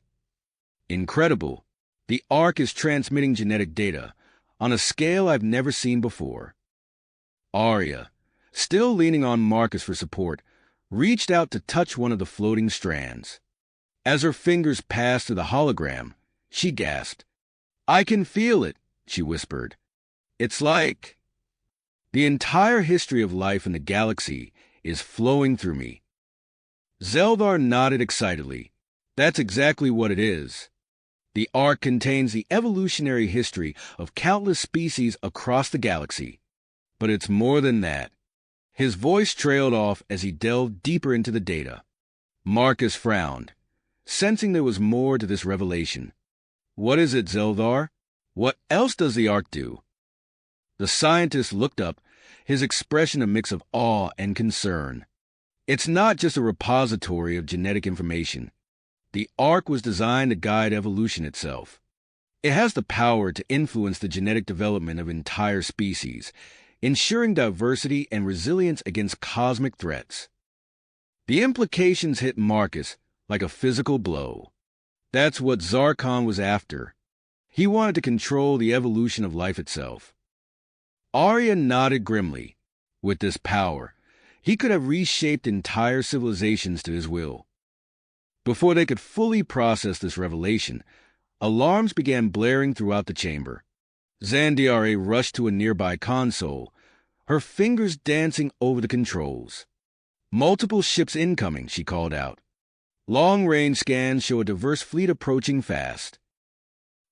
incredible. The ark is transmitting genetic data on a scale I've never seen before." Arya, still leaning on Marcus for support, reached out to touch one of the floating strands. As her fingers passed through the hologram, she gasped. "I can feel it," she whispered. "It's like the entire history of life in the galaxy is flowing through me." Zeldar nodded excitedly. That's exactly what it is. The Ark contains the evolutionary history of countless species across the galaxy. But it's more than that. His voice trailed off as he delved deeper into the data. Marcus frowned, sensing there was more to this revelation. What is it, Zeldar? What else does the Ark do? The scientist looked up, his expression a mix of awe and concern. It's not just a repository of genetic information. The Ark was designed to guide evolution itself. It has the power to influence the genetic development of entire species, ensuring diversity and resilience against cosmic threats. The implications hit Marcus like a physical blow. That's what Zarkon was after. He wanted to control the evolution of life itself. Arya nodded grimly. With this power, he could have reshaped entire civilizations to his will. Before they could fully process this revelation, alarms began blaring throughout the chamber. Zandiare rushed to a nearby console, her fingers dancing over the controls. Multiple ships incoming, she called out. Long-range scans show a diverse fleet approaching fast.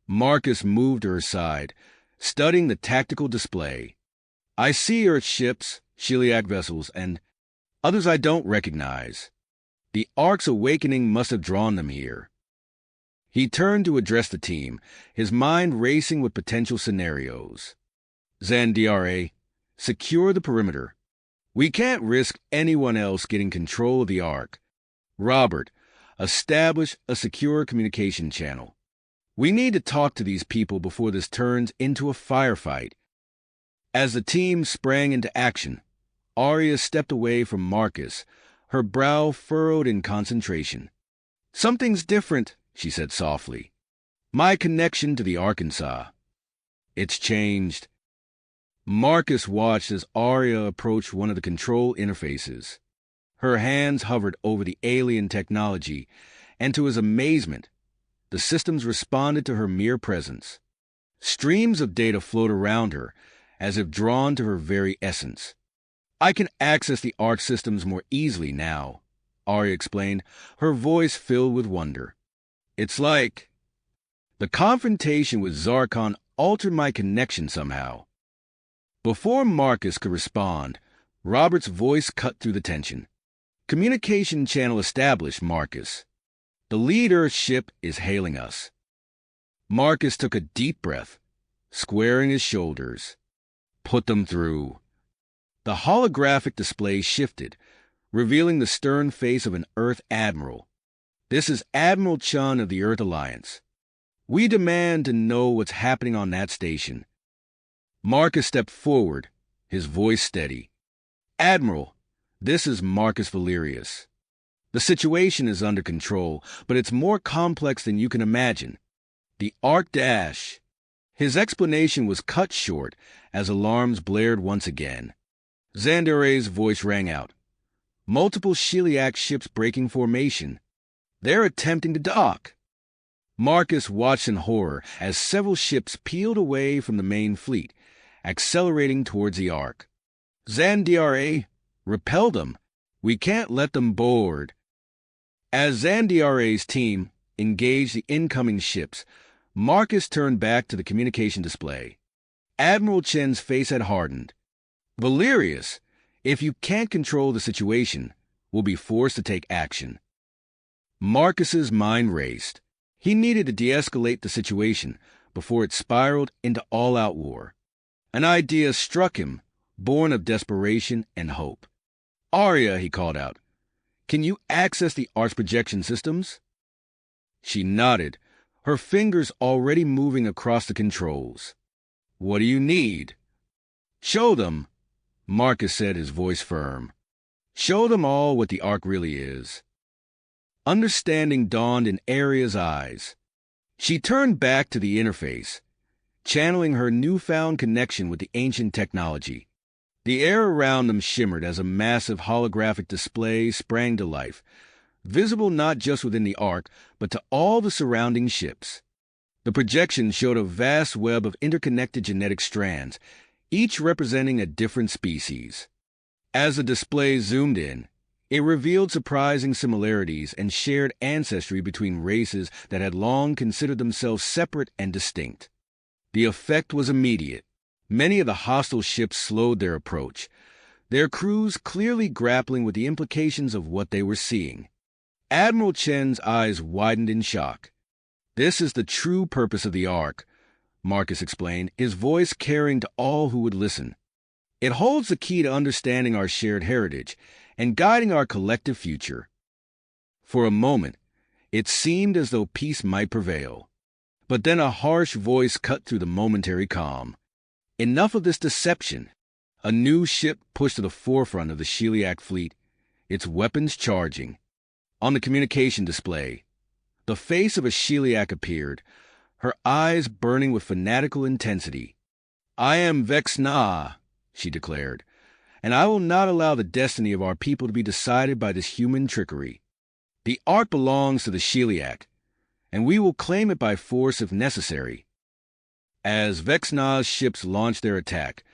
Marcus moved to her side, studying the tactical display. I see Earth ships, Shiliak vessels, and others I don't recognize. The Ark's awakening must have drawn them here. He turned to address the team, his mind racing with potential scenarios. Zandiare, secure the perimeter. We can't risk anyone else getting control of the Ark. Robert, establish a secure communication channel. We need to talk to these people before this turns into a firefight. As the team sprang into action, Arya stepped away from Marcus, her brow furrowed in concentration. Something's different, she said softly. My connection to the Arkansas. It's changed. Marcus watched as Arya approached one of the control interfaces. Her hands hovered over the alien technology, and to his amazement, the systems responded to her mere presence. Streams of data flowed around her, as if drawn to her very essence. I can access the Ark systems more easily now, Arya explained, her voice filled with wonder. It's like the confrontation with Zarkon altered my connection somehow. Before Marcus could respond, Robert's voice cut through the tension. Communication channel established, Marcus. The lead Earth ship is hailing us. Marcus took a deep breath, squaring his shoulders. Put them through. The holographic display shifted, revealing the stern face of an Earth admiral. This is Admiral Chun of the Earth Alliance. We demand to know what's happening on that station. Marcus stepped forward, his voice steady. Admiral, this is Marcus Valerius. The situation is under control, but it's more complex than you can imagine. The Ark Dash. His explanation was cut short as alarms blared once again. Zandare's voice rang out. Multiple Shiliak ships breaking formation. They're attempting to dock. Marcus watched in horror as several ships peeled away from the main fleet, accelerating towards the Ark. Zandiare, repel them. We can't let them board. As Zandiare's team engaged the incoming ships, Marcus turned back to the communication display. Admiral Chen's face had hardened. Valerius, if you can't control the situation, we'll be forced to take action. Marcus's mind raced. He needed to de-escalate the situation before it spiraled into all-out war. An idea struck him, born of desperation and hope. Arya, he called out, can you access the Ark's projection systems? She nodded, her fingers already moving across the controls. What do you need? Show them, Marcus said, his voice firm. Show them all what the Ark really is. Understanding dawned in Arya's eyes. She turned back to the interface, channeling her newfound connection with the ancient technology. The air around them shimmered as a massive holographic display sprang to life, visible not just within the Ark, but to all the surrounding ships. The projection showed a vast web of interconnected genetic strands, each representing a different species. As the display zoomed in, It revealed surprising similarities and shared ancestry between races that had long considered themselves separate and distinct. The effect was immediate. Many of the hostile ships slowed their approach, their crews clearly grappling with the implications of what they were seeing. Admiral Chen's eyes widened in shock. "This is the true purpose of the Ark," Marcus explained, his voice carrying to all who would listen. "It holds the key to understanding our shared heritage and guiding our collective future." For a moment, it seemed as though peace might prevail. But then a harsh voice cut through the momentary calm. "Enough of this deception." A new ship pushed to the forefront of the Sheliak fleet, its weapons charging. On the communication display, the face of a Sheliak appeared, her eyes burning with fanatical intensity. "I am Vexna," she declared, "and I will not allow the destiny of our people to be decided by this human trickery. The Ark belongs to the Sheliak, and we will claim it by force if necessary." As Vexna's ships launched their attack,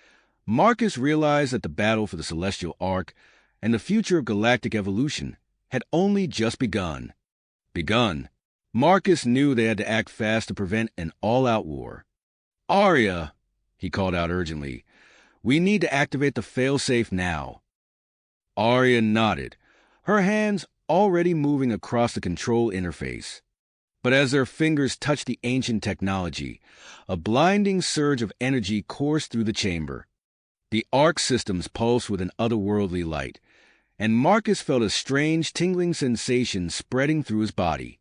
Marcus realized that the battle for the Celestial Ark and the future of galactic evolution had only just begun. Marcus knew they had to act fast to prevent an all-out war. "Arya," he called out urgently, "we need to activate the failsafe now." Arya nodded, her hands already moving across the control interface. But as their fingers touched the ancient technology, a blinding surge of energy coursed through the chamber. The Ark systems pulsed with an otherworldly light, and Marcus felt a strange tingling sensation spreading through his body.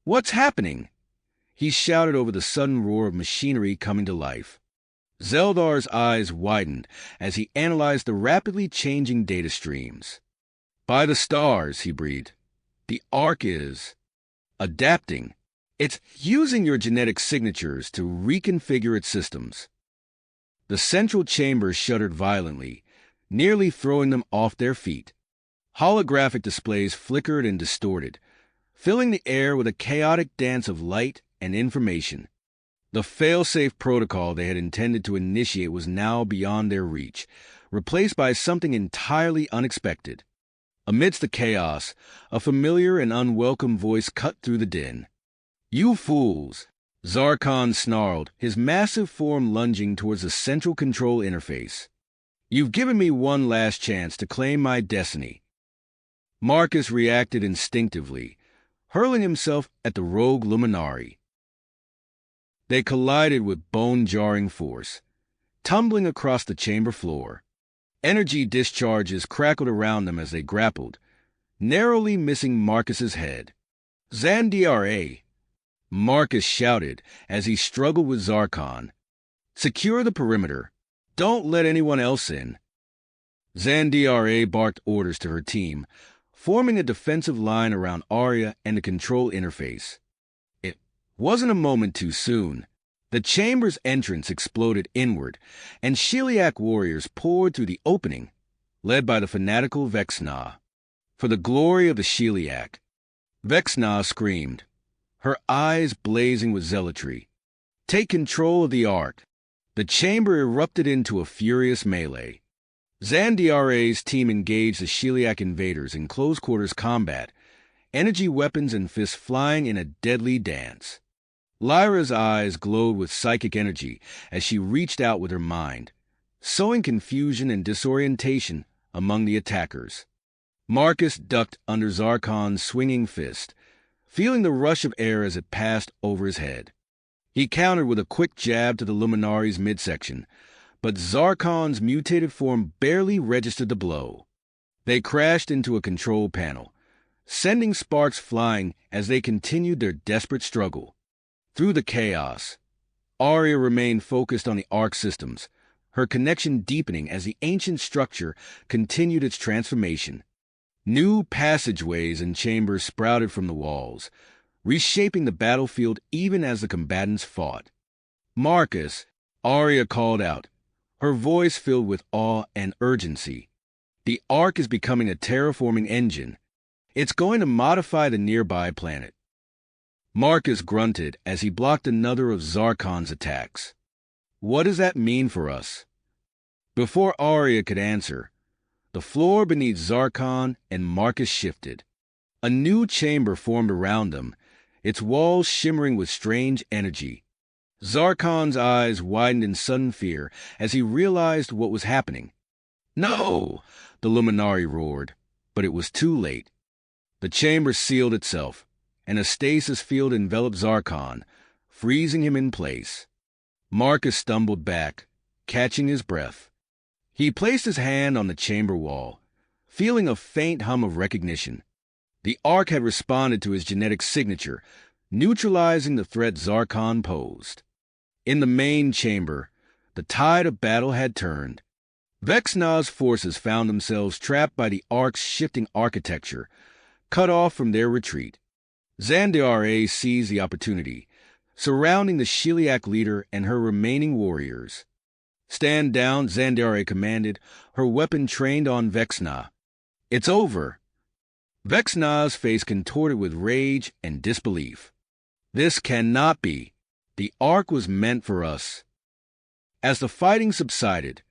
"What's happening?" he shouted over the sudden roar of machinery coming to life. Zeldar's eyes widened as he analyzed the rapidly changing data streams. "By the stars," he breathed, "the Ark is adapting. It's using your genetic signatures to reconfigure its systems." The central chamber shuddered violently, nearly throwing them off their feet. Holographic displays flickered and distorted, filling the air with a chaotic dance of light and information. The failsafe protocol they had intended to initiate was now beyond their reach, replaced by something entirely unexpected. Amidst the chaos, a familiar and unwelcome voice cut through the din. "You fools!" Zarkon snarled, his massive form lunging towards the central control interface. "You've given me one last chance to claim my destiny." Marcus reacted instinctively, hurling himself at the rogue luminari. They collided with bone-jarring force, tumbling across the chamber floor. Energy discharges crackled around them as they grappled, narrowly missing Marcus's head. "Zandiara!" Marcus shouted as he struggled with Zarkon. "Secure the perimeter. Don't let anyone else in." Zandiara barked orders to her team, forming a defensive line around Arya and the control interface. It wasn't a moment too soon. The chamber's entrance exploded inward, and Sheliak warriors poured through the opening, led by the fanatical Vexna. "For the glory of the Sheliak!" Vexna screamed, her eyes blazing with zealotry. "Take control of the Ark." The chamber erupted into a furious melee. Zandiara's team engaged the Sheliak invaders in close-quarters combat, energy weapons and fists flying in a deadly dance. Lyra's eyes glowed with psychic energy as she reached out with her mind, sowing confusion and disorientation among the attackers. Marcus ducked under Zarkon's swinging fist, feeling the rush of air as it passed over his head. He countered with a quick jab to the luminari's midsection, but Zarkon's mutated form barely registered the blow. They crashed into a control panel, sending sparks flying as they continued their desperate struggle. Through the chaos, Arya remained focused on the Ark systems, her connection deepening as the ancient structure continued its transformation. New passageways and chambers sprouted from the walls, reshaping the battlefield even as the combatants fought. "Marcus," Arya called out, her voice filled with awe and urgency. "The Ark is becoming a terraforming engine. It's going to modify the nearby planet." Marcus grunted as he blocked another of Zarkon's attacks. "What does that mean for us?" Before Arya could answer, The floor beneath Zarkon and Marcus shifted. A new chamber formed around them, its walls shimmering with strange energy. Zarkon's eyes widened in sudden fear as he realized what was happening. "No!" the luminari roared, but it was too late. The chamber sealed itself, and a stasis field enveloped Zarkon, freezing him in place. Marcus stumbled back, catching his breath. He placed his hand on the chamber wall, feeling a faint hum of recognition. The Ark had responded to his genetic signature, neutralizing the threat Zarkon posed. In the main chamber, the tide of battle had turned. Vexna's forces found themselves trapped by the Ark's shifting architecture, cut off from their retreat. Zandiare seized the opportunity, surrounding the Shiliak leader and her remaining warriors. "Stand down," Zandiare commanded, her weapon trained on Vexna. "It's over." Vexna's face contorted with rage and disbelief. "This cannot be. The Ark was meant for us." As the fighting subsided,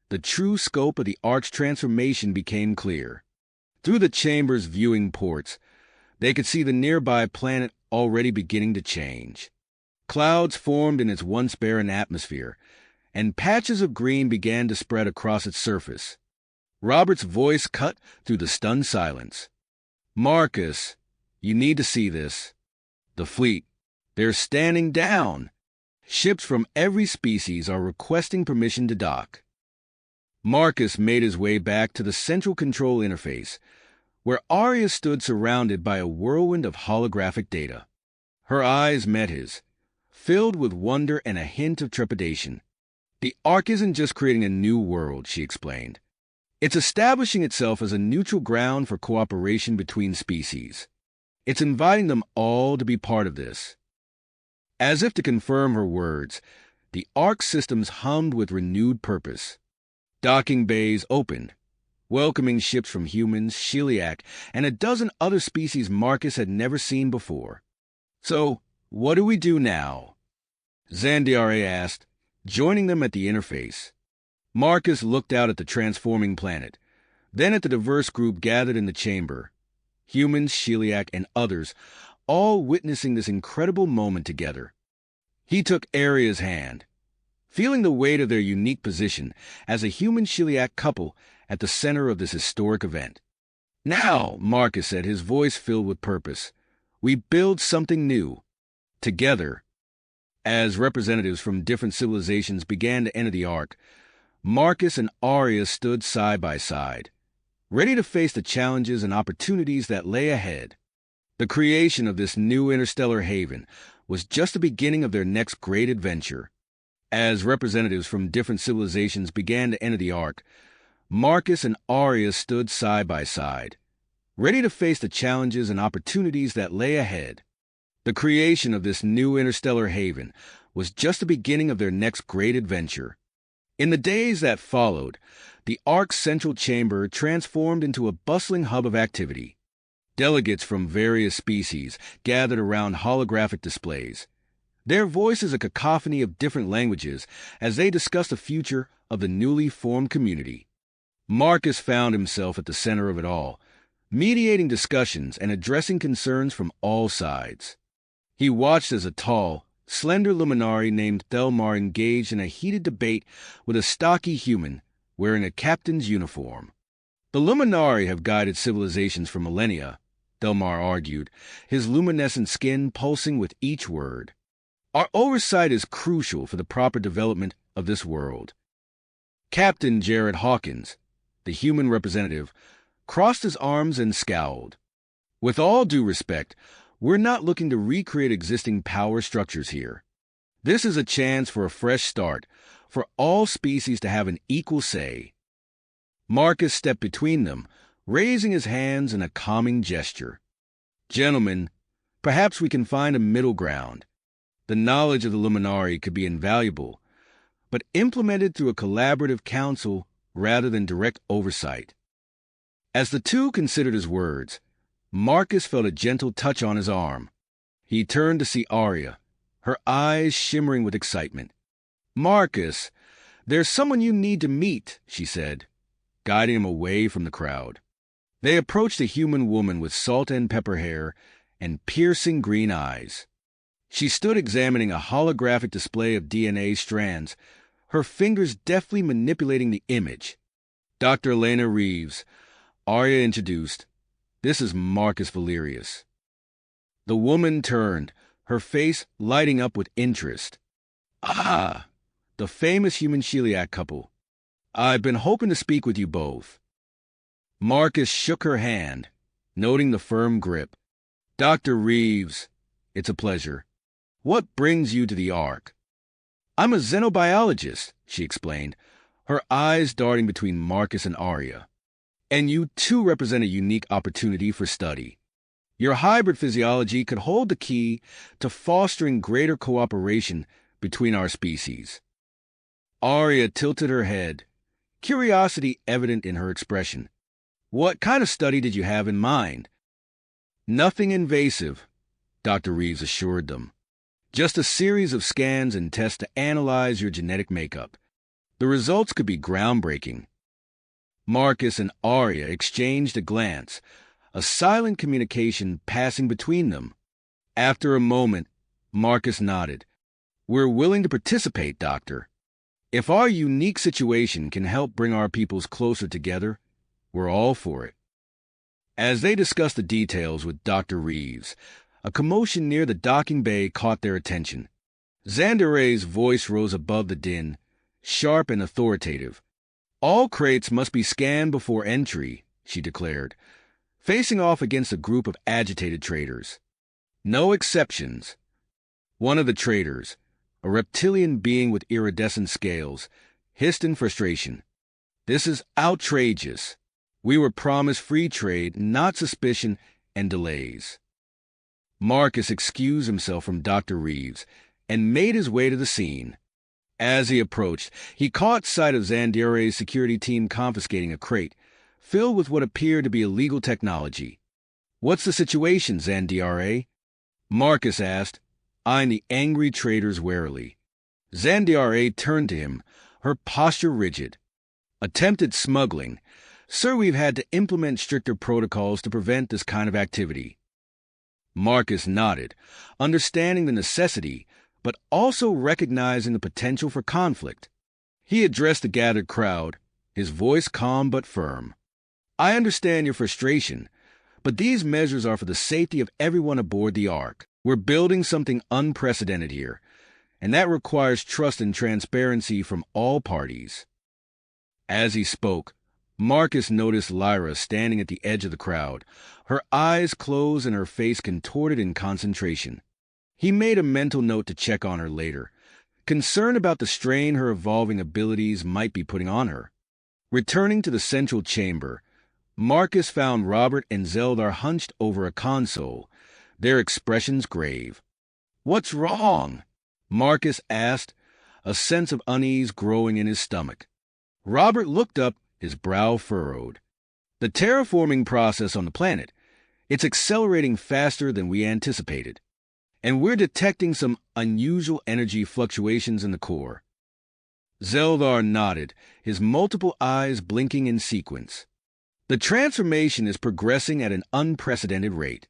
the true scope of the Ark's transformation became clear. Through the chamber's viewing ports, they could see the nearby planet already beginning to change. Clouds formed in its once barren atmosphere, and patches of green began to spread across its surface. Robert's voice cut through the stunned silence. "Marcus, you need to see this. The fleet, they're standing down. Ships from every species are requesting permission to dock." Marcus made his way back to the central control interface, where Arya stood surrounded by a whirlwind of holographic data. Her eyes met his, filled with wonder and a hint of trepidation. "The Ark isn't just creating a new world," she explained. "It's establishing itself as a neutral ground for cooperation between species. It's inviting them all to be part of this." As if to confirm her words, the Ark systems hummed with renewed purpose. Docking bays opened, welcoming ships from humans, Shiliak, and a dozen other species Marcus had never seen before. "So, what do we do now?" Zandiare asked, joining them at the interface. Marcus looked out at the transforming planet, then at the diverse group gathered in the chamber. Humans, Shiliak, and others, all witnessing this incredible moment together. He took Arya's hand, feeling the weight of their unique position as a human-Shiliak couple at the center of this historic event. "Now," Marcus said, his voice filled with purpose, "we build something new. Together." As representatives from different civilizations began to enter the Ark, Marcus and Arya stood side by side, ready to face the challenges and opportunities that lay ahead. The creation of this new interstellar haven was just the beginning of their next great adventure. As representatives from different civilizations began to enter the Ark, Marcus and Arya stood side by side, ready to face the challenges and opportunities that lay ahead. The creation of this new interstellar haven was just the beginning of their next great adventure. In the days that followed, the Ark's central chamber transformed into a bustling hub of activity. Delegates from various species gathered around holographic displays, their voices a cacophony of different languages as they discussed the future of the newly formed community. Marcus found himself at the center of it all, mediating discussions and addressing concerns from all sides. He watched as a tall, slender luminari named Thelmar engaged in a heated debate with a stocky human wearing a captain's uniform. "The luminari have guided civilizations for millennia," Thelmar argued, his luminescent skin pulsing with each word. "Our oversight is crucial for the proper development of this world." Captain Jared Hawkins, the human representative, crossed his arms and scowled. "With all due respect, we're not looking to recreate existing power structures here. This is a chance for a fresh start, for all species to have an equal say." Marcus stepped between them, raising his hands in a calming gesture. "Gentlemen, perhaps we can find a middle ground. The knowledge of the luminari could be invaluable, but implemented through a collaborative council rather than direct oversight." As the two considered his words, Marcus felt a gentle touch on his arm. He turned to see Arya, her eyes shimmering with excitement. "Marcus, there's someone you need to meet," she said, guiding him away from the crowd. They approached a human woman with salt and pepper hair and piercing green eyes. She stood examining a holographic display of DNA strands, her fingers deftly manipulating the image. Dr. Elena Reeves, Arya introduced. This is Marcus Valerius. The woman turned, her face lighting up with interest. Ah, the famous human celiac couple. I've been hoping to speak with you both. Marcus shook her hand, noting the firm grip. Dr. Reeves, it's a pleasure. What brings you to the Ark? I'm a xenobiologist, she explained, her eyes darting between Marcus and Arya. And you too represent a unique opportunity for study. Your hybrid physiology could hold the key to fostering greater cooperation between our species. Arya tilted her head, curiosity evident in her expression. What kind of study did you have in mind? Nothing invasive, Dr. Reeves assured them. Just a series of scans and tests to analyze your genetic makeup. The results could be groundbreaking. Marcus and Arya exchanged a glance, a silent communication passing between them. After a moment, Marcus nodded. We're willing to participate, Doctor. If our unique situation can help bring our peoples closer together, we're all for it. As they discussed the details with Dr. Reeves, a commotion near the docking bay caught their attention. Xandere's voice rose above the din, sharp and authoritative. All crates must be scanned before entry, she declared, facing off against a group of agitated traders. No exceptions. One of the traders, a reptilian being with iridescent scales, hissed in frustration. This is outrageous. We were promised free trade, not suspicion and delays. Marcus excused himself from Dr. Reeves and made his way to the scene. As he approached, he caught sight of Xandere's security team confiscating a crate filled with what appeared to be illegal technology. What's the situation, Xandere? Marcus asked, eyeing the angry traders warily. Xandere turned to him, her posture rigid. Attempted smuggling. Sir, we've had to implement stricter protocols to prevent this kind of activity. Marcus nodded, understanding the necessity, but also recognizing the potential for conflict. He addressed the gathered crowd, his voice calm but firm. I understand your frustration, but these measures are for the safety of everyone aboard the Ark. We're building something unprecedented here, and that requires trust and transparency from all parties. As he spoke, Marcus noticed Lyra standing at the edge of the crowd, her eyes closed and her face contorted in concentration. He made a mental note to check on her later, concerned about the strain her evolving abilities might be putting on her. Returning to the central chamber, Marcus found Robert and Zeldar hunched over a console, their expressions grave. What's wrong? Marcus asked, a sense of unease growing in his stomach. Robert looked up, his brow furrowed. The terraforming process on the planet, it's accelerating faster than we anticipated, and we're detecting some unusual energy fluctuations in the core. Zeldar nodded, his multiple eyes blinking in sequence. The transformation is progressing at an unprecedented rate.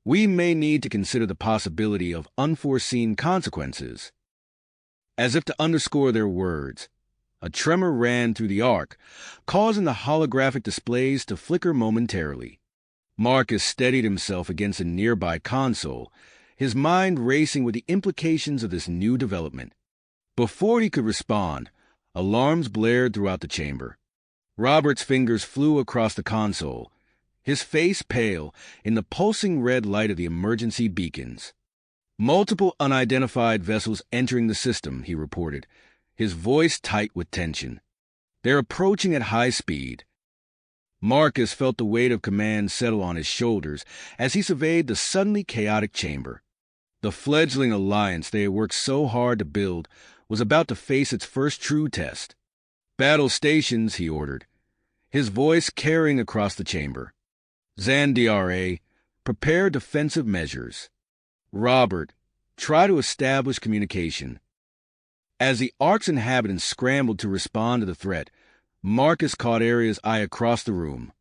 We may need to consider the possibility of unforeseen consequences. As if to underscore their words, a tremor ran through the Ark, causing the holographic displays to flicker momentarily. Marcus steadied himself against a nearby console, his mind racing with the implications of this new development. Before he could respond, alarms blared throughout the chamber. Robert's fingers flew across the console, his face pale in the pulsing red light of the emergency beacons. Multiple unidentified vessels entering the system, he reported, his voice tight with tension. They're approaching at high speed. Marcus felt the weight of command settle on his shoulders as he surveyed the suddenly chaotic chamber. The fledgling alliance they had worked so hard to build was about to face its first true test. Battle stations, he ordered, his voice carrying across the chamber. Xandere, prepare defensive measures. Robert, try to establish communication. As the Ark's inhabitants scrambled to respond to the threat, Marcus caught Aria's eye across the room.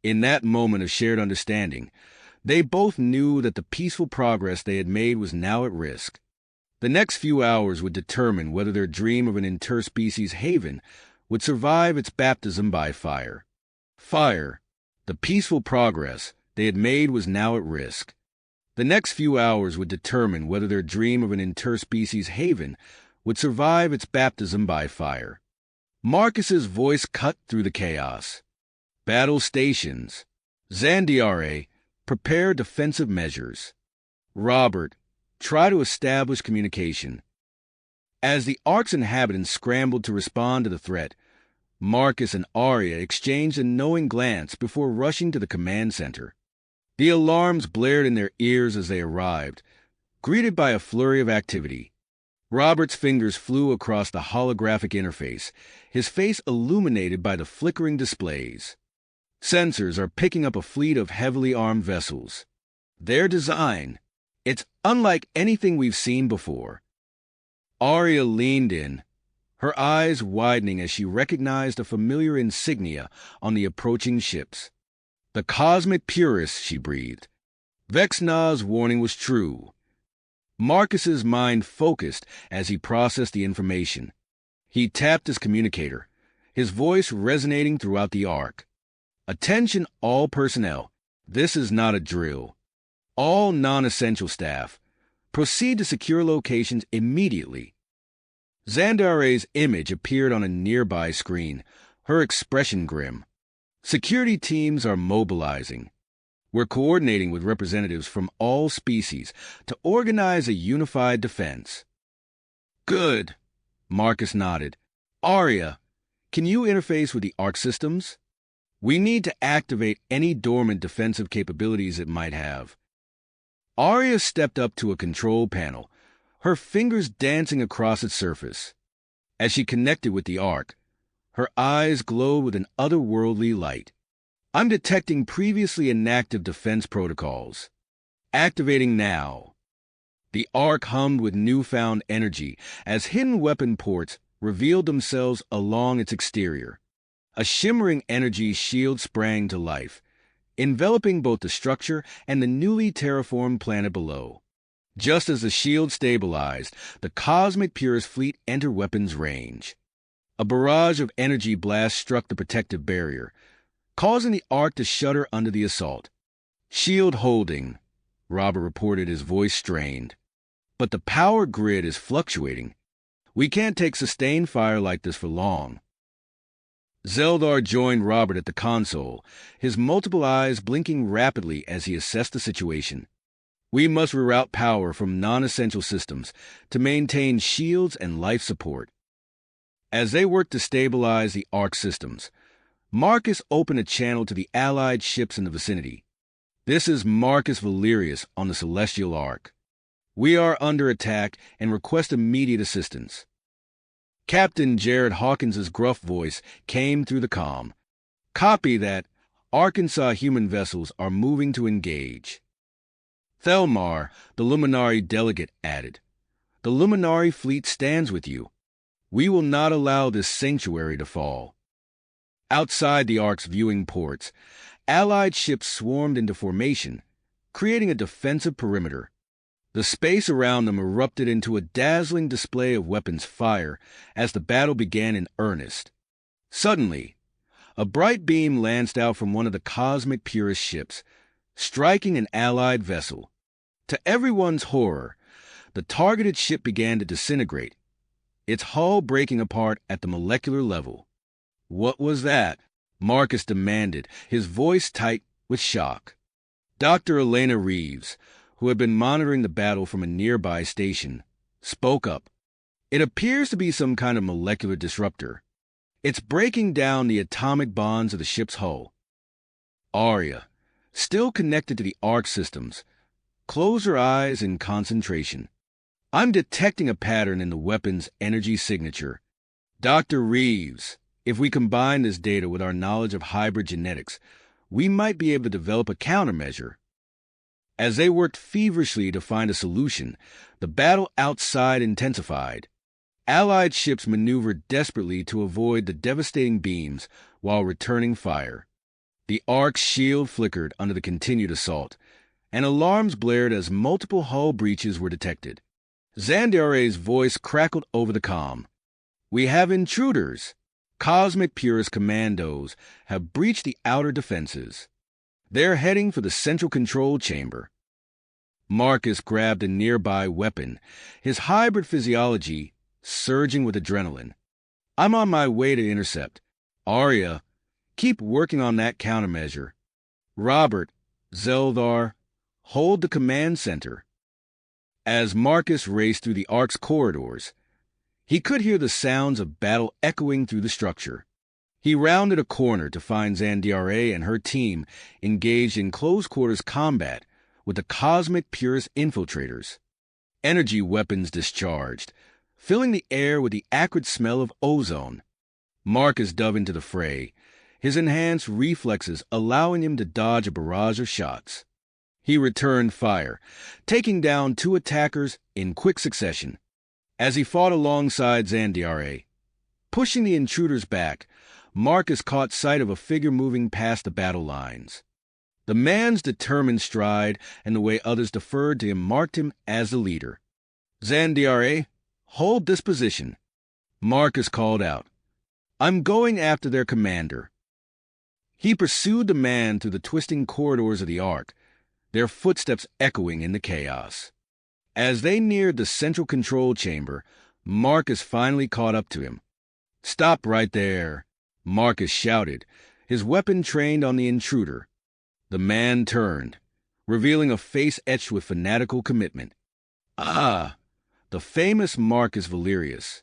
In that moment of shared understanding, they both knew that the peaceful progress they had made was now at risk. The next few hours would determine whether their dream of an interspecies haven would survive its baptism by fire. Fire, the peaceful progress they had made was now at risk. The next few hours would determine whether their dream of an interspecies haven would survive its baptism by fire. Marcus's voice cut through the chaos. Battle stations. Zandiare, prepare defensive measures. Robert, try to establish communication. As the Ark's inhabitants scrambled to respond to the threat, Marcus and Aria exchanged a knowing glance before rushing to the command center. The alarms blared in their ears as they arrived, greeted by a flurry of activity. Robert's fingers flew across the holographic interface, his face illuminated by the flickering displays. Sensors are picking up a fleet of heavily armed vessels. Their design, it's unlike anything we've seen before. Aria leaned in, her eyes widening as she recognized a familiar insignia on the approaching ships. The cosmic purists, she breathed. Vexna's warning was true. Marcus's mind focused as he processed the information. He tapped his communicator, his voice resonating throughout the Ark. Attention all personnel. This is not a drill. All non-essential staff, proceed to secure locations immediately. Zandare's image appeared on a nearby screen, her expression grim. Security teams are mobilizing. We're coordinating with representatives from all species to organize a unified defense. Good, Marcus nodded. Aria, can you interface with the Ark systems? We need to activate any dormant defensive capabilities it might have. Aria stepped up to a control panel, her fingers dancing across its surface. As she connected with the Ark, her eyes glowed with an otherworldly light. I'm detecting previously inactive defense protocols. Activating now. The Ark hummed with newfound energy as hidden weapon ports revealed themselves along its exterior. A shimmering energy shield sprang to life, enveloping both the structure and the newly terraformed planet below. Just as the shield stabilized, the cosmic purist fleet entered weapons range. A barrage of energy blasts struck the protective barrier, causing the Ark to shudder under the assault. Shield holding, Robert reported, his voice strained. But the power grid is fluctuating. We can't take sustained fire like this for long. Zeldar joined Robert at the console, his multiple eyes blinking rapidly as he assessed the situation. We must reroute power from non-essential systems to maintain shields and life support. As they worked to stabilize the Ark systems, Marcus opened a channel to the Allied ships in the vicinity. This is Marcus Valerius on the Celestial Ark. We are under attack and request immediate assistance. Captain Jared Hawkins's gruff voice came through the comm. Copy that. Arkansas human vessels are moving to engage. Thelmar, the luminari delegate, added, The luminari fleet stands with you. We will not allow this sanctuary to fall. Outside the Ark's viewing ports, Allied ships swarmed into formation, creating a defensive perimeter. The space around them erupted into a dazzling display of weapons fire as the battle began in earnest. Suddenly, a bright beam lanced out from one of the cosmic purist ships, striking an Allied vessel. To everyone's horror, the targeted ship began to disintegrate, its hull breaking apart at the molecular level. What was that? Marcus demanded, his voice tight with shock. Dr. Elena Reeves, who had been monitoring the battle from a nearby station, spoke up. It appears to be some kind of molecular disruptor. It's breaking down the atomic bonds of the ship's hull. Aria, still connected to the Ark systems, closed her eyes in concentration. I'm detecting a pattern in the weapon's energy signature. Dr. Reeves, if we combine this data with our knowledge of hybrid genetics, we might be able to develop a countermeasure. As they worked feverishly to find a solution, the battle outside intensified. Allied ships maneuvered desperately to avoid the devastating beams while returning fire. The Ark's shield flickered under the continued assault, and alarms blared as multiple hull breaches were detected. Zandiare's voice crackled over the comm. "We have intruders. Cosmic Purist commandos have breached the outer defenses. They're heading for the central control chamber." Marcus grabbed a nearby weapon, his hybrid physiology surging with adrenaline. "I'm on my way to intercept. Arya, keep working on that countermeasure. Robert, Zeldar, hold the command center." As Marcus raced through the Ark's corridors, he could hear the sounds of battle echoing through the structure. He rounded a corner to find Zandiare and her team engaged in close-quarters combat with the Cosmic Purist infiltrators. Energy weapons discharged, filling the air with the acrid smell of ozone. Marcus dove into the fray, his enhanced reflexes allowing him to dodge a barrage of shots. He returned fire, taking down 2 attackers in quick succession. As he fought alongside Zandiare, pushing the intruders back, Marcus caught sight of a figure moving past the battle lines. The man's determined stride and the way others deferred to him marked him as the leader. "Zandiare, hold this position," Marcus called out. "I'm going after their commander." He pursued the man through the twisting corridors of the Ark, their footsteps echoing in the chaos. As they neared the central control chamber, Marcus finally caught up to him. "Stop right there," Marcus shouted, his weapon trained on the intruder. The man turned, revealing a face etched with fanatical commitment. "Ah, the famous Marcus Valerius.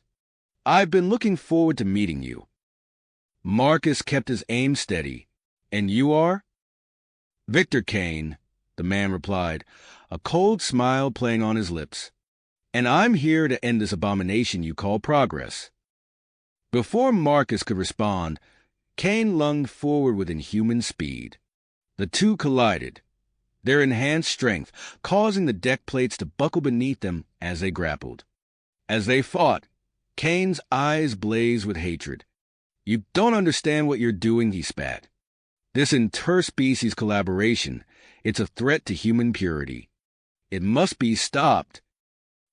I've been looking forward to meeting you." Marcus kept his aim steady. "And you are?" "Victor Kane," the man replied, a cold smile playing on his lips. "And I'm here to end this abomination you call progress." Before Marcus could respond, Kane lunged forward with inhuman speed. The two collided, their enhanced strength causing the deck plates to buckle beneath them as they grappled. As they fought, Kane's eyes blazed with hatred. "You don't understand what you're doing," he spat. "This interspecies collaboration, it's a threat to human purity. It must be stopped."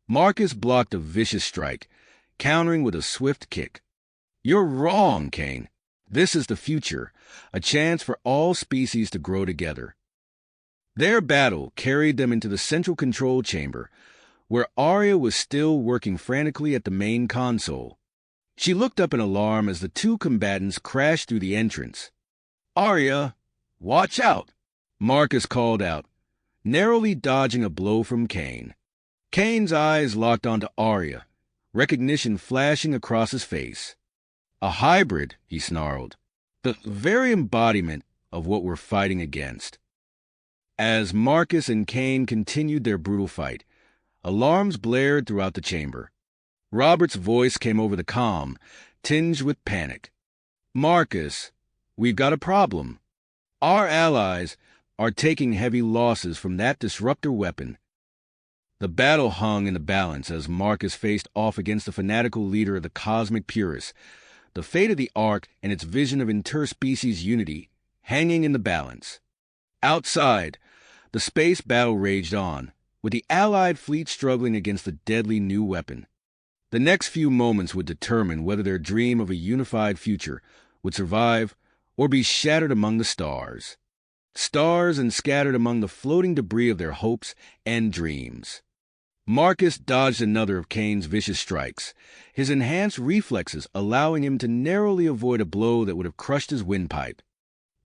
Marcus blocked a vicious strike, countering with a swift kick. "You're wrong, Kane. This is the future, a chance for all species to grow together." Their battle carried them into the central control chamber, where Arya was still working frantically at the main console. She looked up in alarm as the 2 combatants crashed through the entrance. "Arya, watch out!" Marcus called out, narrowly dodging a blow from Kane. Kane's eyes locked onto Arya, recognition flashing across his face. "A hybrid," he snarled. "The very embodiment of what we're fighting against." As Marcus and Kane continued their brutal fight, alarms blared throughout the chamber. Robert's voice came over the comm, tinged with panic. "Marcus, we've got a problem. Our allies are taking heavy losses from that disruptor weapon." The battle hung in the balance as Marcus faced off against the fanatical leader of the Cosmic Purists, the fate of the Ark and its vision of interspecies unity hanging in the balance. Outside, the space battle raged on, with the Allied fleet struggling against the deadly new weapon. The next few moments would determine whether their dream of a unified future would survive or be shattered among the stars. Stars and scattered among the floating debris of their hopes and dreams. Marcus dodged another of Kane's vicious strikes, his enhanced reflexes allowing him to narrowly avoid a blow that would have crushed his windpipe.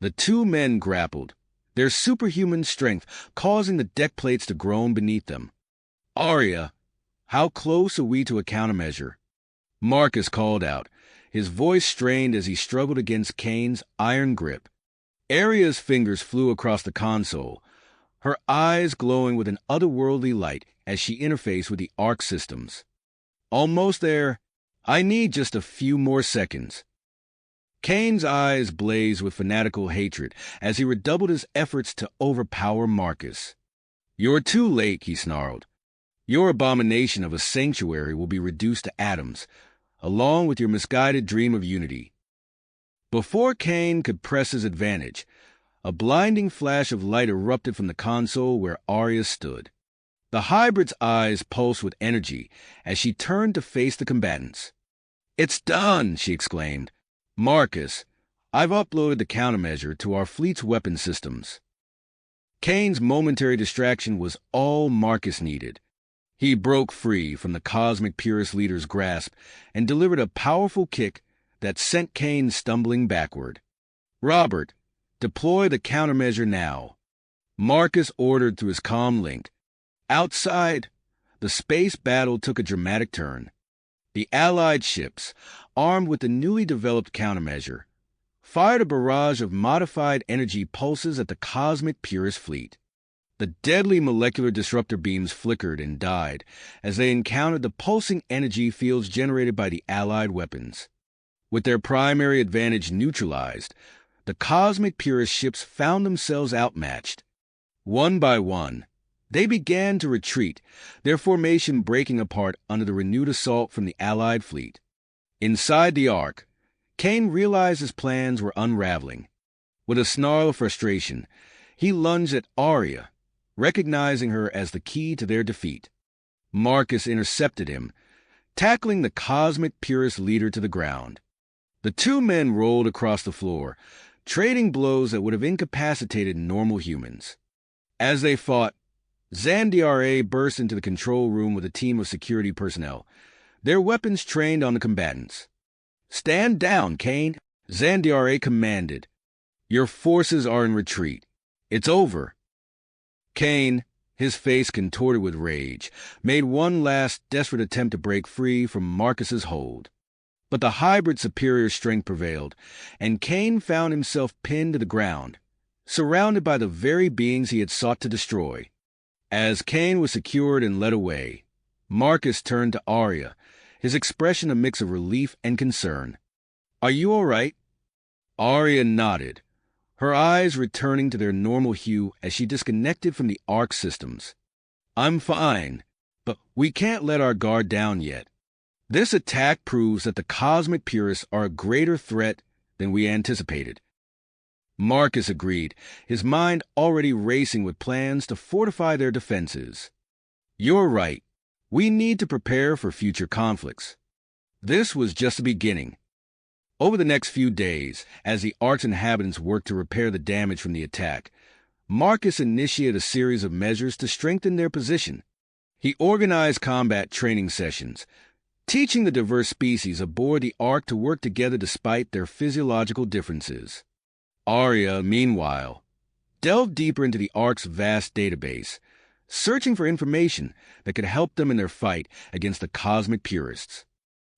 The 2 men grappled, their superhuman strength causing the deck plates to groan beneath them. "Arya, how close are we to a countermeasure?" Marcus called out, his voice strained as he struggled against Kane's iron grip. Arya's fingers flew across the console, her eyes glowing with an otherworldly light as she interfaced with the Ark systems. "Almost there. I need just a few more seconds." Kane's eyes blazed with fanatical hatred as he redoubled his efforts to overpower Marcus. "You're too late," he snarled. Your abomination of a sanctuary will be reduced to atoms, along with your misguided dream of unity. Before Kane could press his advantage, a blinding flash of light erupted from the console where Arya stood. The hybrid's eyes pulsed with energy as she turned to face the combatants. "It's done!" she exclaimed. "Marcus, I've uploaded the countermeasure to our fleet's weapon systems." Kane's momentary distraction was all Marcus needed. He broke free from the cosmic purist leader's grasp and delivered a powerful kick that sent Kane stumbling backward. "Robert, deploy the countermeasure now," Marcus ordered through his comm link. Outside, the space battle took a dramatic turn. The Allied ships, armed with the newly developed countermeasure, fired a barrage of modified energy pulses at the cosmic purist fleet. The deadly molecular disruptor beams flickered and died as they encountered the pulsing energy fields generated by the Allied weapons. With their primary advantage neutralized, the cosmic purist ships found themselves outmatched. One by one, they began to retreat, their formation breaking apart under the renewed assault from the Allied fleet. Inside the Ark, Kane realized his plans were unraveling. With a snarl of frustration, he lunged at Arya, recognizing her as the key to their defeat. Marcus intercepted him, tackling the cosmic purist leader to the ground. The two men rolled across the floor, trading blows that would have incapacitated normal humans. As they fought, Zandiare burst into the control room with a team of security personnel, their weapons trained on the combatants. "Stand down, Kane," Zandiare commanded. "Your forces are in retreat. It's over." Kane, his face contorted with rage, made one last desperate attempt to break free from Marcus's hold. But the hybrid's superior strength prevailed, and Kane found himself pinned to the ground, surrounded by the very beings he had sought to destroy. As Kane was secured and led away, Marcus turned to Arya, his expression a mix of relief and concern. "Are you all right?" Arya nodded, her eyes returning to their normal hue as she disconnected from the Ark systems. "I'm fine, but we can't let our guard down yet. This attack proves that the cosmic purists are a greater threat than we anticipated." Marcus agreed, his mind already racing with plans to fortify their defenses. "You're right. We need to prepare for future conflicts." This was just the beginning. Over the next few days, as the Ark's inhabitants worked to repair the damage from the attack, Marcus initiated a series of measures to strengthen their position. He organized combat training sessions, teaching the diverse species aboard the Ark to work together despite their physiological differences. Arya, meanwhile, delved deeper into the Ark's vast database, searching for information that could help them in their fight against the cosmic purists.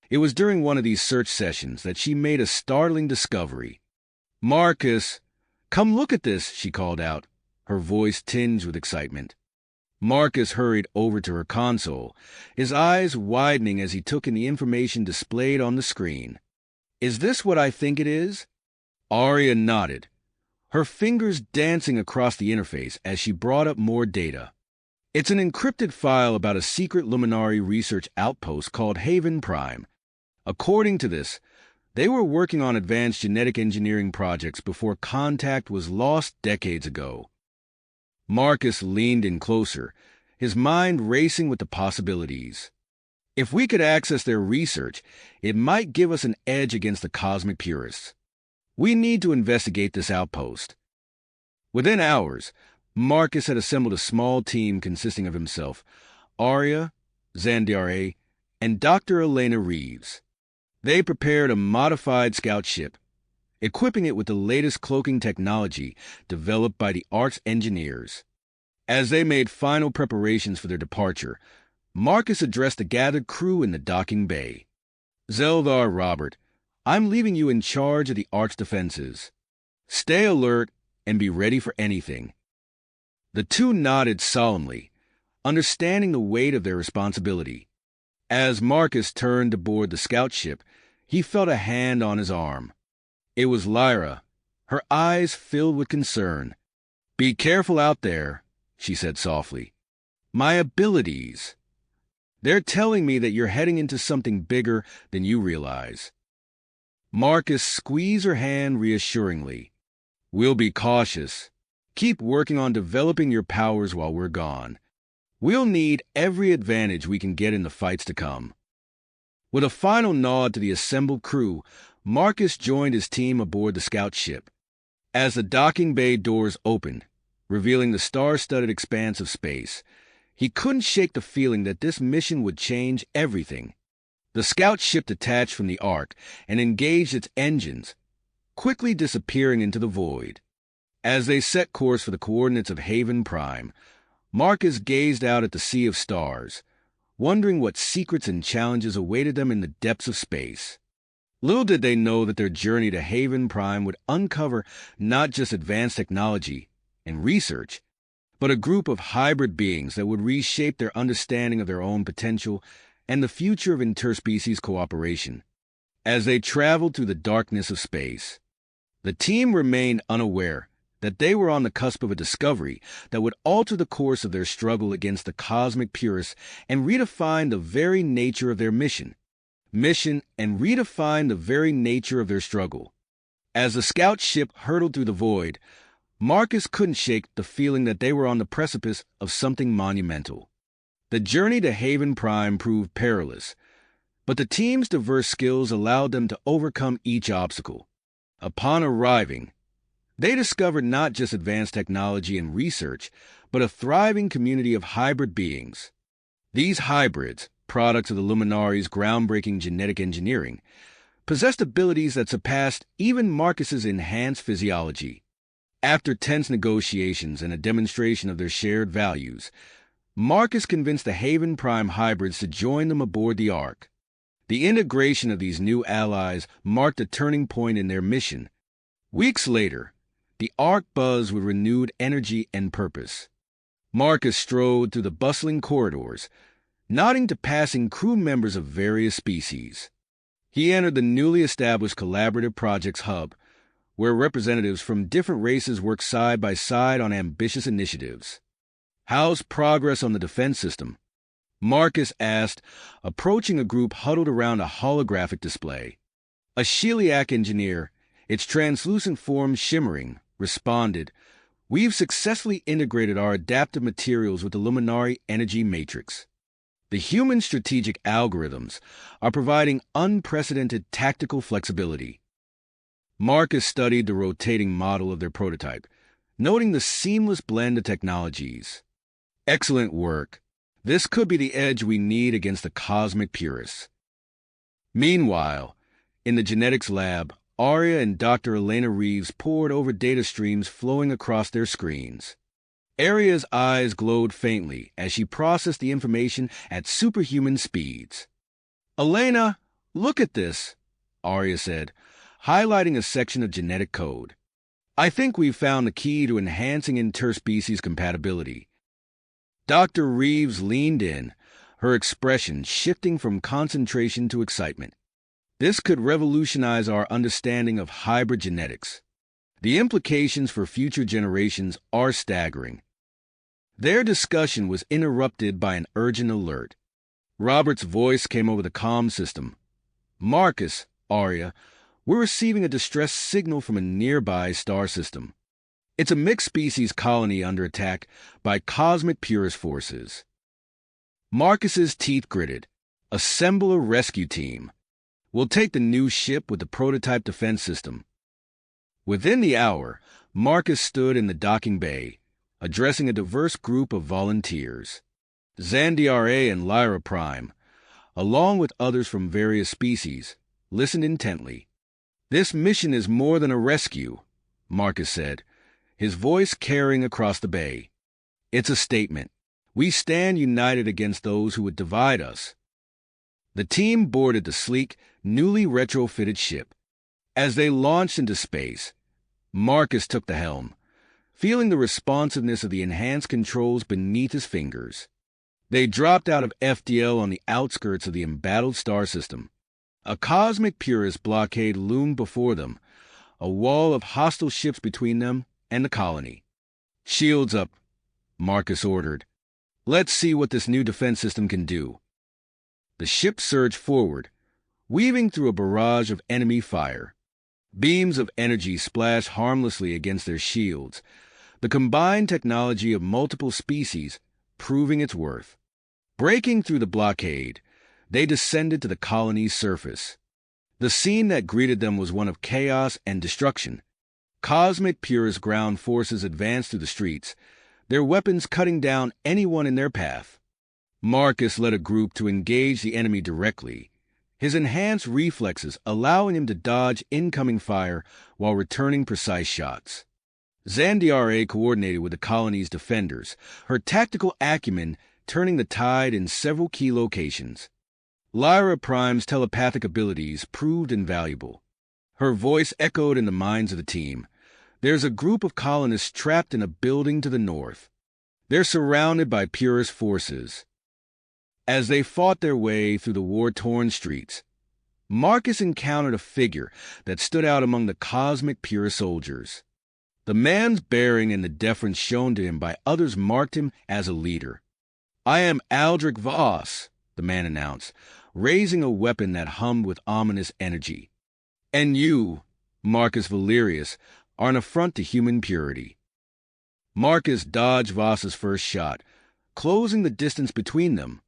It was during one of these search sessions that she made a startling discovery. "Marcus, come look at this," she called out, her voice tinged with excitement. Marcus hurried over to her console, his eyes widening as he took in the information displayed on the screen. "Is this what I think it is?" Arya nodded, her fingers dancing across the interface as she brought up more data. "It's an encrypted file about a secret luminari research outpost called Haven Prime. According to this, they were working on advanced genetic engineering projects before contact was lost decades ago." Marcus leaned in closer, his mind racing with the possibilities. "If we could access their research, it might give us an edge against the cosmic purists. We need to investigate this outpost." Within hours, Marcus had assembled a small team consisting of himself, Arya, Zandiare, and Dr. Elena Reeves. They prepared a modified scout ship, equipping it with the latest cloaking technology developed by the Ark's engineers. As they made final preparations for their departure, Marcus addressed the gathered crew in the docking bay. "Zeldar Robert, I'm leaving you in charge of the Ark's defenses. Stay alert and be ready for anything." The two nodded solemnly, understanding the weight of their responsibility. As Marcus turned to board the scout ship, he felt a hand on his arm. It was Lyra, her eyes filled with concern. "Be careful out there," she said softly. "My abilities," They're telling me that you're heading into something bigger than you realize. Marcus squeezed her hand reassuringly. We'll be cautious. Keep working on developing your powers while we're gone. We'll need every advantage we can get in the fights to come. With a final nod to the assembled crew, Marcus joined his team aboard the scout ship. As the docking bay doors opened, revealing the star-studded expanse of space, he couldn't shake the feeling that this mission would change everything. The scout ship detached from the Ark and engaged its engines, quickly disappearing into the void. As they set course for the coordinates of Haven Prime, Marcus gazed out at the sea of stars, wondering what secrets and challenges awaited them in the depths of space. Little did they know that their journey to Haven Prime would uncover not just advanced technology and research, but a group of hybrid beings that would reshape their understanding of their own potential and the future of interspecies cooperation. As they traveled through the darkness of space, the team remained unaware that they were on the cusp of a discovery that would alter the course of their struggle against the cosmic purists and redefine the very nature of their mission. Struggle. As the scout ship hurtled through the void, Marcus couldn't shake the feeling that they were on the precipice of something monumental. The journey to Haven Prime proved perilous, but the team's diverse skills allowed them to overcome each obstacle. Upon arriving, they discovered not just advanced technology and research, but a thriving community of hybrid beings. These hybrids, products of the luminari's groundbreaking genetic engineering, possessed abilities that surpassed even Marcus's enhanced physiology. After tense negotiations and a demonstration of their shared values, Marcus convinced the Haven Prime hybrids to join them aboard the Ark. The integration of these new allies marked a turning point in their mission. Weeks later, the Ark buzzed with renewed energy and purpose. Marcus strode through the bustling corridors, nodding to passing crew members of various species. He entered the newly established Collaborative Projects Hub, where representatives from different races work side by side on ambitious initiatives. How's progress on the defense system? Marcus asked, approaching a group huddled around a holographic display. A Sheliak engineer, its translucent form shimmering, responded, "We've successfully integrated our adaptive materials with the luminari energy matrix. The human strategic algorithms are providing unprecedented tactical flexibility." Marcus studied the rotating model of their prototype, noting the seamless blend of technologies. Excellent work. This could be the edge we need against the cosmic purists. Meanwhile, in the genetics lab, Arya and Dr. Elena Reeves pored over data streams flowing across their screens. Arya's eyes glowed faintly as she processed the information at superhuman speeds. "Elena, look at this," Arya said, highlighting a section of genetic code. "I think we've found the key to enhancing interspecies compatibility." Dr. Reeves leaned in, her expression shifting from concentration to excitement. "This could revolutionize our understanding of hybrid genetics. The implications for future generations are staggering." Their discussion was interrupted by an urgent alert. Robert's voice came over the comm system. "Marcus, Arya, we're receiving a distress signal from a nearby star system. It's a mixed-species colony under attack by cosmic purist forces." Marcus's teeth gritted. "Assemble a rescue team. We'll take the new ship with the prototype defense system." Within the hour, Marcus stood in the docking bay, addressing a diverse group of volunteers. Zandiare and Lyra Prime, along with others from various species, listened intently. "This mission is more than a rescue," Marcus said, his voice carrying across the bay. "It's a statement. We stand united against those who would divide us." The team boarded the sleek, newly retrofitted ship. As they launched into space, Marcus took the helm, feeling the responsiveness of the enhanced controls beneath his fingers. They dropped out of FDL on the outskirts of the embattled star system. A cosmic purist blockade loomed before them, a wall of hostile ships between them and the colony. "Shields up," Marcus ordered. "Let's see what this new defense system can do." The ship surged forward, weaving through a barrage of enemy fire. Beams of energy splashed harmlessly against their shields, the combined technology of multiple species proving its worth. Breaking through the blockade, they descended to the colony's surface. The scene that greeted them was one of chaos and destruction. Cosmic Purist ground forces advanced through the streets, their weapons cutting down anyone in their path. Marcus led a group to engage the enemy directly, his enhanced reflexes allowing him to dodge incoming fire while returning precise shots. Zandiare coordinated with the colony's defenders, her tactical acumen turning the tide in several key locations. Lyra Prime's telepathic abilities proved invaluable. Her voice echoed in the minds of the team. There's a group of colonists trapped in a building to the north. They're surrounded by Purist forces. As they fought their way through the war-torn streets, Marcus encountered a figure that stood out among the cosmic Purist soldiers. The man's bearing and the deference shown to him by others marked him as a leader. "I am Aldrich Voss," the man announced, raising a weapon that hummed with ominous energy. "And you, Marcus Valerius, are an affront to human purity." Marcus dodged Voss's first shot, closing the distance between them.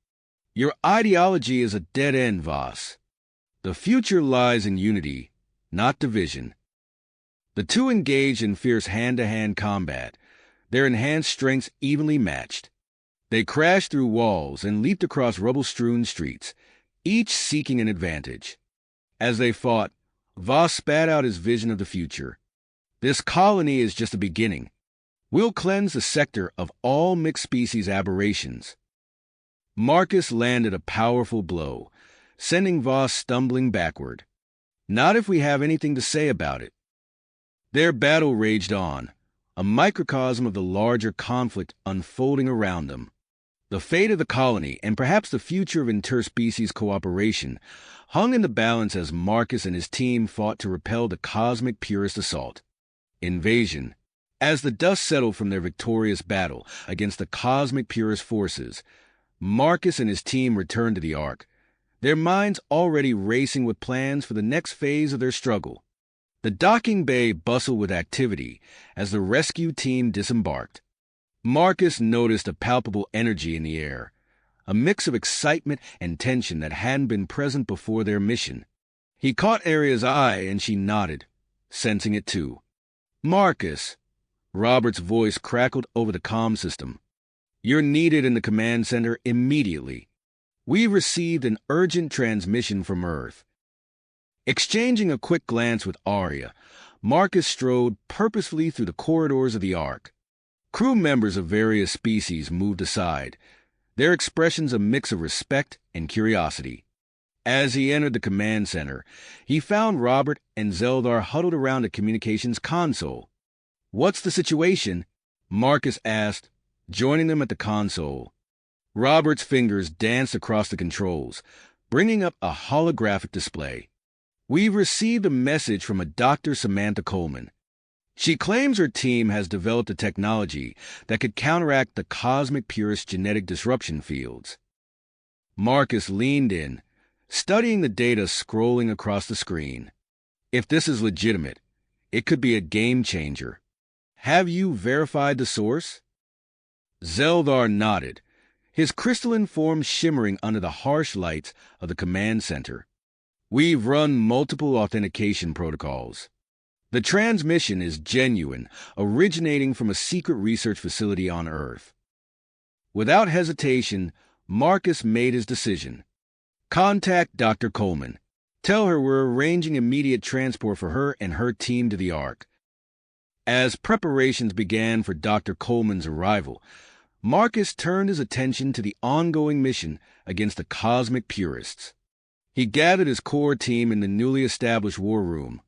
"Your ideology is a dead end, Voss. The future lies in unity, not division." The two engaged in fierce hand-to-hand combat, their enhanced strengths evenly matched. They crashed through walls and leaped across rubble-strewn streets, each seeking an advantage. As they fought, Voss spat out his vision of the future. "This colony is just a beginning. We'll cleanse the sector of all mixed-species aberrations." Marcus landed a powerful blow, sending Voss stumbling backward. "Not if we have anything to say about it." Their battle raged on, a microcosm of the larger conflict unfolding around them. The fate of the colony, and perhaps the future of interspecies cooperation, hung in the balance as Marcus and his team fought to repel the cosmic Purist assault. Invasion. As the dust settled from their victorious battle against the cosmic Purist forces, Marcus and his team returned to the Ark, their minds already racing with plans for the next phase of their struggle. The docking bay bustled with activity as the rescue team disembarked. Marcus noticed a palpable energy in the air, a mix of excitement and tension that hadn't been present before their mission. He caught Aria's eye and she nodded, sensing it too. "Marcus," Robert's voice crackled over the comm system. "You're needed in the command center immediately. We've received an urgent transmission from Earth." Exchanging a quick glance with Aria, Marcus strode purposefully through the corridors of the Ark. Crew members of various species moved aside, their expressions a mix of respect and curiosity. As he entered the command center, he found Robert and Zeldar huddled around a communications console. "What's the situation?" Marcus asked, joining them at the console. Robert's fingers danced across the controls, bringing up a holographic display. "We've received a message from a Dr. Samantha Coleman. She claims her team has developed a technology that could counteract the cosmic Purist genetic disruption fields." Marcus leaned in, studying the data scrolling across the screen. "If this is legitimate, it could be a game changer. Have you verified the source?" Zeldar nodded, his crystalline form shimmering under the harsh lights of the command center. "We've run multiple authentication protocols. The transmission is genuine, originating from a secret research facility on Earth." Without hesitation, Marcus made his decision. "Contact Dr. Coleman. Tell her we're arranging immediate transport for her and her team to the Ark." As preparations began for Dr. Coleman's arrival, Marcus turned his attention to the ongoing mission against the cosmic Purists. He gathered his core team in the newly established war room,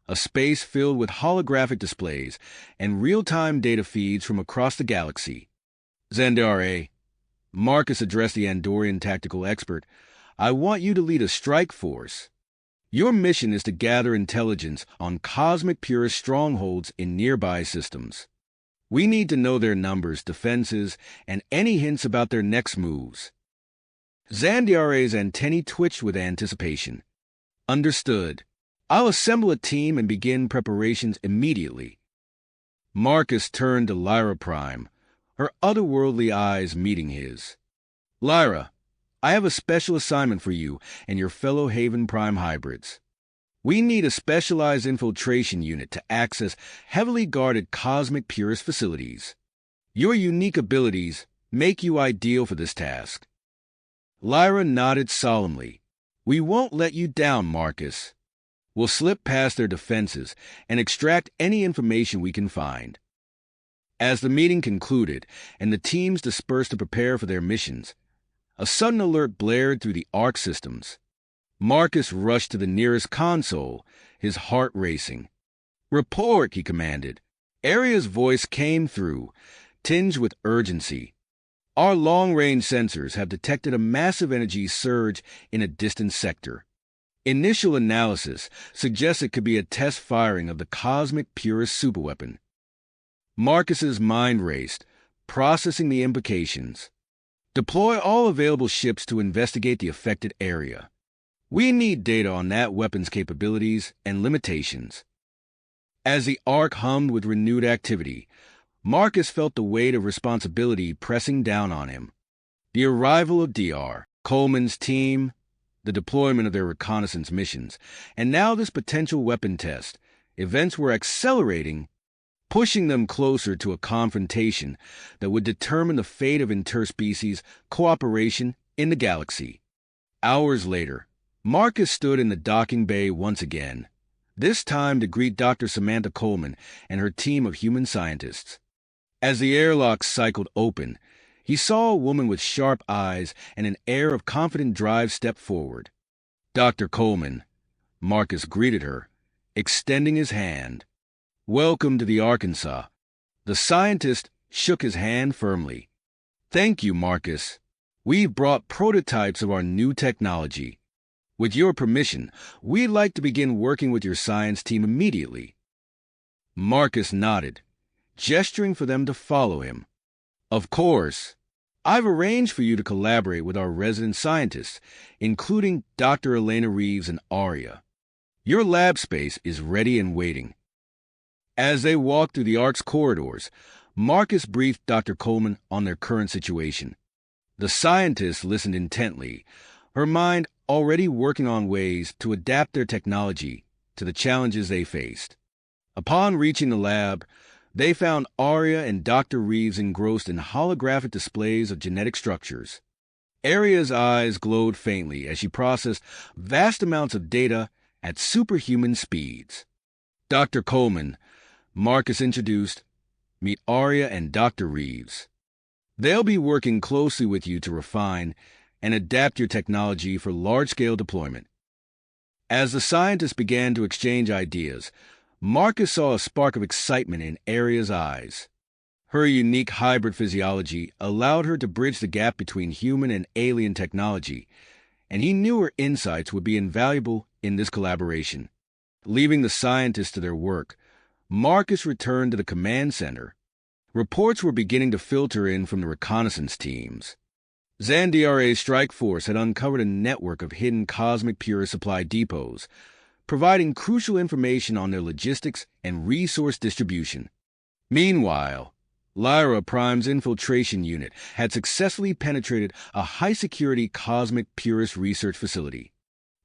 a space filled with holographic displays and real-time data feeds from across the galaxy. "Zandare," Marcus addressed the Andorian tactical expert, "I want you to lead a strike force. Your mission is to gather intelligence on cosmic Purist strongholds in nearby systems. We need to know their numbers, defenses, and any hints about their next moves." Zandiare's antennae twitched with anticipation. Understood. I'll assemble a team and begin preparations immediately. Marcus turned to Lyra Prime, her otherworldly eyes meeting his. Lyra, I have a special assignment for you and your fellow Haven Prime hybrids. We need a specialized infiltration unit to access heavily guarded cosmic purist facilities. Your unique abilities make you ideal for this task. Lyra nodded solemnly. We won't let you down, Marcus. We'll slip past their defenses and extract any information we can find. As the meeting concluded and the teams dispersed to prepare for their missions, a sudden alert blared through the ARC systems. Marcus rushed to the nearest console, his heart racing. Report, he commanded. Aria's voice came through, tinged with urgency. Our long-range sensors have detected a massive energy surge in a distant sector. Initial analysis suggests it could be a test firing of the cosmic purist superweapon. Marcus's mind raced, processing the implications. Deploy all available ships to investigate the affected area. We need data on that weapon's capabilities and limitations. As the Ark hummed with renewed activity, Marcus felt the weight of responsibility pressing down on him. The arrival of DR, Coleman's team, the deployment of their reconnaissance missions, and now this potential weapon test, events were accelerating, pushing them closer to a confrontation that would determine the fate of interspecies cooperation in the galaxy. Hours later, Marcus stood in the docking bay once again, this time to greet Dr. Samantha Coleman and her team of human scientists. As the airlock cycled open, he saw a woman with sharp eyes and an air of confident drive step forward. Dr. Coleman, Marcus greeted her, extending his hand. Welcome to the Arkansas. The scientist shook his hand firmly. Thank you, Marcus. We've brought prototypes of our new technology. With your permission, we'd like to begin working with your science team immediately. Marcus nodded, gesturing for them to follow him. Of course. I've arranged for you to collaborate with our resident scientists, including Dr. Elena Reeves and Aria. Your lab space is ready and waiting. As they walked through the Ark's corridors, Marcus briefed Dr. Coleman on their current situation. The scientist listened intently, her mind already working on ways to adapt their technology to the challenges they faced. Upon reaching the lab, they found Aria and Dr. Reeves engrossed in holographic displays of genetic structures. Aria's eyes glowed faintly as she processed vast amounts of data at superhuman speeds. Dr. Coleman, Marcus introduced, meet Aria and Dr. Reeves. They'll be working closely with you to refine and adapt your technology for large-scale deployment. As the scientists began to exchange ideas, Marcus saw a spark of excitement in Aria's eyes. Her unique hybrid physiology allowed her to bridge the gap between human and alien technology, and he knew her insights would be invaluable in this collaboration. Leaving the scientists to their work, Marcus returned to the command center. Reports were beginning to filter in from the reconnaissance teams. Zandiare's strike force had uncovered a network of hidden cosmic purist supply depots, providing crucial information on their logistics and resource distribution. Meanwhile, Lyra Prime's infiltration unit had successfully penetrated a high-security cosmic purist research facility.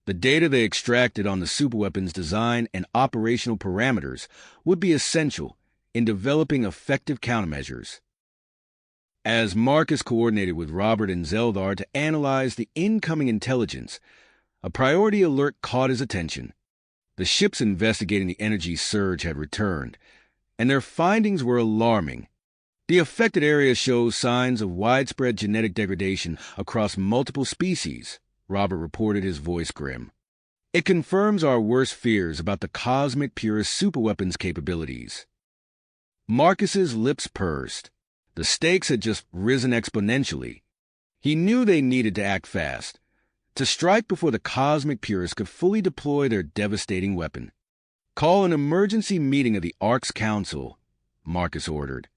The data they extracted on the superweapon's design and operational parameters would be essential in developing effective countermeasures. As Marcus coordinated with Robert and Zeldar to analyze the incoming intelligence, a priority alert caught his attention. The ships investigating the energy surge had returned, and their findings were alarming. The affected area shows signs of widespread genetic degradation across multiple species, Robert reported, his voice grim. It confirms our worst fears about the cosmic purist superweapon's capabilities. Marcus's lips pursed. The stakes had just risen exponentially. He knew they needed to act fast, to strike before the cosmic purists could fully deploy their devastating weapon. Call an emergency meeting of the Ark's Council, Marcus ordered.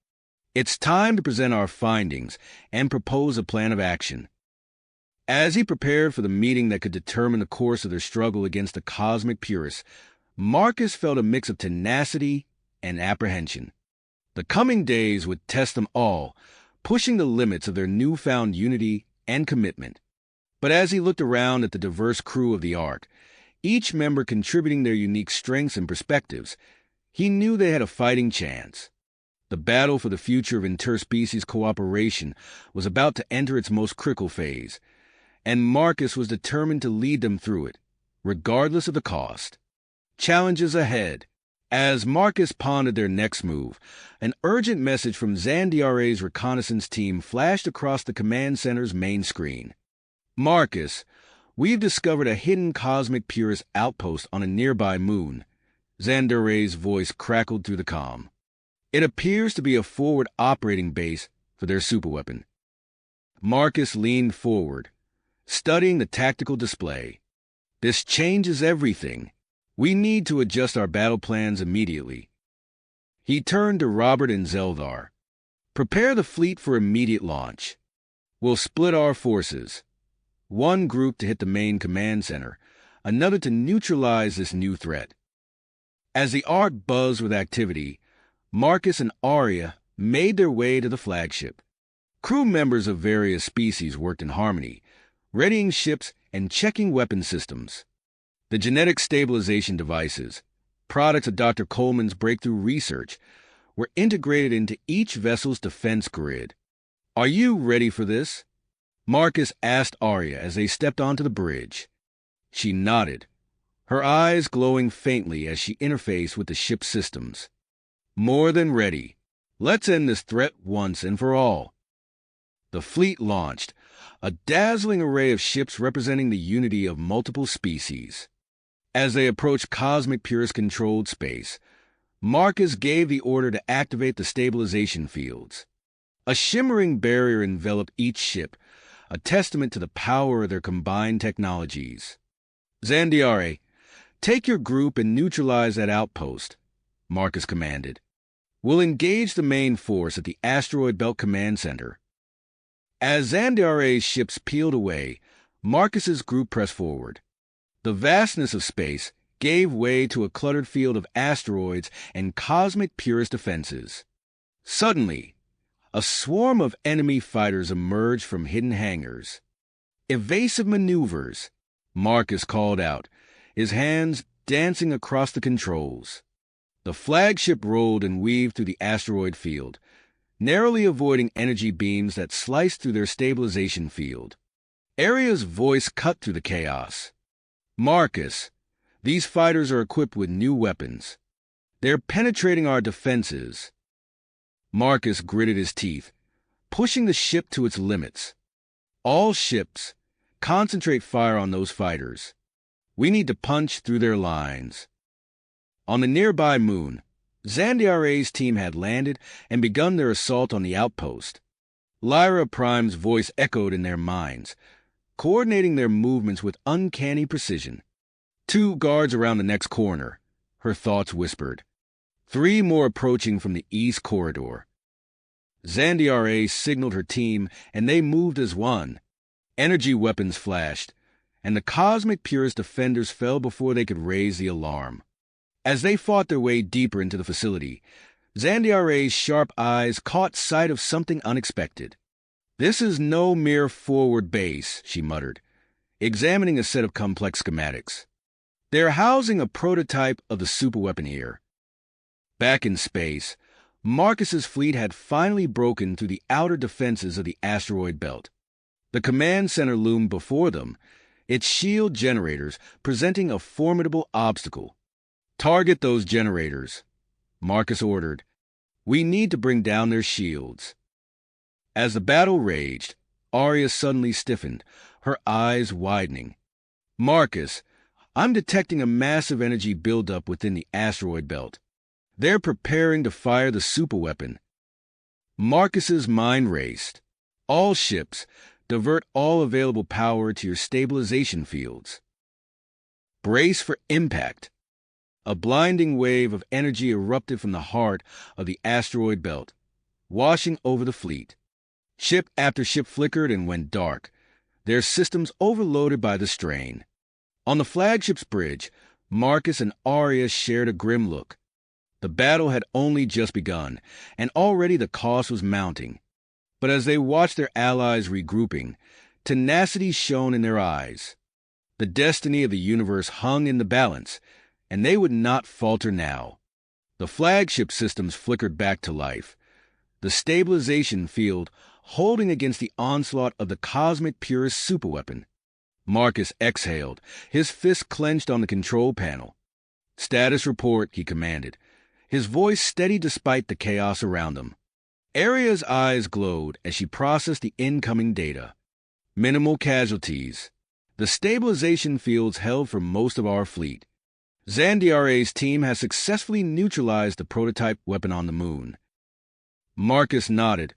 It's time to present our findings and propose a plan of action. As he prepared for the meeting that could determine the course of their struggle against the cosmic purists, Marcus felt a mix of tenacity and apprehension. The coming days would test them all, pushing the limits of their newfound unity and commitment. But as he looked around at the diverse crew of the Ark, each member contributing their unique strengths and perspectives, he knew they had a fighting chance. The battle for the future of interspecies cooperation was about to enter its most critical phase, and Marcus was determined to lead them through it, regardless of the cost. Challenges ahead. As Marcus pondered their next move, an urgent message from Zandiare's reconnaissance team flashed across the command center's main screen. Marcus, we've discovered a hidden cosmic purist outpost on a nearby moon. Zandiare's voice crackled through the comm. It appears to be a forward operating base for their superweapon. Marcus leaned forward, studying the tactical display. This changes everything. We need to adjust our battle plans immediately. He turned to Robert and Zeldar. Prepare the fleet for immediate launch. We'll split our forces. One group to hit the main command center, another to neutralize this new threat. As the Ark buzzed with activity, Marcus and Arya made their way to the flagship. Crew members of various species worked in harmony, readying ships and checking weapon systems. The genetic stabilization devices, products of Dr. Coleman's breakthrough research, were integrated into each vessel's defense grid. Are you ready for this? Marcus asked Arya as they stepped onto the bridge. She nodded, her eyes glowing faintly as she interfaced with the ship's systems. More than ready. Let's end this threat once and for all. The fleet launched, a dazzling array of ships representing the unity of multiple species. As they approached cosmic purist-controlled space, Marcus gave the order to activate the stabilization fields. A shimmering barrier enveloped each ship, a testament to the power of their combined technologies. Zandiare, take your group and neutralize that outpost, Marcus commanded. We'll engage the main force at the Asteroid Belt Command Center. As Zandiare's ships peeled away, Marcus's group pressed forward. The vastness of space gave way to a cluttered field of asteroids and cosmic purist defenses. Suddenly, a swarm of enemy fighters emerged from hidden hangars. Evasive maneuvers, Marcus called out, his hands dancing across the controls. The flagship rolled and weaved through the asteroid field, narrowly avoiding energy beams that sliced through their stabilization field. Arya's voice cut through the chaos. Marcus, these fighters are equipped with new weapons. They're penetrating our defenses. Marcus gritted his teeth, pushing the ship to its limits. All ships, concentrate fire on those fighters. We need to punch through their lines. On the nearby moon, Zandiare's team had landed and begun their assault on the outpost. Lyra Prime's voice echoed in their minds, coordinating their movements with uncanny precision. 2 guards around the next corner, her thoughts whispered. 3 more approaching from the east corridor. Zandiare signaled her team, and they moved as one. Energy weapons flashed, and the cosmic purist defenders fell before they could raise the alarm. As they fought their way deeper into the facility, Zandiare's sharp eyes caught sight of something unexpected. This is no mere forward base, she muttered, examining a set of complex schematics. They're housing a prototype of the superweapon here. Back in space, Marcus's fleet had finally broken through the outer defenses of the asteroid belt. The command center loomed before them, its shield generators presenting a formidable obstacle. Target those generators, Marcus ordered. We need to bring down their shields. As the battle raged, Arya suddenly stiffened, her eyes widening. Marcus, I'm detecting a massive energy buildup within the asteroid belt. They're preparing to fire the superweapon. Marcus's mind raced. All ships, divert all available power to your stabilization fields. Brace for impact. A blinding wave of energy erupted from the heart of the asteroid belt, washing over the fleet. Ship after ship flickered and went dark, their systems overloaded by the strain. On the flagship's bridge, Marcus and Arya shared a grim look. The battle had only just begun, and already the cost was mounting. But as they watched their allies regrouping, tenacity shone in their eyes. The destiny of the universe hung in the balance, and they would not falter now. The flagship systems flickered back to life, the stabilization field holding against the onslaught of the cosmic purist superweapon. Marcus exhaled, his fist clenched on the control panel. "Status report," he commanded, his voice steady despite the chaos around them. Arya's eyes glowed as she processed the incoming data. Minimal casualties. The stabilization fields held for most of our fleet. Zandiare's team has successfully neutralized the prototype weapon on the moon. Marcus nodded,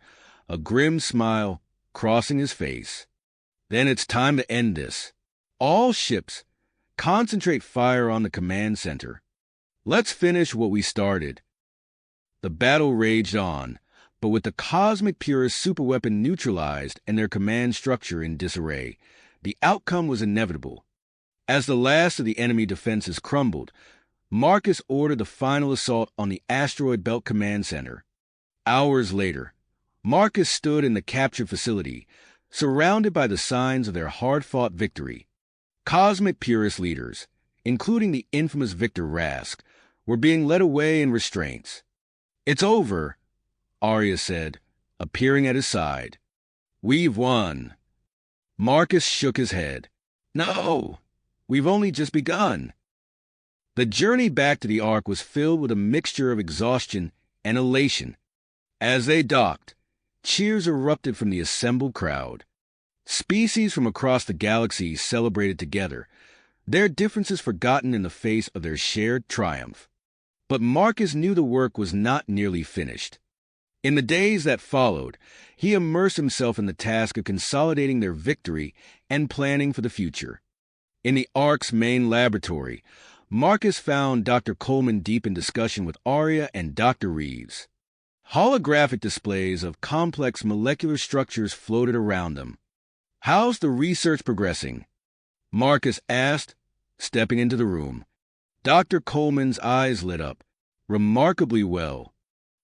a grim smile crossing his face. "Then it's time to end this. All ships, concentrate fire on the command center. Let's finish what we started." The battle raged on, but with the cosmic purist superweapon neutralized and their command structure in disarray, the outcome was inevitable. As the last of the enemy defenses crumbled, Marcus ordered the final assault on the asteroid belt command center. Hours later, Marcus stood in the captured facility, surrounded by the signs of their hard-fought victory. Cosmic purist leaders, including the infamous Victor Rask, were being led away in restraints. "It's over," Arya said, appearing at his side. "We've won." Marcus shook his head. "No, we've only just begun." The journey back to the Ark was filled with a mixture of exhaustion and elation. As they docked, cheers erupted from the assembled crowd. Species from across the galaxy celebrated together, their differences forgotten in the face of their shared triumph. But Marcus knew the work was not nearly finished. In the days that followed, he immersed himself in the task of consolidating their victory and planning for the future. In the Ark's main laboratory, Marcus found Dr. Coleman deep in discussion with Arya and Dr. Reeves. Holographic displays of complex molecular structures floated around them. "How's the research progressing?" Marcus asked, stepping into the room. Dr. Coleman's eyes lit up. "Remarkably well.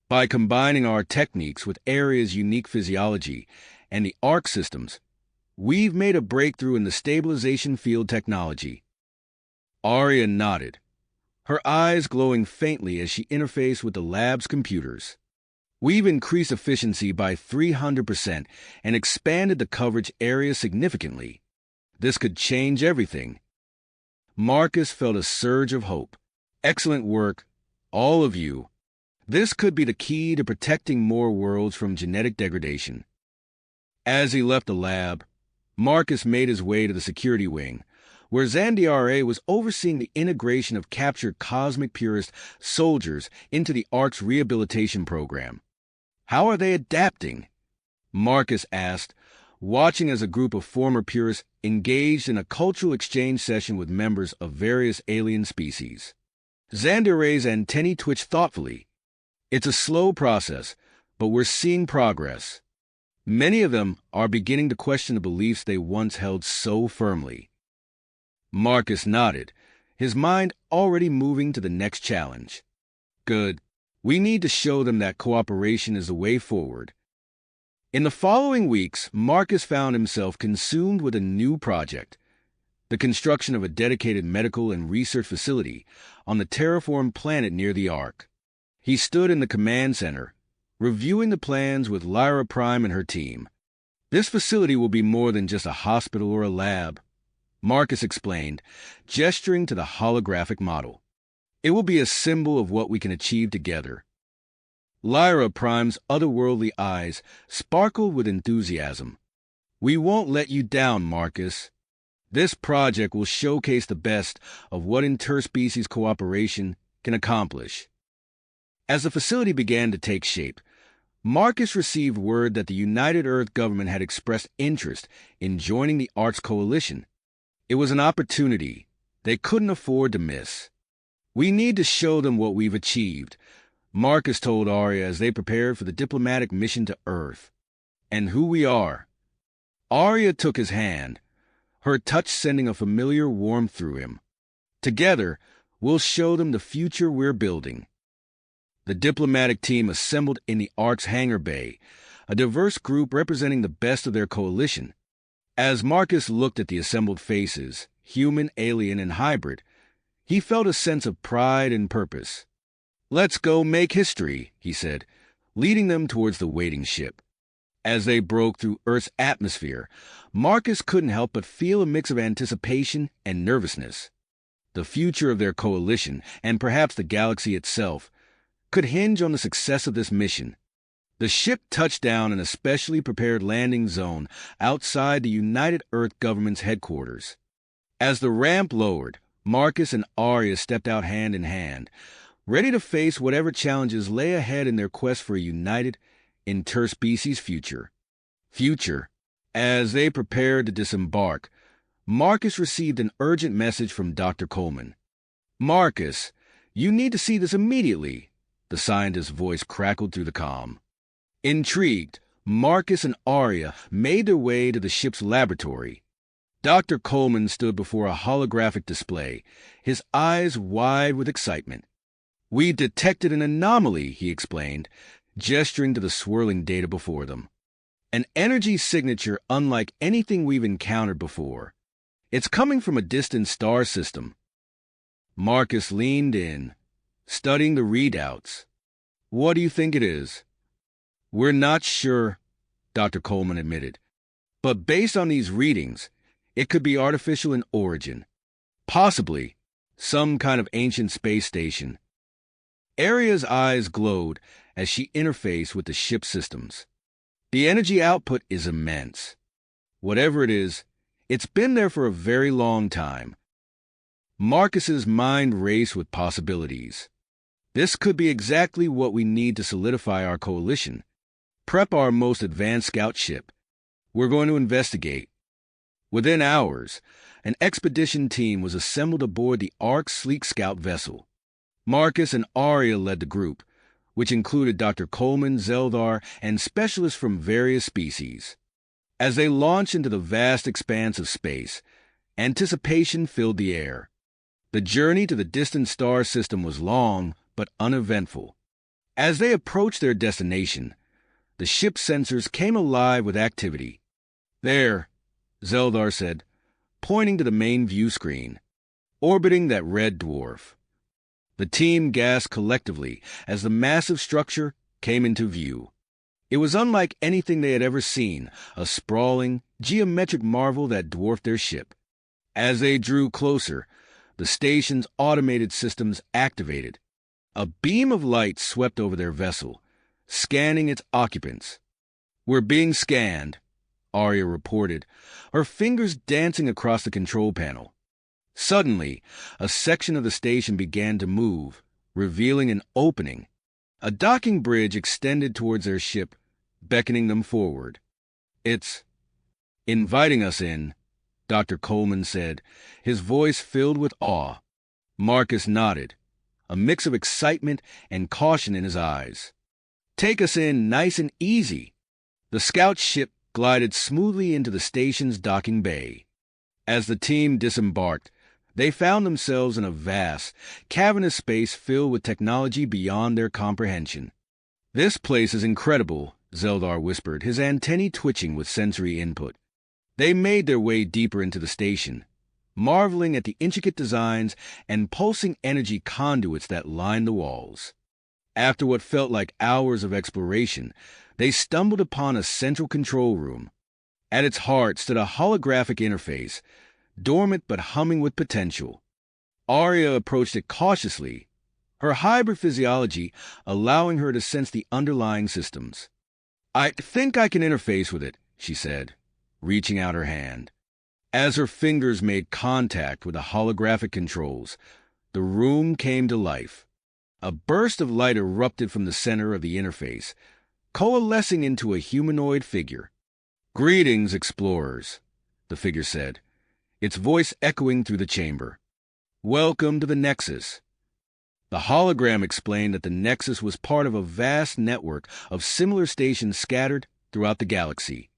By combining our techniques with Arya's unique physiology and the Ark systems, we've made a breakthrough in the stabilization field technology." Arya nodded, her eyes glowing faintly as she interfaced with the lab's computers. "We've increased efficiency by 300% and expanded the coverage area significantly. This could change everything." Marcus felt a surge of hope. "Excellent work, all of you. This could be the key to protecting more worlds from genetic degradation." As he left the lab, Marcus made his way to the security wing, where Zandiare was overseeing the integration of captured cosmic purist soldiers into the Ark's rehabilitation program. "How are they adapting?" Marcus asked, watching as a group of former purists engaged in a cultural exchange session with members of various alien species. Zandiare's antennae twitched thoughtfully. "It's a slow process, but we're seeing progress. Many of them are beginning to question the beliefs they once held so firmly." Marcus nodded, his mind already moving to the next challenge. "Good. We need to show them that cooperation is the way forward." In the following weeks, Marcus found himself consumed with a new project, the construction of a dedicated medical and research facility on the terraformed planet near the Ark. He stood in the command center, reviewing the plans with Lyra Prime and her team. "This facility will be more than just a hospital or a lab," Marcus explained, gesturing to the holographic model. "It will be a symbol of what we can achieve together." Lyra Prime's otherworldly eyes sparkled with enthusiasm. "We won't let you down, Marcus. This project will showcase the best of what interspecies cooperation can accomplish." As the facility began to take shape, Marcus received word that the United Earth government had expressed interest in joining the Ark's coalition. It was an opportunity they couldn't afford to miss. "We need to show them what we've achieved," Marcus told Arya as they prepared for the diplomatic mission to Earth. "And who we are." Arya took his hand, her touch sending a familiar warmth through him. Together, we'll show them the future we're building. The diplomatic team assembled in the Ark's hangar bay, a diverse group representing the best of their coalition. As Marcus looked at the assembled faces, human, alien, and hybrid, he felt a sense of pride and purpose. "Let's go make history," he said, leading them towards the waiting ship. As they broke through Earth's atmosphere, Marcus couldn't help but feel a mix of anticipation and nervousness. The future of their coalition, and perhaps the galaxy itself, could hinge on the success of this mission. The ship touched down in a specially prepared landing zone outside the United Earth Government's headquarters. As the ramp lowered, Marcus and Arya stepped out hand in hand, ready to face whatever challenges lay ahead in their quest for a united, interspecies future. As they prepared to disembark, Marcus received an urgent message from Dr. Coleman. "Marcus, you need to see this immediately," the scientist's voice crackled through the comm. Intrigued, Marcus and Arya made their way to the ship's laboratory. Dr. Coleman stood before a holographic display, his eyes wide with excitement. "We detected an anomaly," he explained, gesturing to the swirling data before them. "An energy signature unlike anything we've encountered before. It's coming from a distant star system." Marcus leaned in, studying the readouts. "What do you think it is?" "We're not sure," Dr. Coleman admitted. "But based on these readings, it could be artificial in origin. Possibly some kind of ancient space station." Arya's eyes glowed as she interfaced with the ship's systems. "The energy output is immense. Whatever it is, it's been there for a very long time." Marcus's mind raced with possibilities. This could be exactly what we need to solidify our coalition. Prep our most advanced scout ship. We're going to investigate. Within hours, an expedition team was assembled aboard the Ark's sleek scout vessel. Marcus and Arya led the group, which included Dr. Coleman, Zeldar, and specialists from various species. As they launched into the vast expanse of space, anticipation filled the air. The journey to the distant star system was long, but uneventful. As they approached their destination, the ship's sensors came alive with activity. "There," Zeldar said, pointing to the main view screen, orbiting that red dwarf. The team gasped collectively as the massive structure came into view. It was unlike anything they had ever seen, a sprawling, geometric marvel that dwarfed their ship. As they drew closer, the station's automated systems activated. A beam of light swept over their vessel, scanning its occupants. "We're being scanned," Arya reported, her fingers dancing across the control panel. Suddenly, a section of the station began to move, revealing an opening. A docking bridge extended towards their ship, beckoning them forward. "It's inviting us in," Dr. Coleman said, his voice filled with awe. Marcus nodded, a mix of excitement and caution in his eyes. "Take us in nice and easy." The scout ship glided smoothly into the station's docking bay. As the team disembarked, they found themselves in a vast, cavernous space filled with technology beyond their comprehension. "This place is incredible," Zeldar whispered, his antennae twitching with sensory input. They made their way deeper into the station, marveling at the intricate designs and pulsing energy conduits that lined the walls. After what felt like hours of exploration, they stumbled upon a central control room. At its heart stood a holographic interface, dormant but humming with potential. Arya approached it cautiously, her hybrid physiology allowing her to sense the underlying systems. "I think I can interface with it," she said, reaching out her hand. As her fingers made contact with the holographic controls, the room came to life. A burst of light erupted from the center of the interface, coalescing into a humanoid figure. "Greetings, explorers," the figure said, its voice echoing through the chamber. "Welcome to the Nexus." The hologram explained that the Nexus was part of a vast network of similar stations scattered throughout the galaxy.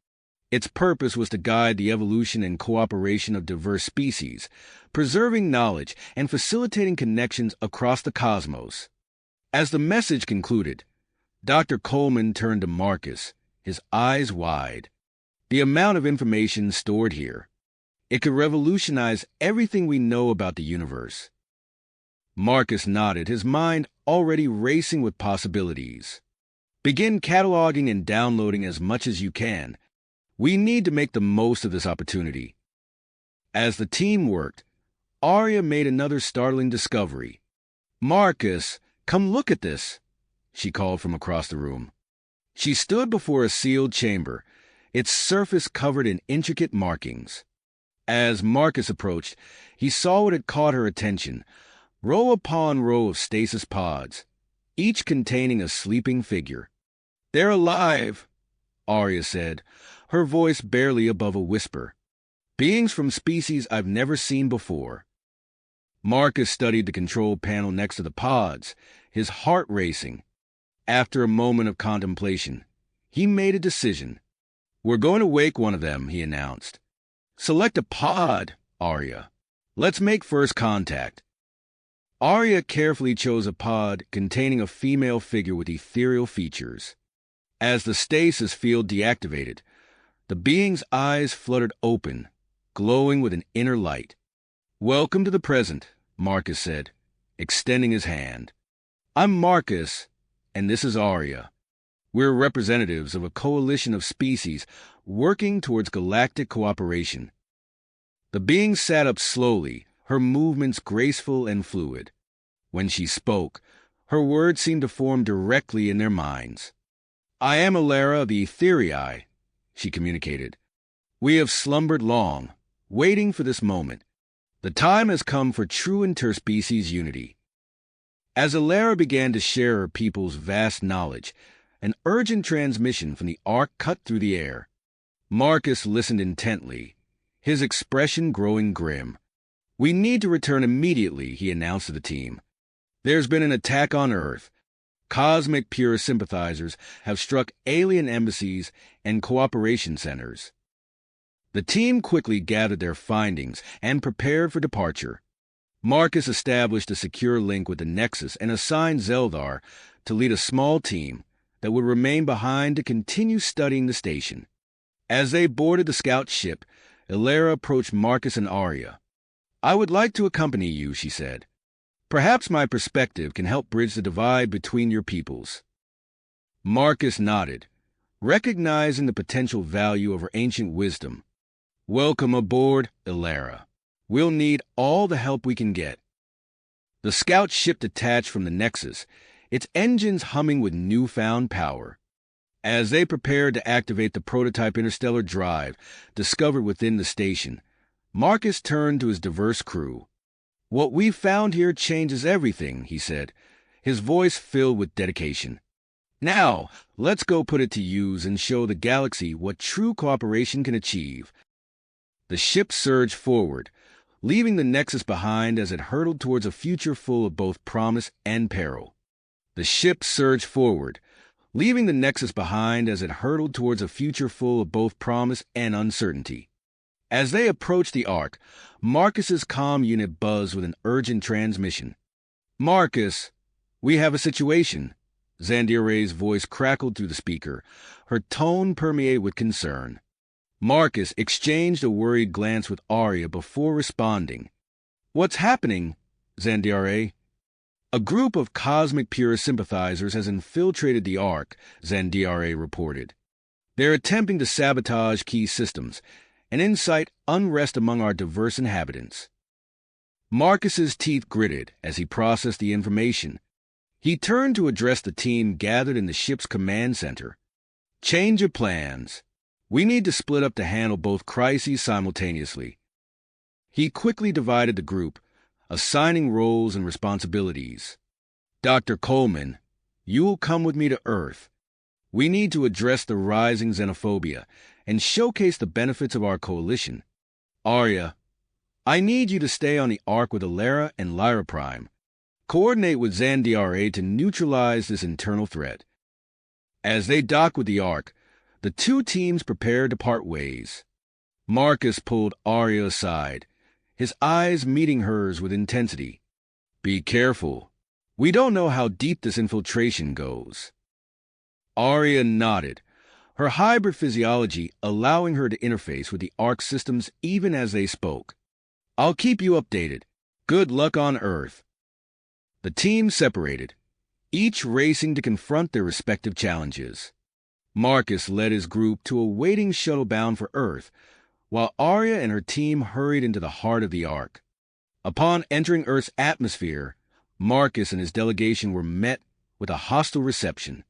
Its purpose was to guide the evolution and cooperation of diverse species, preserving knowledge and facilitating connections across the cosmos. As the message concluded, Dr. Coleman turned to Marcus, his eyes wide. The amount of information stored here, it could revolutionize everything we know about the universe. Marcus nodded, his mind already racing with possibilities. Begin cataloging and downloading as much as you can. We need to make the most of this opportunity. As the team worked, Arya made another startling discovery. Marcus, come look at this, she called from across the room. She stood before a sealed chamber, its surface covered in intricate markings. As Marcus approached, he saw what had caught her attention, row upon row of stasis pods, each containing a sleeping figure. "They're alive," Arya said, her voice barely above a whisper. "Beings from species I've never seen before." Marcus studied the control panel next to the pods, his heart racing. After a moment of contemplation, he made a decision. "We're going to wake one of them," he announced. "Select a pod, Arya. Let's make first contact." Arya carefully chose a pod containing a female figure with ethereal features. As the stasis field deactivated, the being's eyes fluttered open, glowing with an inner light. "Welcome to the present," Marcus said, extending his hand. "I'm Marcus, and this is Arya. We're representatives of a coalition of species working towards galactic cooperation." The being sat up slowly, her movements graceful and fluid. When she spoke, her words seemed to form directly in their minds. "I am Alara of the Etherii," she communicated. "We have slumbered long, waiting for this moment. The time has come for true interspecies unity." As Alara began to share her people's vast knowledge, an urgent transmission from the Ark cut through the air. Marcus listened intently, his expression growing grim. "We need to return immediately," he announced to the team. "There's been an attack on Earth. Cosmic Pure sympathizers have struck alien embassies and cooperation centers." The team quickly gathered their findings and prepared for departure. Marcus established a secure link with the Nexus and assigned Zeldar to lead a small team that would remain behind to continue studying the station. As they boarded the scout ship, Alara approached Marcus and Arya. "I would like to accompany you," she said. "Perhaps my perspective can help bridge the divide between your peoples." Marcus nodded, recognizing the potential value of her ancient wisdom. "Welcome aboard, Alara. We'll need all the help we can get." The scout ship detached from the Nexus, its engines humming with newfound power. As they prepared to activate the prototype interstellar drive discovered within the station, Marcus turned to his diverse crew. "What we've found here changes everything," he said, his voice filled with dedication. "Now, let's go put it to use and show the galaxy what true cooperation can achieve." The ship surged forward, leaving the Nexus behind as it hurtled towards a future full of both promise and peril. The ship surged forward, leaving the Nexus behind as it hurtled towards a future full of both promise and uncertainty. As they approached the Ark, Marcus's comm unit buzzed with an urgent transmission. "Marcus, we have a situation." Zandiare's voice crackled through the speaker, her tone permeated with concern. Marcus exchanged a worried glance with Arya before responding. "What's happening, Zandiare?" "A group of Cosmic Pure sympathizers has infiltrated the Ark," Zandiare reported. "They're attempting to sabotage key systems and incite unrest among our diverse inhabitants." Marcus's teeth gritted as he processed the information. He turned to address the team gathered in the ship's command center. "Change of plans. We need to split up to handle both crises simultaneously." He quickly divided the group, assigning roles and responsibilities. "Dr. Coleman, you will come with me to Earth. We need to address the rising xenophobia and showcase the benefits of our coalition. Arya, I need you to stay on the Ark with Alara and Lyra Prime. Coordinate with Zandiare to neutralize this internal threat." As they docked with the Ark, The two teams prepared to part ways. Marcus pulled Arya aside, his eyes meeting hers with intensity. "Be careful. We don't know how deep this infiltration goes." Arya nodded, her hybrid physiology allowing her to interface with the Ark systems even as they spoke. "I'll keep you updated. Good luck on Earth." The teams separated, each racing to confront their respective challenges. Marcus led his group to a waiting shuttle bound for Earth, while Arya and her team hurried into the heart of the Ark. Upon entering Earth's atmosphere, Marcus and his delegation were met with a hostile reception.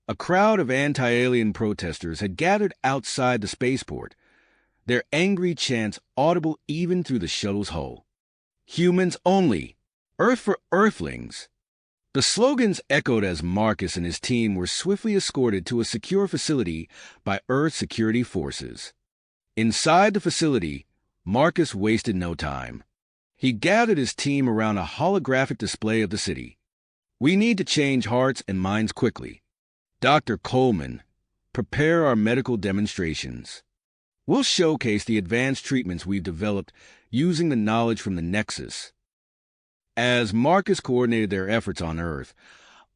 A crowd of anti-alien protesters had gathered outside the spaceport, their angry chants audible even through the shuttle's hull. "Humans only! Earth for Earthlings!" The slogans echoed as Marcus and his team were swiftly escorted to a secure facility by Earth security forces. Inside the facility, Marcus wasted no time. He gathered his team around a holographic display of the city. "We need to change hearts and minds quickly. Dr. Coleman, prepare our medical demonstrations. We'll showcase the advanced treatments we've developed using the knowledge from the Nexus." As Marcus coordinated their efforts on Earth,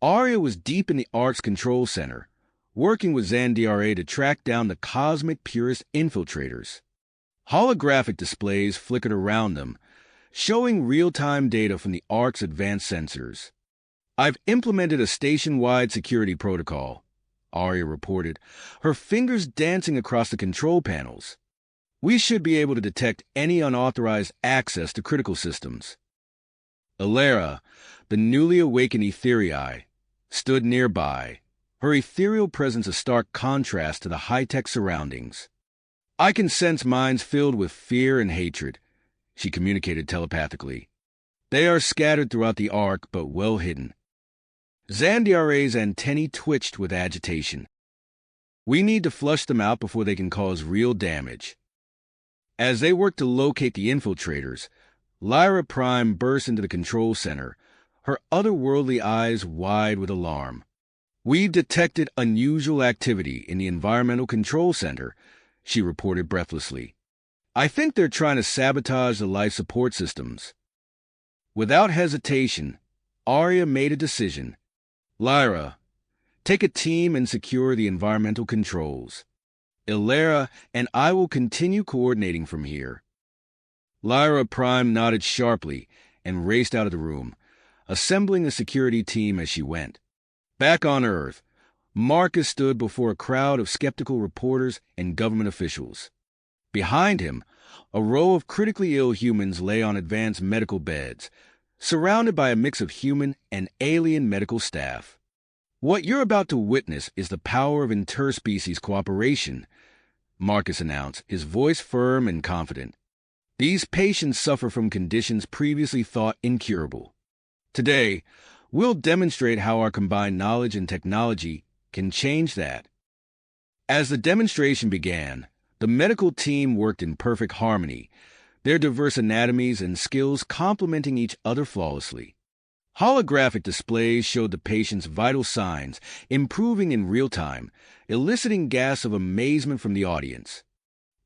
Arya was deep in the Ark's control center, working with Xandra to track down the cosmic purist infiltrators. Holographic displays flickered around them, showing real-time data from the Ark's advanced sensors. "I've implemented a station-wide security protocol," Arya reported, her fingers dancing across the control panels. "We should be able to detect any unauthorized access to critical systems." Illyra, the newly awakened Etherii, stood nearby, her ethereal presence a stark contrast to the high-tech surroundings. "I can sense minds filled with fear and hatred," she communicated telepathically. "They are scattered throughout the Ark, but well hidden." Xandra's antennae twitched with agitation. "We need to flush them out before they can cause real damage." As they worked to locate the infiltrators, Lyra Prime burst into the control center, her otherworldly eyes wide with alarm. "We've detected unusual activity in the environmental control center," she reported breathlessly. "I think they're trying to sabotage the life support systems." Without hesitation, Arya made a decision. "Lyra, take a team and secure the environmental controls. Illyra and I will continue coordinating from here." Lyra Prime nodded sharply and raced out of the room, assembling a security team as she went. Back on Earth, Marcus stood before a crowd of skeptical reporters and government officials. Behind him, a row of critically ill humans lay on advanced medical beds, surrounded by a mix of human and alien medical staff. "What you're about to witness is the power of interspecies cooperation," Marcus announced, his voice firm and confident. "These patients suffer from conditions previously thought incurable. Today, we'll demonstrate how our combined knowledge and technology can change that." As the demonstration began, the medical team worked in perfect harmony, their diverse anatomies and skills complementing each other flawlessly. Holographic displays showed the patient's vital signs improving in real time, eliciting gasps of amazement from the audience.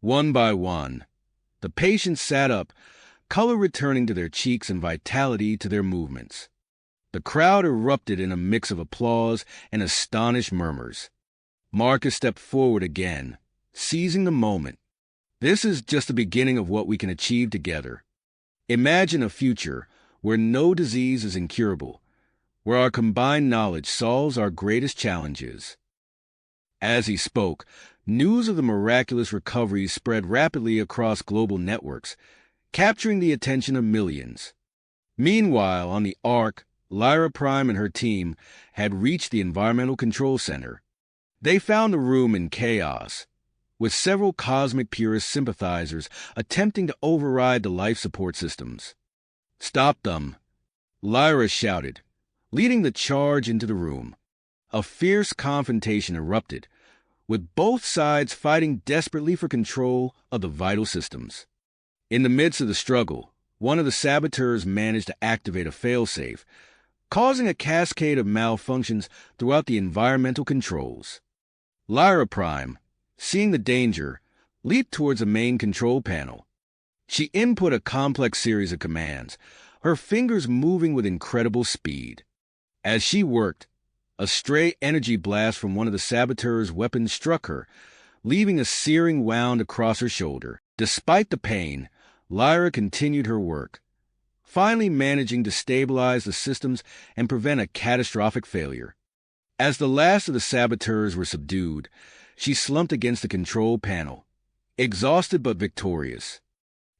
One by one, the patients sat up, color returning to their cheeks and vitality to their movements. The crowd erupted in a mix of applause and astonished murmurs. Marcus stepped forward again, seizing the moment. "This is just the beginning of what we can achieve together. Imagine a future where no disease is incurable, where our combined knowledge solves our greatest challenges." As he spoke, news of the miraculous recovery spread rapidly across global networks, capturing the attention of millions. Meanwhile, on the Ark, Lyra Prime and her team had reached the Environmental Control Center. They found the room in chaos, with several cosmic purist sympathizers attempting to override the life support systems. "Stop them," Lyra shouted, leading the charge into the room. A fierce confrontation erupted, with both sides fighting desperately for control of the vital systems. In the midst of the struggle, one of the saboteurs managed to activate a failsafe, causing a cascade of malfunctions throughout the environmental controls. Lyra Prime, seeing the danger, leaped towards the main control panel. She input a complex series of commands, her fingers moving with incredible speed. As she worked, a stray energy blast from one of the saboteurs' weapons struck her, leaving a searing wound across her shoulder. Despite the pain, Lyra continued her work, finally managing to stabilize the systems and prevent a catastrophic failure. As the last of the saboteurs were subdued, she slumped against the control panel, exhausted but victorious.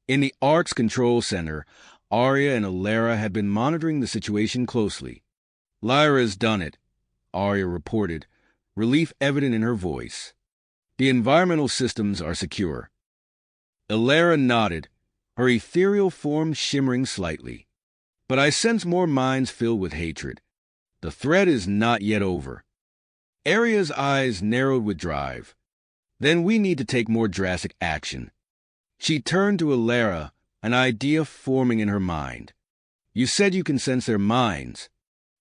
In the Ark's control center, Arya and Alara had been monitoring the situation closely. "Lyra's done it," Arya reported, relief evident in her voice. "The environmental systems are secure." Alara nodded, her ethereal form shimmering slightly. "But I sense more minds filled with hatred. The threat is not yet over." Arya's eyes narrowed with drive. "Then we need to take more drastic action." She turned to Alara, an idea forming in her mind. "You said you can sense their minds.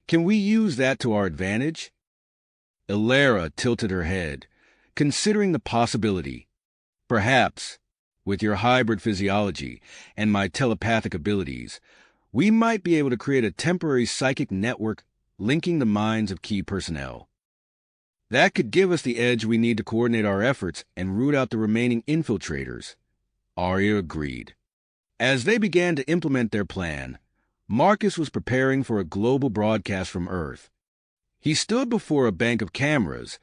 Can we use that to our advantage?" Alara tilted her head, considering the possibility. "Perhaps, with your hybrid physiology and my telepathic abilities, we might be able to create a temporary psychic network linking the minds of key personnel. That could give us the edge we need to coordinate our efforts and root out the remaining infiltrators." Arya agreed. As they began to implement their plan, Marcus was preparing for a global broadcast from Earth. He stood before a bank of cameras,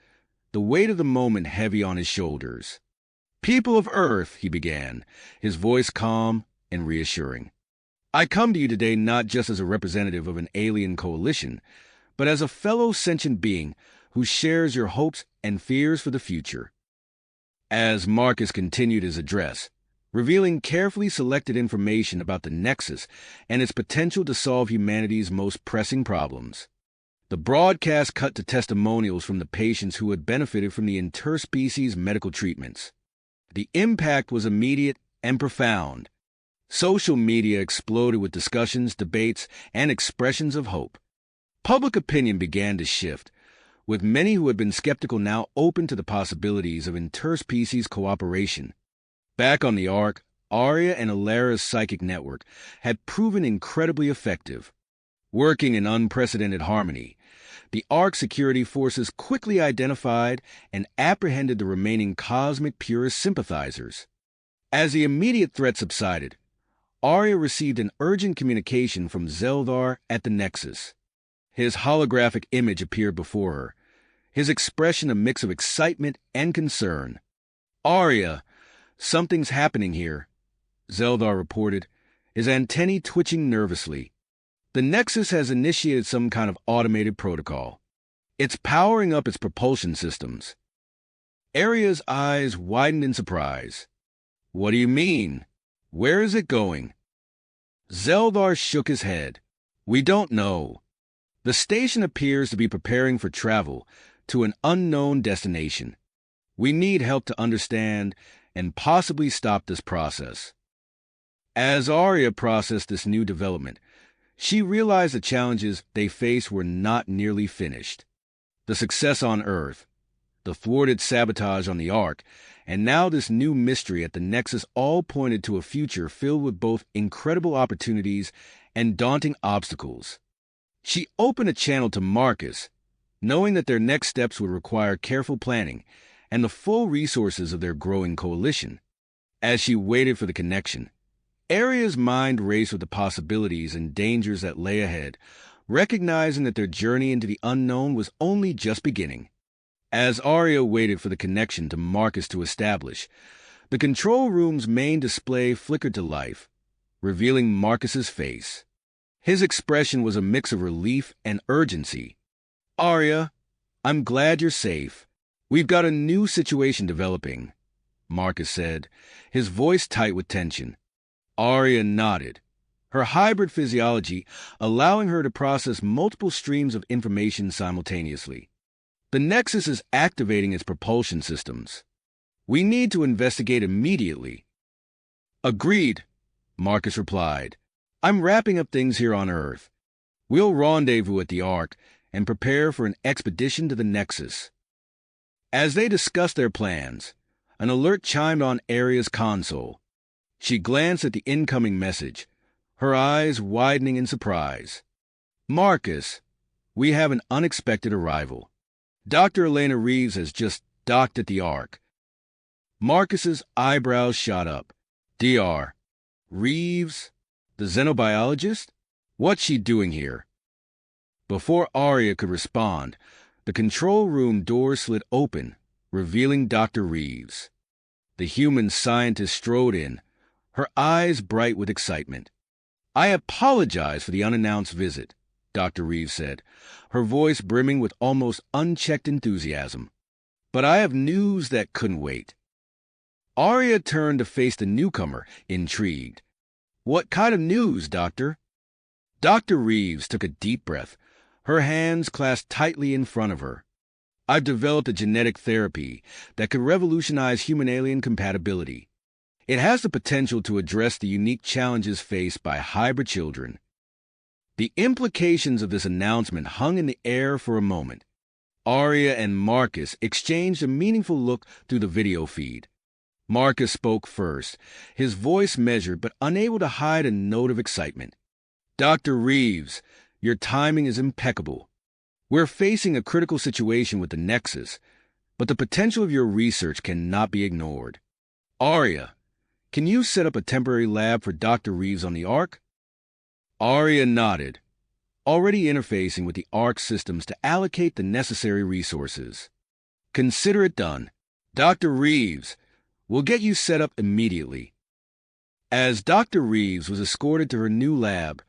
the weight of the moment heavy on his shoulders. "People of Earth," he began, his voice calm and reassuring. "I come to you today not just as a representative of an alien coalition, but as a fellow sentient being who shares your hopes and fears for the future." As Marcus continued his address, revealing carefully selected information about the Nexus and its potential to solve humanity's most pressing problems, the broadcast cut to testimonials from the patients who had benefited from the interspecies medical treatments. The impact was immediate and profound. Social media exploded with discussions, debates, and expressions of hope. Public opinion began to shift, with many who had been skeptical now open to the possibilities of interspecies cooperation. Back on the Ark, Arya and Alara's psychic network had proven incredibly effective. Working in unprecedented harmony, the Ark security forces quickly identified and apprehended the remaining cosmic purist sympathizers. As the immediate threat subsided, Arya received an urgent communication from Zeldar at the Nexus. His holographic image appeared before her, his expression a mix of excitement and concern. "Arya, something's happening here," Zeldar reported, his antennae twitching nervously. "The Nexus has initiated some kind of automated protocol. It's powering up its propulsion systems." Arya's eyes widened in surprise. "What do you mean? Where is it going?" Zeldar shook his head. "We don't know. The station appears to be preparing for travel to an unknown destination. We need help to understand and possibly stop this process." As Arya processed this new development, she realized the challenges they faced were not nearly finished. The success on Earth, the thwarted sabotage on the Ark, and now this new mystery at the Nexus all pointed to a future filled with both incredible opportunities and daunting obstacles. She opened a channel to Marcus, knowing that their next steps would require careful planning and the full resources of their growing coalition. As she waited for the connection, Arya's mind raced with the possibilities and dangers that lay ahead, recognizing that their journey into the unknown was only just beginning. As Arya waited for the connection to Marcus to establish, the control room's main display flickered to life, revealing Marcus's face. His expression was a mix of relief and urgency. "Arya, I'm glad you're safe. We've got a new situation developing," Marcus said, his voice tight with tension. Arya nodded, her hybrid physiology allowing her to process multiple streams of information simultaneously. "The Nexus is activating its propulsion systems. We need to investigate immediately." "Agreed," Marcus replied. "I'm wrapping up things here on Earth. We'll rendezvous at the Ark and prepare for an expedition to the Nexus." As they discussed their plans, An alert chimed on Aria's console. She glanced at the incoming message, her eyes widening in surprise. Marcus, we have an unexpected arrival. Dr. Elena Reeves has just docked at the Ark. Marcus's eyebrows shot up. Dr. Reeves? The xenobiologist? What's she doing here? Before Aria could respond, the control room door slid open, revealing Dr. Reeves. The human scientist strode in, her eyes bright with excitement. I apologize for the unannounced visit, Dr. Reeves said, her voice brimming with almost unchecked enthusiasm. But I have news that couldn't wait. Aria turned to face the newcomer, intrigued. What kind of news, Doctor? Dr. Reeves took a deep breath, her hands clasped tightly in front of her. I've developed a genetic therapy that could revolutionize human-alien compatibility. It has the potential to address the unique challenges faced by hybrid children. The implications of this announcement hung in the air for a moment. Aria and Marcus exchanged a meaningful look through the video feed. Marcus spoke first, his voice measured but unable to hide a note of excitement. Dr. Reeves, your timing is impeccable. We're facing a critical situation with the Nexus, but the potential of your research cannot be ignored. Aria, can you set up a temporary lab for Dr. Reeves on the Ark? Aria nodded, already interfacing with the Ark systems to allocate the necessary resources. Consider it done. Dr. Reeves, we'll get you set up immediately. As Dr. Reeves was escorted to her new lab,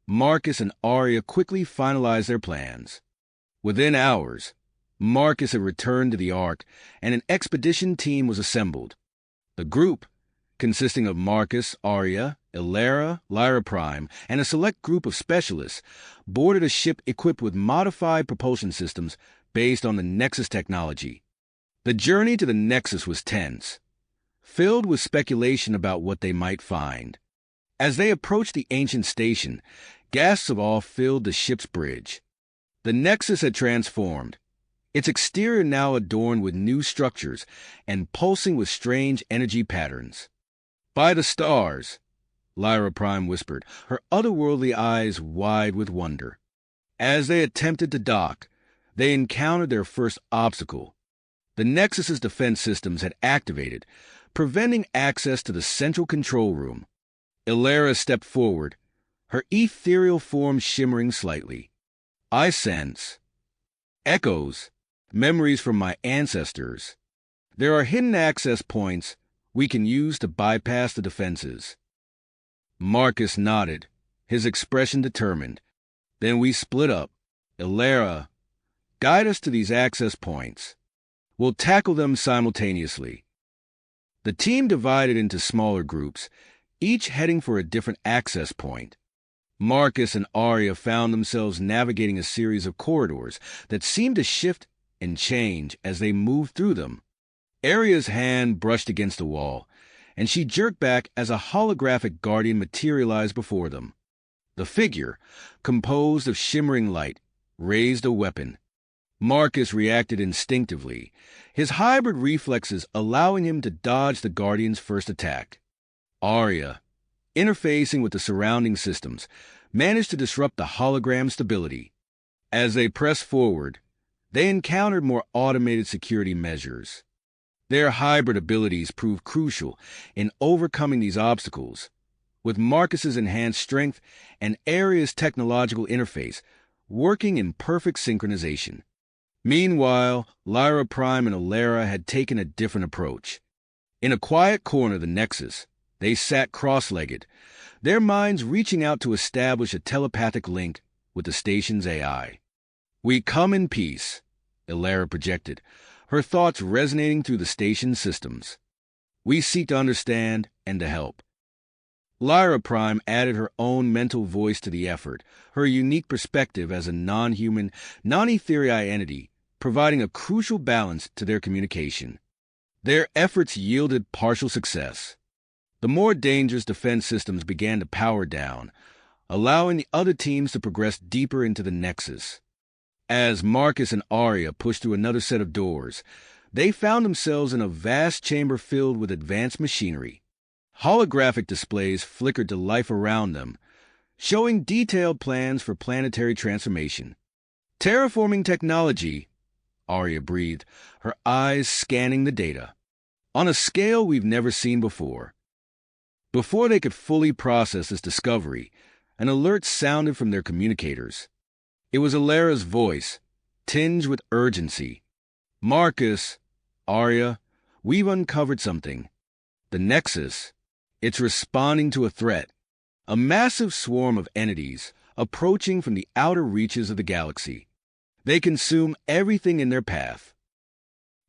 Marcus and Aria quickly finalized their plans. Within hours, Marcus had returned to the Ark, and an expedition team was assembled. The group, consisting of Marcus, Aria, Illyra, Lyra Prime, and a select group of specialists, boarded a ship equipped with modified propulsion systems based on the Nexus technology. The journey to the Nexus was tense, filled with speculation about what they might find. As they approached the ancient station, gasps of awe filled the ship's bridge. The Nexus had transformed, its exterior now adorned with new structures and pulsing with strange energy patterns. By the stars, Lyra Prime whispered, her otherworldly eyes wide with wonder. As they attempted to dock, they encountered their first obstacle. The Nexus's defense systems had activated, preventing access to the central control room. Illyra stepped forward, her ethereal form shimmering slightly. I sense echoes, memories from my ancestors. There are hidden access points we can use to bypass the defenses. Marcus nodded, his expression determined. Then we split up. Illyra, guide us to these access points. We'll tackle them simultaneously. The team divided into smaller groups, each heading for a different access point. Marcus and Aria found themselves navigating a series of corridors that seemed to shift and change as they moved through them. Aria's hand brushed against the wall, and she jerked back as a holographic guardian materialized before them. The figure, composed of shimmering light, raised a weapon. Marcus reacted instinctively, his hybrid reflexes allowing him to dodge the guardian's first attack. Aria, interfacing with the surrounding systems, managed to disrupt the hologram's stability. As they pressed forward, they encountered more automated security measures. Their hybrid abilities proved crucial in overcoming these obstacles, with Marcus's enhanced strength and Aria's technological interface working in perfect synchronization. Meanwhile, Lyra Prime and Illyra had taken a different approach. In a quiet corner of the Nexus, they sat cross-legged, their minds reaching out to establish a telepathic link with the station's AI. We come in peace, Illyra projected, her thoughts resonating through the station's systems. We seek to understand and to help. Lyra Prime added her own mental voice to the effort, her unique perspective as a non-human, non-ethereal entity, providing a crucial balance to their communication. Their efforts yielded partial success. The more dangerous defense systems began to power down, allowing the other teams to progress deeper into the Nexus. As Marcus and Aria pushed through another set of doors, they found themselves in a vast chamber filled with advanced machinery. Holographic displays flickered to life around them, showing detailed plans for planetary transformation. Terraforming technology, Arya breathed, her eyes scanning the data, on a scale we've never seen before. Before they could fully process this discovery, an alert sounded from their communicators. It was Alara's voice, tinged with urgency. Marcus, Arya, we've uncovered something. The Nexus, it's responding to a threat. A massive swarm of entities approaching from the outer reaches of the galaxy. They consume everything in their path.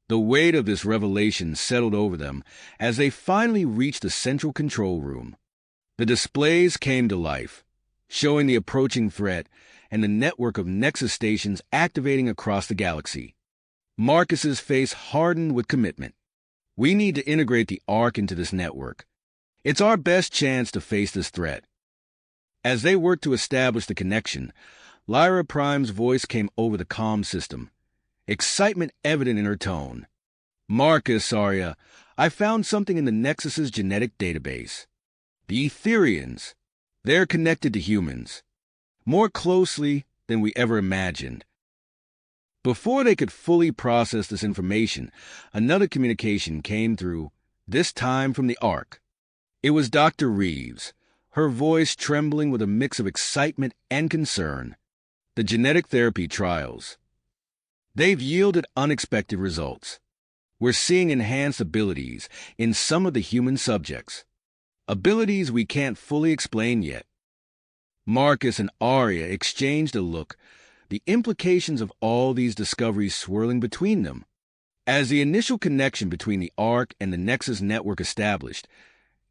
The weight of this revelation settled over them as they finally reached the central control room. The displays came to life, showing the approaching threat and the network of Nexus stations activating across the galaxy. Marcus's face hardened with commitment. We need to integrate the Ark into this network. It's our best chance to face this threat. As they worked to establish the connection, Lyra Prime's voice came over the comm system, excitement evident in her tone. Marcus, Arya, I found something in the Nexus's genetic database. The Etherians. They're connected to humans, more closely than we ever imagined. Before they could fully process this information, another communication came through, this time from the Ark. It was Dr. Reeves, her voice trembling with a mix of excitement and concern. The genetic therapy trials. They've yielded unexpected results. We're seeing enhanced abilities in some of the human subjects. Abilities we can't fully explain yet. Marcus and Arya exchanged a look, the implications of all these discoveries swirling between them. As the initial connection between the Ark and the Nexus network established,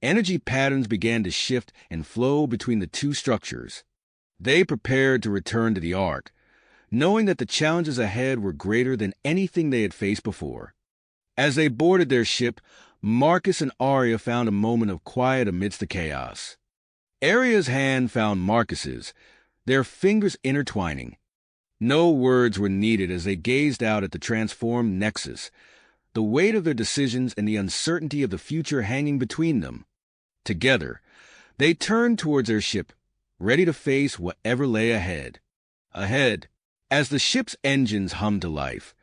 energy patterns began to shift and flow between the two structures. They prepared to return to the Ark, knowing that the challenges ahead were greater than anything they had faced before. As they boarded their ship, Marcus and Arya found a moment of quiet amidst the chaos. Arya's hand found Marcus's, their fingers intertwining. No words were needed as they gazed out at the transformed Nexus, the weight of their decisions and the uncertainty of the future hanging between them. Together, they turned towards their ship, ready to face whatever lay ahead. As the ship's engines hummed to life,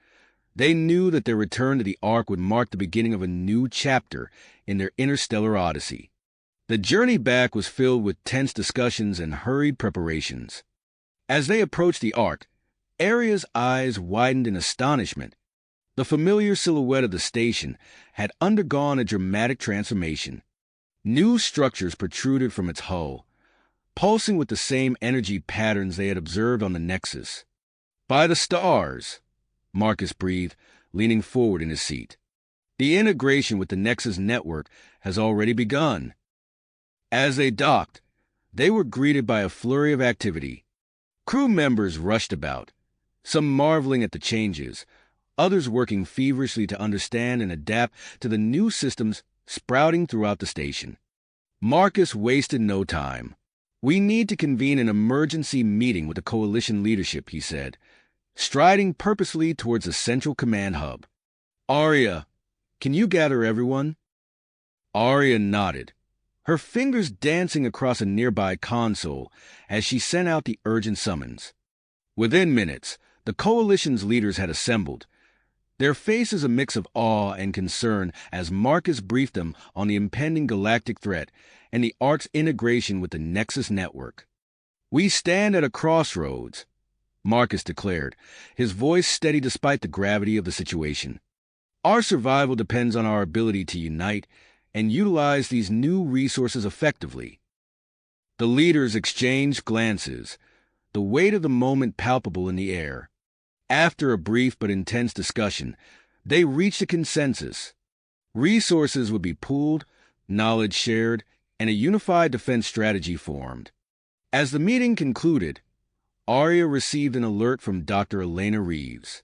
they knew that their return to the Ark would mark the beginning of a new chapter in their interstellar odyssey. The journey back was filled with tense discussions and hurried preparations. As they approached the Ark, Arya's eyes widened in astonishment. The familiar silhouette of the station had undergone a dramatic transformation. New structures protruded from its hull, pulsing with the same energy patterns they had observed on the Nexus. By the stars, Marcus breathed, leaning forward in his seat. The integration with the Nexus network has already begun. As they docked, they were greeted by a flurry of activity. Crew members rushed about, some marveling at the changes, others working feverishly to understand and adapt to the new systems sprouting throughout the station. Marcus wasted no time. We need to convene an emergency meeting with the Coalition leadership, he said, striding purposefully towards the central command hub. Arya, can you gather everyone? Arya nodded, her fingers dancing across a nearby console as she sent out the urgent summons. Within minutes, the Coalition's leaders had assembled, their faces a mix of awe and concern as Marcus briefed them on the impending galactic threat and the Ark's integration with the Nexus network. We stand at a crossroads, Marcus declared, his voice steady despite the gravity of the situation. Our survival depends on our ability to unite and utilize these new resources effectively. The leaders exchanged glances, the weight of the moment palpable in the air. After a brief but intense discussion, they reached a consensus. Resources would be pooled, knowledge shared, and a unified defense strategy formed. As the meeting concluded, Arya received an alert from Dr. Elena Reeves.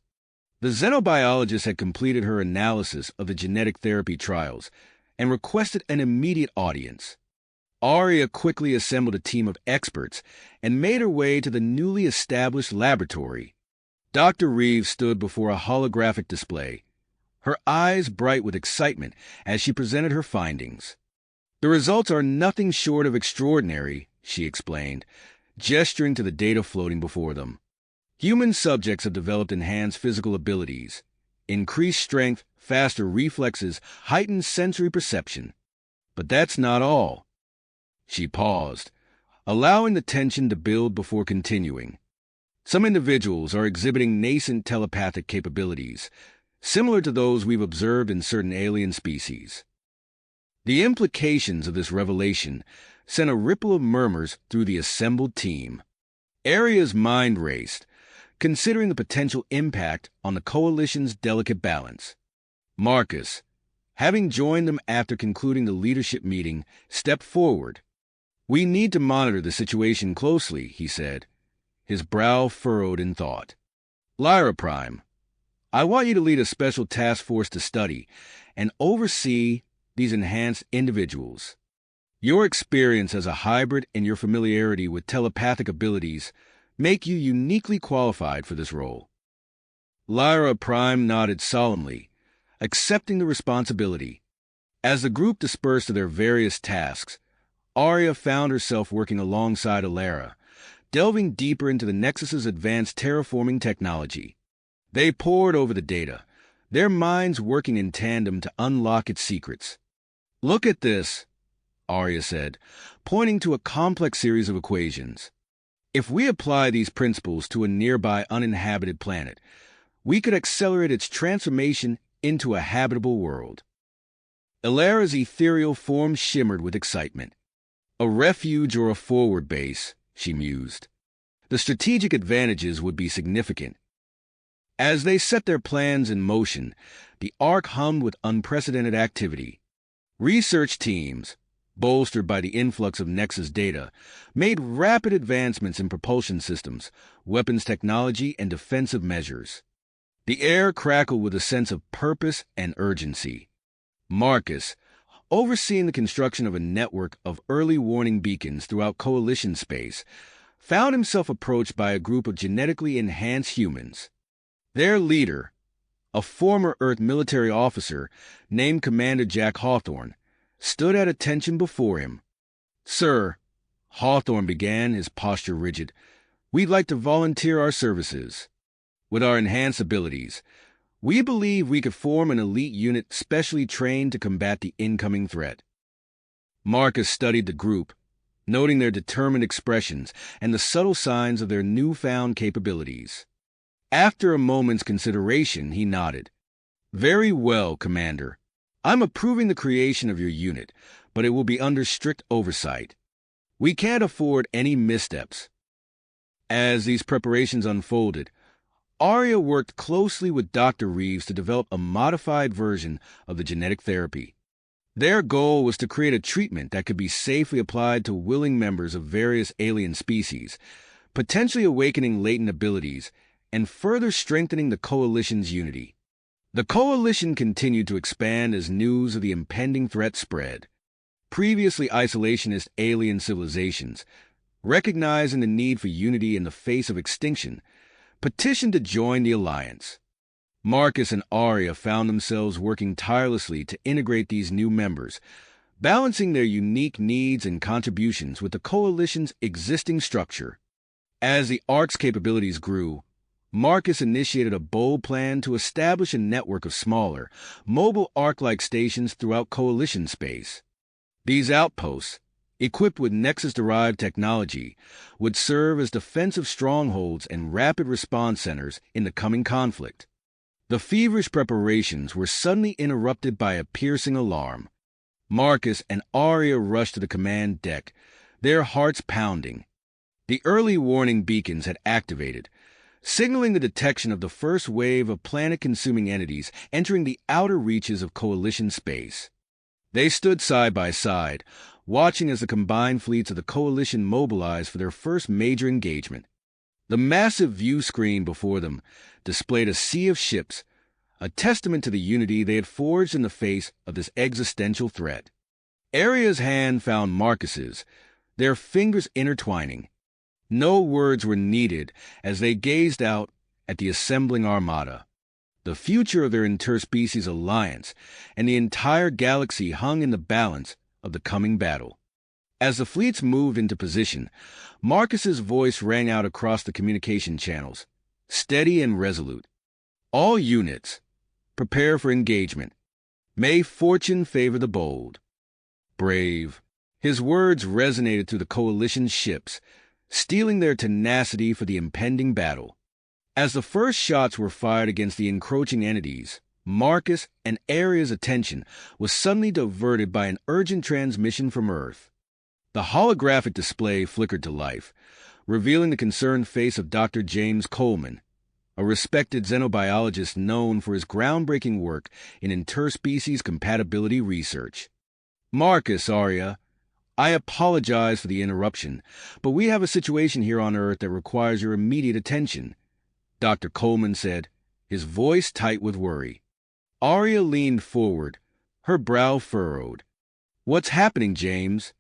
The xenobiologist had completed her analysis of the genetic therapy trials and requested an immediate audience. Arya quickly assembled a team of experts and made her way to the newly established laboratory. Dr. Reeves stood before a holographic display, her eyes bright with excitement as she presented her findings. "The results are nothing short of extraordinary," she explained, gesturing to the data floating before them. "Human subjects have developed enhanced physical abilities, increased strength, faster reflexes, heightened sensory perception. But that's not all." She paused, allowing the tension to build before continuing. "Some individuals are exhibiting nascent telepathic capabilities, similar to those we've observed in certain alien species." The implications of this revelation sent a ripple of murmurs through the assembled team. Aria's mind raced, considering the potential impact on the Coalition's delicate balance. Marcus, having joined them after concluding the leadership meeting, stepped forward. "We need to monitor the situation closely," he said, his brow furrowed in thought. "Lyra Prime, I want you to lead a special task force to study and oversee these enhanced individuals. Your experience as a hybrid and your familiarity with telepathic abilities make you uniquely qualified for this role." Lyra Prime nodded solemnly, accepting the responsibility. As the group dispersed to their various tasks, Aria found herself working alongside Alara, delving deeper into the Nexus's advanced terraforming technology. They pored over the data, their minds working in tandem to unlock its secrets. "Look at this," Aria said, pointing to a complex series of equations. "If we apply these principles to a nearby uninhabited planet, we could accelerate its transformation into a habitable world." Alara's ethereal form shimmered with excitement. "A refuge or a forward base," she mused. "The strategic advantages would be significant." As they set their plans in motion, the Ark hummed with unprecedented activity. Research teams, bolstered by the influx of Nexus data, made rapid advancements in propulsion systems, weapons technology, and defensive measures. The air crackled with a sense of purpose and urgency. Marcus, overseeing the construction of a network of early warning beacons throughout Coalition space, found himself approached by a group of genetically enhanced humans. Their leader, a former Earth military officer named Commander Jack Hawthorne, stood at attention before him. "Sir," Hawthorne began, his posture rigid, "we'd like to volunteer our services. With our enhanced abilities, we believe we could form an elite unit specially trained to combat the incoming threat." Marcus studied the group, noting their determined expressions and the subtle signs of their newfound capabilities. After a moment's consideration, he nodded. "Very well, Commander. I'm approving the creation of your unit, but it will be under strict oversight. We can't afford any missteps." As these preparations unfolded, Aria worked closely with Dr. Reeves to develop a modified version of the genetic therapy. Their goal was to create a treatment that could be safely applied to willing members of various alien species, potentially awakening latent abilities and further strengthening the Coalition's unity. The Coalition continued to expand as news of the impending threat spread. Previously isolationist alien civilizations, recognizing the need for unity in the face of extinction, petitioned to join the alliance. Marcus and Aria found themselves working tirelessly to integrate these new members, balancing their unique needs and contributions with the Coalition's existing structure. As the Ark's capabilities grew, Marcus initiated a bold plan to establish a network of smaller, mobile Ark-like stations throughout Coalition space. These outposts, equipped with Nexus-derived technology, would serve as defensive strongholds and rapid response centers in the coming conflict. The feverish preparations were suddenly interrupted by a piercing alarm. Marcus and Aria rushed to the command deck, their hearts pounding. The early warning beacons had activated, signaling the detection of the first wave of planet-consuming entities entering the outer reaches of Coalition space. They stood side by side, watching as the combined fleets of the Coalition mobilized for their first major engagement. The massive view screen before them displayed a sea of ships, a testament to the unity they had forged in the face of this existential threat. Aria's hand found Marcus's, their fingers intertwining. No words were needed as they gazed out at the assembling armada. The future of their interspecies alliance and the entire galaxy hung in the balance of the coming battle. As the fleets moved into position, Marcus's voice rang out across the communication channels, steady and resolute. All units, prepare for engagement. May fortune favor the bold. Brave. His words resonated through the coalition's ships, steeling their tenacity for the impending battle. As the first shots were fired against the encroaching entities, Marcus and Aria's attention was suddenly diverted by an urgent transmission from Earth. The holographic display flickered to life, revealing the concerned face of Dr. James Coleman, a respected xenobiologist known for his groundbreaking work in interspecies compatibility research. Marcus, Aria, I apologize for the interruption, but we have a situation here on Earth that requires your immediate attention, Dr. Coleman said, his voice tight with worry. Aria leaned forward, her brow furrowed. What's happening, James?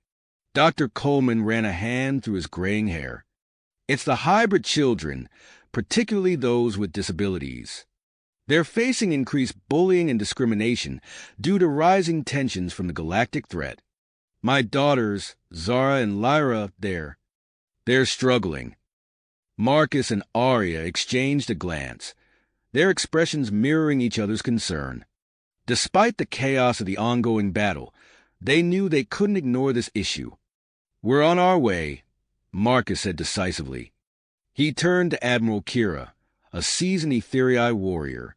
Dr. Coleman ran a hand through his graying hair. It's the hybrid children, particularly those with disabilities. They're facing increased bullying and discrimination due to rising tensions from the galactic threat. My daughters, Zara and Lyra, they're struggling. Marcus and Aria exchanged a glance, their expressions mirroring each other's concern. Despite the chaos of the ongoing battle, they knew they couldn't ignore this issue. We're on our way, Marcus said decisively. He turned to Admiral Kira, a seasoned Etherii warrior.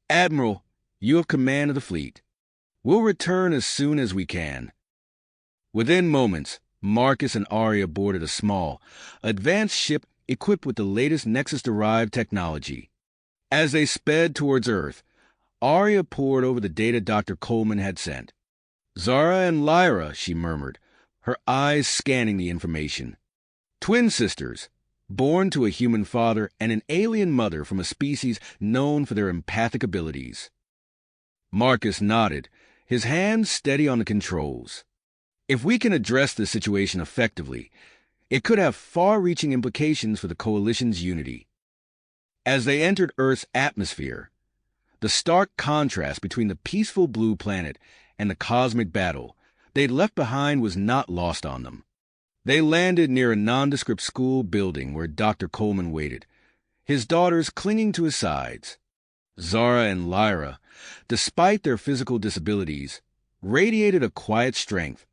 Admiral, you have command of the fleet. We'll return as soon as we can. Within moments, Marcus and Aria boarded a small, advanced ship equipped with the latest Nexus-derived technology. As they sped towards Earth, Aria pored over the data Dr. Coleman had sent. Zara and Lyra, she murmured, her eyes scanning the information. Twin sisters, born to a human father and an alien mother from a species known for their empathic abilities. Marcus nodded, his hands steady on the controls. If we can address this situation effectively, it could have far-reaching implications for the Coalition's unity. As they entered Earth's atmosphere, the stark contrast between the peaceful blue planet and the cosmic battle they'd left behind was not lost on them. They landed near a nondescript school building where Dr. Coleman waited, his daughters clinging to his sides. Zara and Lyra, despite their physical disabilities, radiated a quiet strength.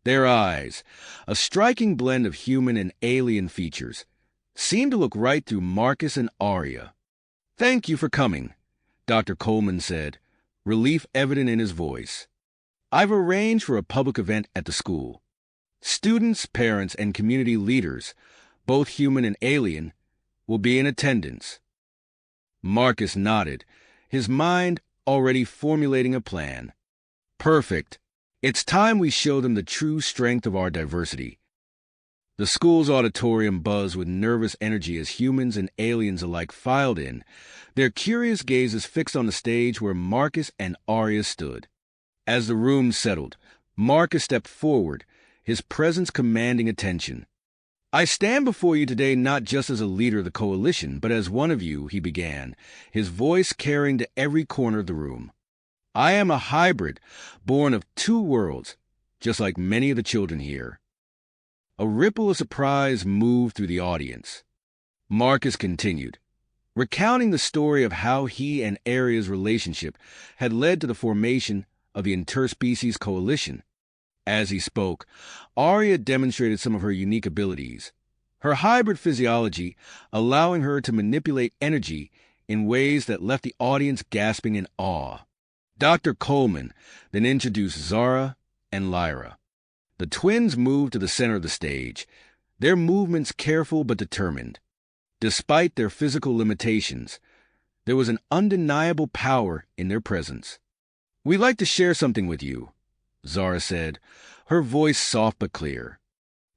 Their eyes, a striking blend of human and alien features, seemed to look right through Marcus and Aria. Thank you for coming, Dr. Coleman said, relief evident in his voice. I've arranged for a public event at the school. Students, parents, and community leaders, both human and alien, will be in attendance. Marcus nodded, his mind already formulating a plan. Perfect. It's time we show them the true strength of our diversity. The school's auditorium buzzed with nervous energy as humans and aliens alike filed in, their curious gazes fixed on the stage where Marcus and Aria stood. As the room settled, Marcus stepped forward, his presence commanding attention. I stand before you today not just as a leader of the Coalition, but as one of you, he began, his voice carrying to every corner of the room. I am a hybrid, born of two worlds, just like many of the children here. A ripple of surprise moved through the audience. Marcus continued, recounting the story of how he and Aria's relationship had led to the formation of the Interspecies Coalition. As he spoke, Aria demonstrated some of her unique abilities, her hybrid physiology allowing her to manipulate energy in ways that left the audience gasping in awe. Dr. Coleman then introduced Zara and Lyra. The twins moved to the center of the stage, their movements careful but determined. Despite their physical limitations, there was an undeniable power in their presence. We'd like to share something with you, Zara said, her voice soft but clear.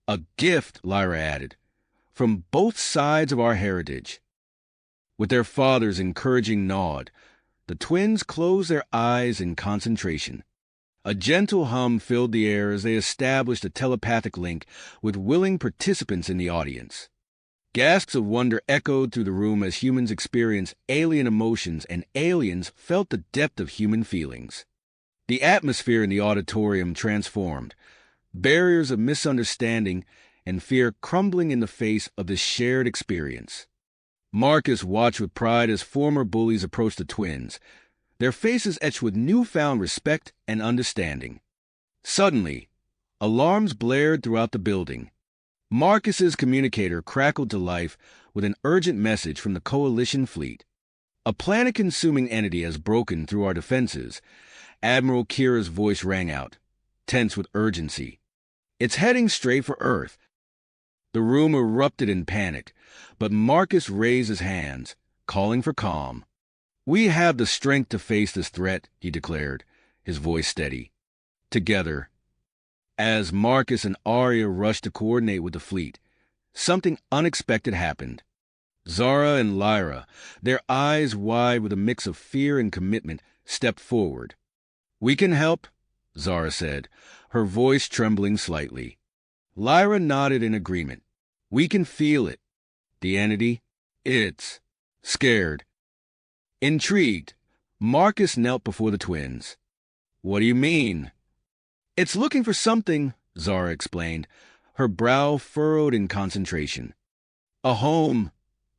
A gift, Lyra added, from both sides of our heritage. With their father's encouraging nod, the twins closed their eyes in concentration. A gentle hum filled the air as they established a telepathic link with willing participants in the audience. Gasps of wonder echoed through the room as humans experienced alien emotions and aliens felt the depth of human feelings. The atmosphere in the auditorium transformed, barriers of misunderstanding and fear crumbling in the face of this shared experience. Marcus watched with pride as former bullies approached the twins, their faces etched with newfound respect and understanding. Suddenly, alarms blared throughout the building. Marcus's communicator crackled to life with an urgent message from the Coalition fleet. A planet-consuming entity has broken through our defenses. Admiral Kira's voice rang out, tense with urgency. It's heading straight for Earth. The room erupted in panic, but Marcus raised his hands, calling for calm. We have the strength to face this threat, he declared, his voice steady. Together. As Marcus and Arya rushed to coordinate with the fleet, something unexpected happened. Zara and Lyra, their eyes wide with a mix of fear and commitment, stepped forward. We can help, Zara said, her voice trembling slightly. Lyra nodded in agreement. We can feel it. The entity? It's scared. Intrigued, Marcus knelt before the twins. What do you mean? It's looking for something, Zara explained, her brow furrowed in concentration. A home,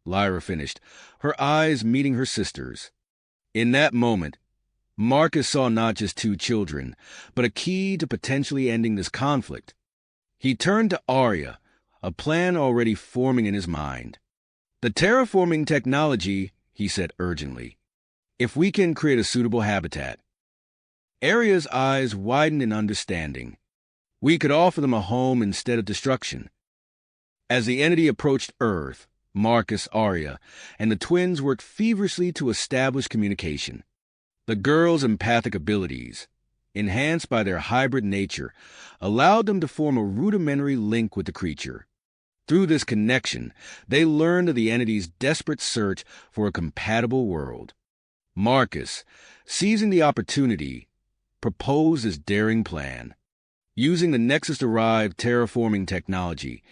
Lyra finished, her eyes meeting her sister's. In that moment, Marcus saw not just two children, but a key to potentially ending this conflict. He turned to Arya, a plan already forming in his mind. The terraforming technology, he said urgently. If we can create a suitable habitat. Arya's eyes widened in understanding. We could offer them a home instead of destruction. As the entity approached Earth, Marcus, Arya, and the twins worked feverishly to establish communication. The girls' empathic abilities, enhanced by their hybrid nature, allowed them to form a rudimentary link with the creature. Through this connection, they learned of the entity's desperate search for a compatible world. Marcus, seizing the opportunity, proposed his daring plan. Using the Nexus-derived terraforming technology,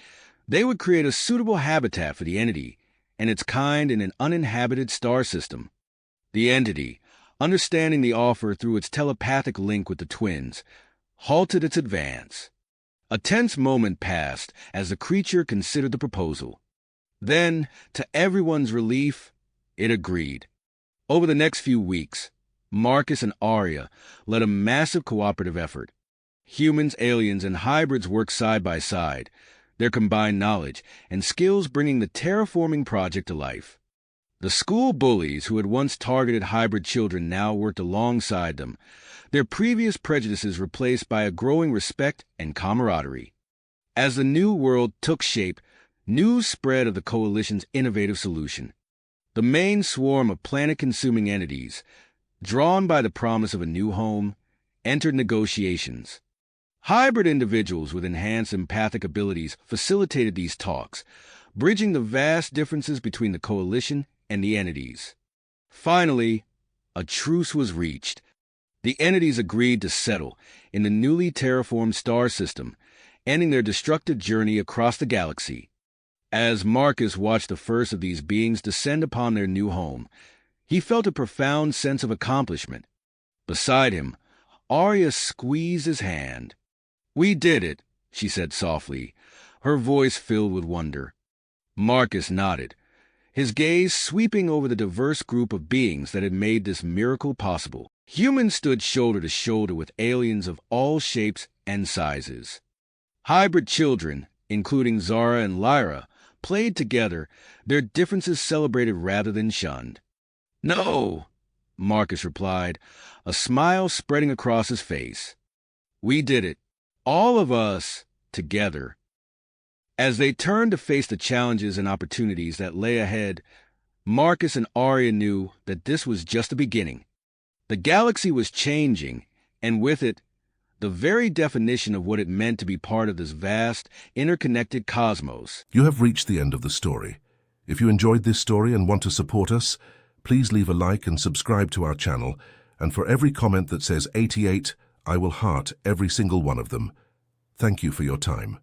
they would create a suitable habitat for the entity and its kind in an uninhabited star system. The entity, understanding the offer through its telepathic link with the twins, halted its advance. A tense moment passed as the creature considered the proposal. Then, to everyone's relief, it agreed. Over the next few weeks, Marcus and Arya led a massive cooperative effort. Humans, aliens, and hybrids worked side by side, their combined knowledge and skills bringing the terraforming project to life. The school bullies who had once targeted hybrid children now worked alongside them, their previous prejudices replaced by a growing respect and camaraderie. As the new world took shape, news spread of the Coalition's innovative solution. The main swarm of planet-consuming entities, drawn by the promise of a new home, entered negotiations. Hybrid individuals with enhanced empathic abilities facilitated these talks, bridging the vast differences between the Coalition and the entities. Finally, a truce was reached. The entities agreed to settle in the newly terraformed star system, ending their destructive journey across the galaxy. As Marcus watched the first of these beings descend upon their new home, he felt a profound sense of accomplishment. Beside him, Arya squeezed his hand. "We did it," she said softly, her voice filled with wonder. Marcus nodded, his gaze sweeping over the diverse group of beings that had made this miracle possible. Humans stood shoulder to shoulder with aliens of all shapes and sizes. Hybrid children, including Zara and Lyra, played together, their differences celebrated rather than shunned. "No," Marcus replied, a smile spreading across his face. "We did it. All of us, together." As they turned to face the challenges and opportunities that lay ahead, Marcus and Arya knew that this was just the beginning. The galaxy was changing, and with it, the very definition of what it meant to be part of this vast, interconnected cosmos. You have reached the end of the story. If you enjoyed this story and want to support us, please leave a like and subscribe to our channel, and for every comment that says 88, I will heart every single one of them. Thank you for your time.